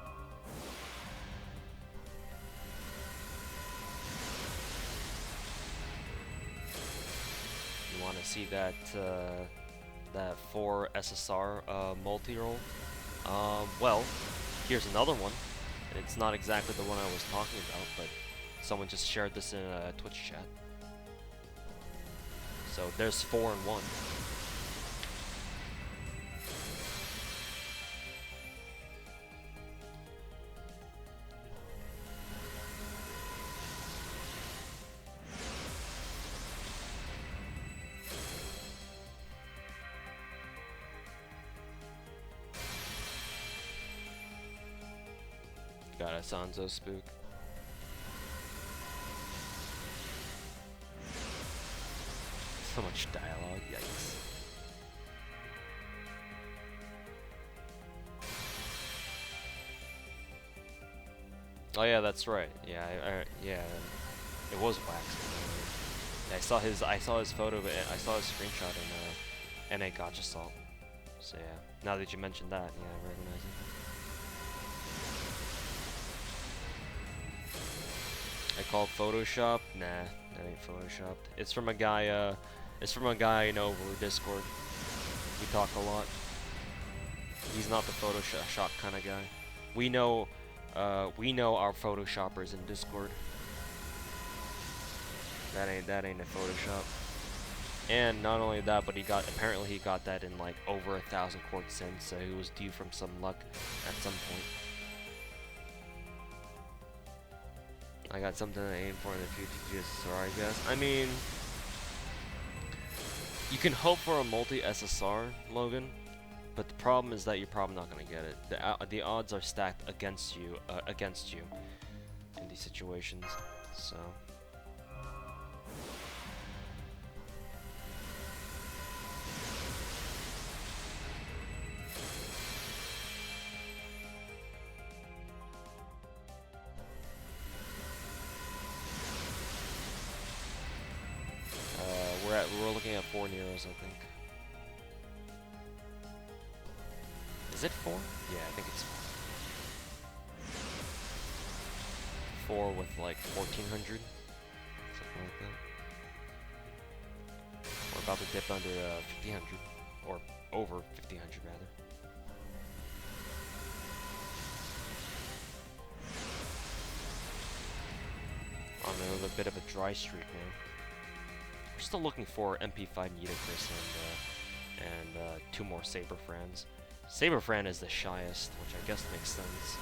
You want to see that that 4 SSR multi-roll? Well, here's another one. It's not exactly the one I was talking about, but someone just shared this in a Twitch chat. So there's 4 in 1. Got a Sanzo spook. So much dialogue, yikes. Oh yeah, that's right. Yeah, yeah, it was waxed. Yeah, I saw his photo of it. I saw his screenshot in NA Gacha Salt. So yeah, now that you mentioned that, yeah, I recognize it. I call Photoshop? Nah, that ain't Photoshopped. It's from a guy. It's from a guy I know over Discord. We talk a lot. He's not the Photoshop kind of guy. We know our Photoshoppers in Discord. That ain't a Photoshop. And not only that, but apparently he got that in like over 1,000 quartz in, so he was due from some luck at some point. I got something to aim for in the future, just I guess. I mean, you can hope for a multi-SSR, Logan, but the problem is that you're probably not going to get it. The odds are stacked against you in these situations, so... We're looking at 4 Neros, I think. Is it 4? Yeah, I think it's 4. 4 with like 1,400, something like that. We're about to dip under 1,500, or over 1,500 rather. On another bit of a dry streak now. We're still looking for MP5 Nitocris and 2 more Saberfrans. Saberfran is the shyest, which I guess makes sense.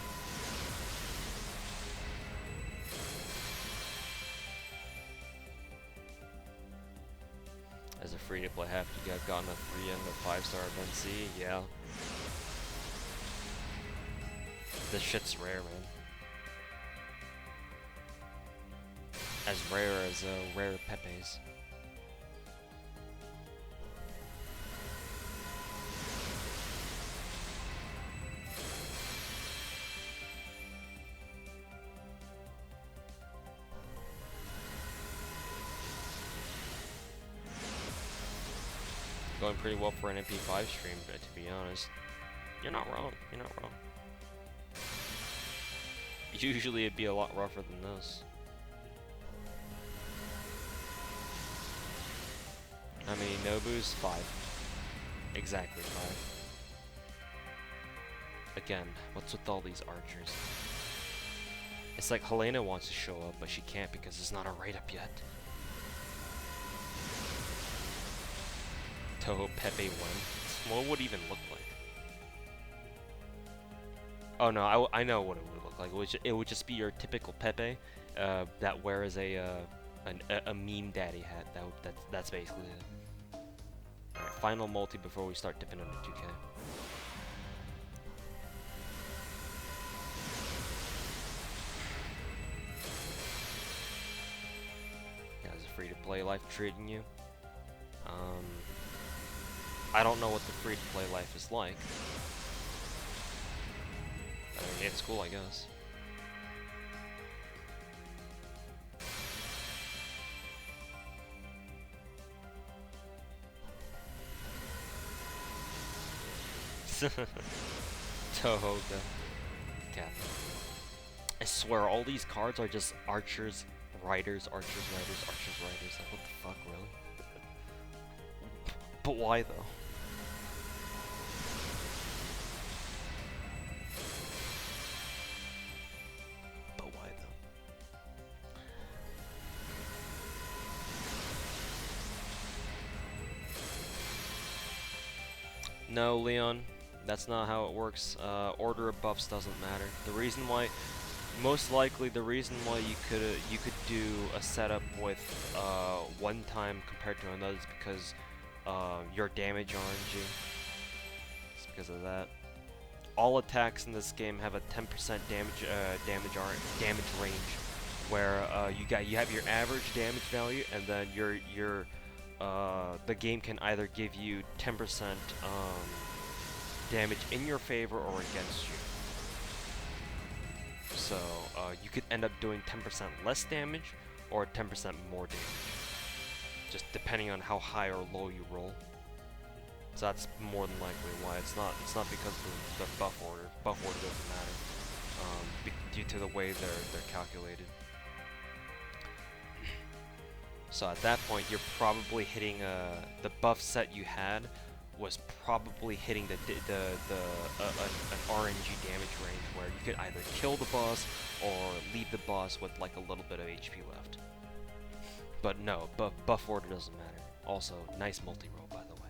As a free-to-play half, you got gotten a 3 and a 5-star event C, yeah. This shit's rare, man. As rare as rare Pepes. going pretty well for an MP5 stream, but to be honest, you're not wrong. You're not wrong. Usually it'd be a lot rougher than this. How many Nobus? 5. Exactly 5. Again, what's with all these archers? It's like Helena wants to show up, but she can't because it's not a write-up yet. Toho Pepe when? What would it even look like? Oh no, I know what it would look like. It would just be your typical Pepe that wears a meme daddy hat. That's basically it. Alright, final multi before we start dipping into 2K. How's a free-to-play life treating you? I don't know what the free-to-play life is like. I mean, it's cool, I guess. Toho the cat. I swear, all these cards are just archers, riders, archers, riders, archers, riders. Like, what the fuck, really? But why though? But why though? No, Leon, that's not how it works. Order of buffs doesn't matter. The reason why, most likely, the reason why you could do a setup with one time compared to another is because your damage RNG. It's because of that. All attacks in this game have a 10% damage range, where you have your average damage value, and then the game can either give you 10% damage in your favor or against you. So you could end up doing 10% less damage or 10% more damage, just depending on how high or low you roll. So that's more than likely why it's not because of the buff order. Buff order doesn't matter due to the way they're calculated. So at that point, you're probably hitting the buff set you had was probably hitting an RNG damage range where you could either kill the boss or leave the boss with like a little bit of HP left. But no, buff order doesn't matter. Also, nice multi-roll, by the way.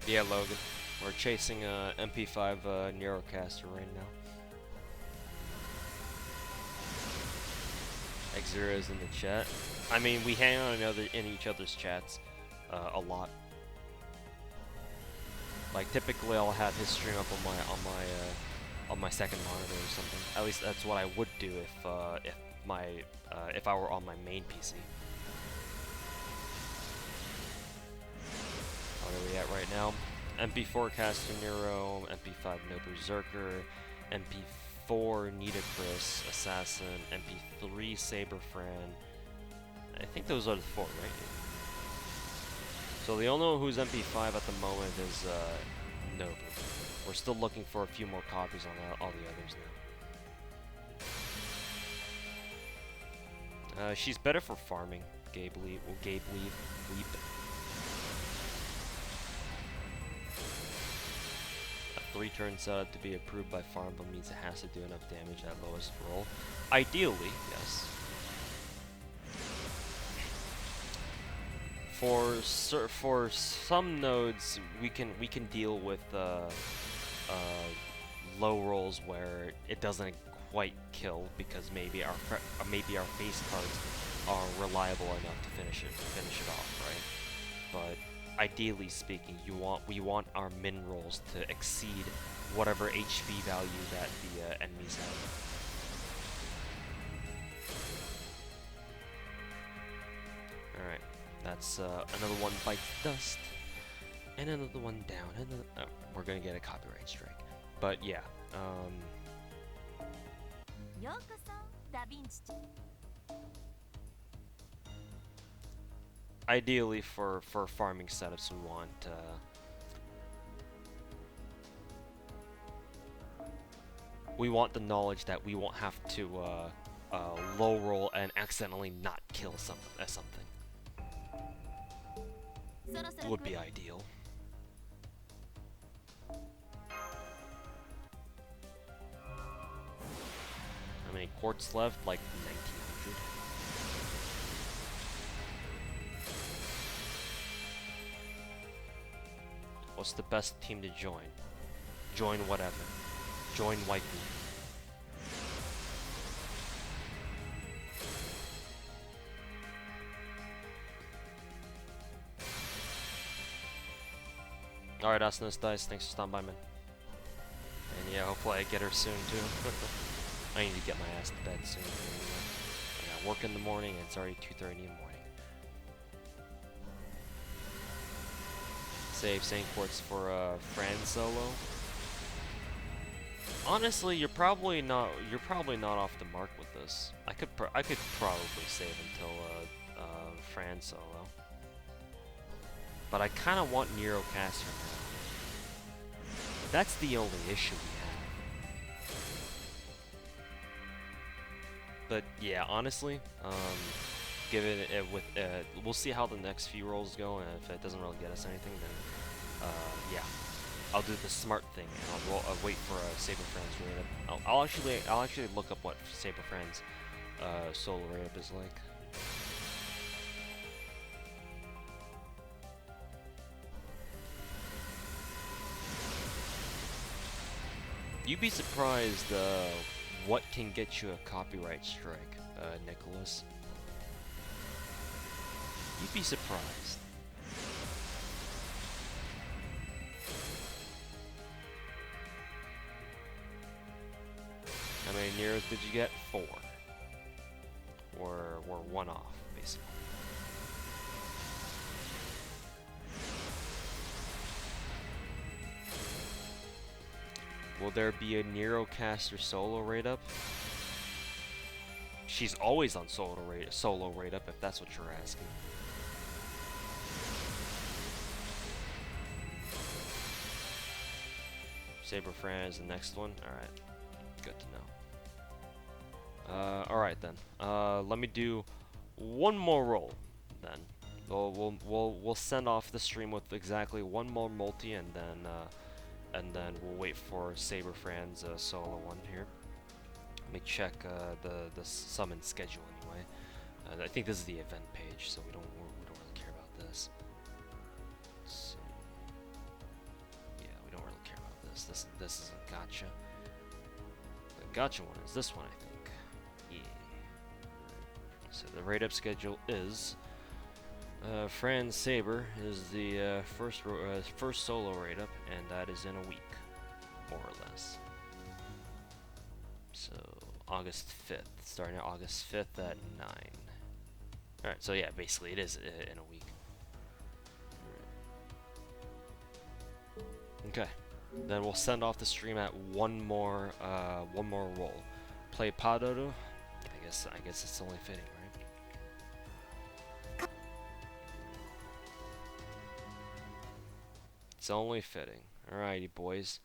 Yeah, Logan. We're chasing a MP5 Neurocaster right now. X0 is in the chat. I mean, we hang on in each other's chats a lot. Like typically, I'll have his stream up on my second monitor or something. At least that's what I would do if I were on my main PC. What are we at right now? MP4 Caster Nero, MP5 No Berserker, MP4 Nitocris Assassin, MP3 Saber Fran. I think those are the 4, right? So the only one who's MP5 at the moment is Nobu. We're still looking for a few more copies on all the others now. She's better for farming. Gabe Leap. A 3-turn setup to be approved by Farmville means it has to do enough damage at lowest roll. Ideally, yes. For some nodes, we can deal with low rolls where it doesn't quite kill because maybe our face cards are reliable enough to finish it off, right? but ideally speaking, we want our min rolls to exceed whatever HP value that the enemies have. Alright, that's another one bites dust, and another one down, and we're gonna get a copyright strike. But yeah, ideally for farming setups, we want the knowledge that we won't have to low roll and accidentally not kill something. Would be ideal. How many quartz left? Like 1900. What's the best team to join? Join whatever. Join waifu. Alright, Asanos Dice, thanks for stopping by, man. And yeah, hopefully I get her soon, too. I need to get my ass to bed soon. I got work in the morning, and it's already 2:30 in the morning. Save Saint Quartz for Fran solo. Honestly, you're probably not off the mark with this. I could probably save until Fran solo. But I kind of want Neurocaster now. That's the only issue we have. But yeah, honestly, given it with we'll see how the next few rolls go, and if it doesn't really get us anything, then yeah, I'll do the smart thing, and I'll wait for a Saber Friends raid up. I'll actually look up what Saber Friends solo raid up is like. You'd be surprised what can get you a copyright strike, Nicholas. You'd be surprised. How many Neros did you get? 4. We're 1 off, basically. Will there be a Neurocaster solo raid up? She's always on solo raid up, if that's what you're asking. Saber Fran is the next one. Alright. Good to know. Alright then. Let me do one more roll then. We'll send off the stream with exactly one more multi, and then we'll wait for Saber Fran's solo one here. Let me check the summon schedule anyway. I think this is the event page, so we don't really care about this. Let's see. Yeah, we don't really care about this. This is a Gacha. The Gacha one is this one, I think. Yeah. So the raid up schedule is Fran Saber is the first solo raid up, and that is in a week, more or less. So August 5th, starting at August 5th at 9. Alright, so yeah, basically it is in a week. Okay, then we'll send off the stream at one more roll. Play Padoru. I guess it's only fitting, right? It's only fitting. Alrighty, boys.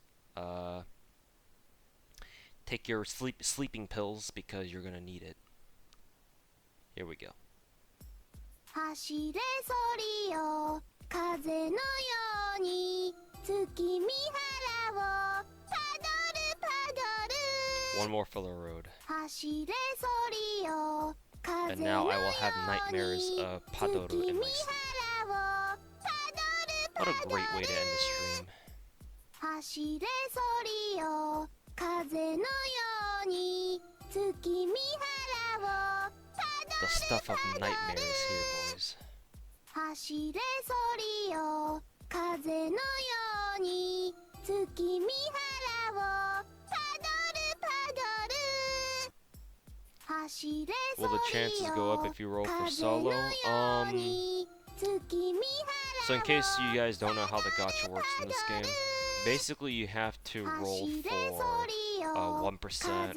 Take your sleeping pills because you're gonna need it. Here we go. 走れソリよ風のように月見原をパドルパドル One more filler road. 走れソリよ風 And の now よ I will have う nightmares に of Padoru 月 in 見 my sleep. 原をパドル What パ a ド great way to end the ル stream. 走れソリよ風のように月見原を The stuff of nightmares here, boys. 走走れソリよ風のように月見原をパドルパドル走れ Will the chances go up if you roll for solo? So in case you guys don't know how the gacha works in this game, basically you have to roll for a 1% 4%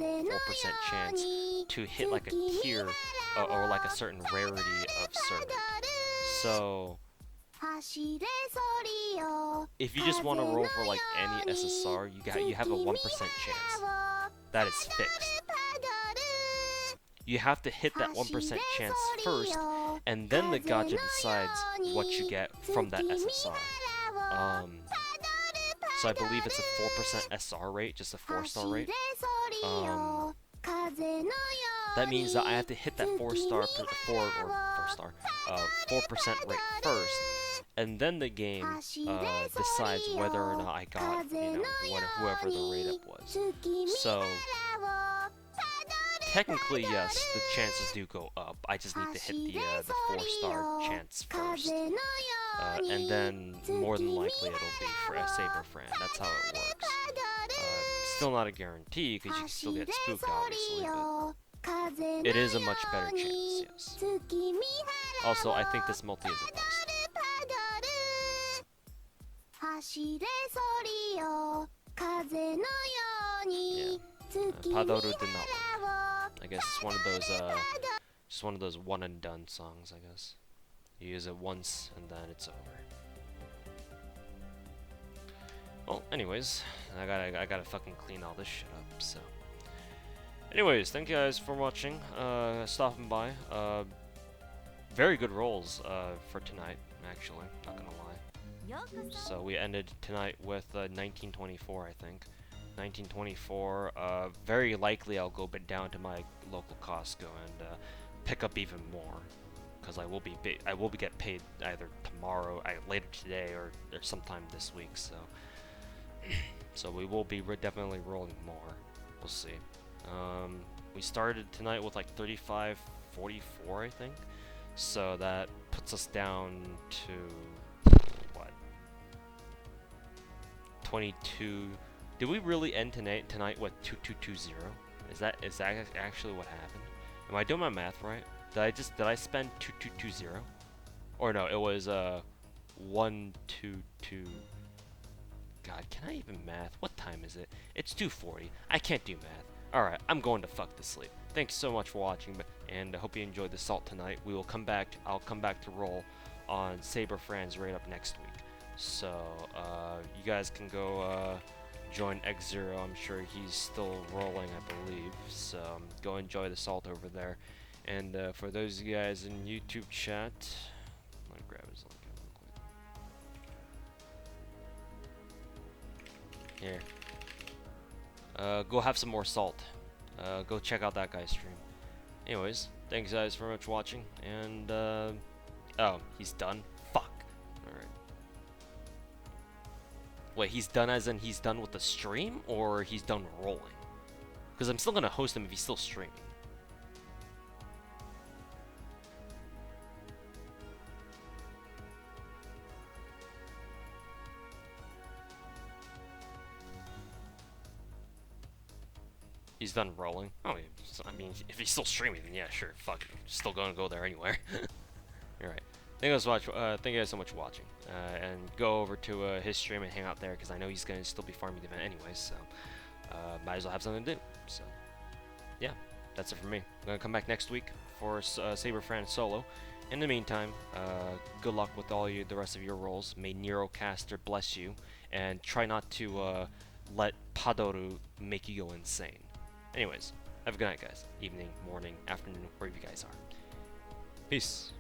chance to hit like a tier or like a certain rarity of servant. So if you just want to roll for like any SSR, you have a 1% chance. That is fixed. You have to hit that 1% chance first, and then the gacha decides what you get from that SSR. So I believe it's a 4% SR rate, just a 4-star rate. That means that I have to hit that 4% rate first, and then the game decides whether or not I got, whoever the rate up was. So technically, yes, the chances do go up. I just need to hit the 4-star chance first. And then, more than likely, it'll be for a Saber Fran. That's how it works. Still not a guarantee, because you can still get spooked, obviously, but it is a much better chance, yes. Also, I think this multi is a bust. Yeah. Padoru did not work. I guess it's one of those, just one of those one and done songs, I guess. You use it once, and then it's over. Well, anyways, I gotta fucking clean all this shit up, so. Anyways, thank you guys for watching, stopping by. Very good rolls, for tonight, actually, not gonna lie. So we ended tonight with, 1924, I think. 1924, very likely I'll go down to my local Costco and, pick up even more. Because I will be get paid either tomorrow, later today, or sometime this week. So, so we will be definitely rolling more. We'll see. We started tonight with like 35.44, I think. So that puts us down to what? 22. Did we really end tonight with 2220? Is that actually what happened? Am I doing my math right? Did I spend 2220? Or no, it was 122. God, can I even math? What time is it? It's 2:40. I can't do math. Alright, I'm going to fuck to sleep. Thanks so much for watching, and I hope you enjoyed the salt tonight. I'll come back to roll on Saber Fran's rate up next week. So, you guys can go join X0. I'm sure he's still rolling, I believe. So, go enjoy the salt over there. And for those of you guys in YouTube chat, I'm gonna grab his link real quick. Here. Go have some more salt. Go check out that guy's stream. Anyways, thanks guys very much for watching. And oh, he's done? Fuck. Alright. Wait, he's done as in he's done with the stream, or he's done rolling? Because I'm still gonna host him if he's still streaming. He's done rolling. Oh, I mean, if he's still streaming, then yeah, sure, fuck, still gonna go there anywhere. Alright, thank you guys so much for watching, and go over to his stream and hang out there, because I know he's gonna still be farming the event anyways, so might as well have something to do. So yeah, that's it for me. I'm gonna come back next week for Saber Fran solo. In the meantime, good luck with all the rest of your rolls. May Neurocaster bless you, and try not to let Padoru make you go insane. Anyways, have a good night, guys. Evening, morning, afternoon, wherever you guys are. Peace.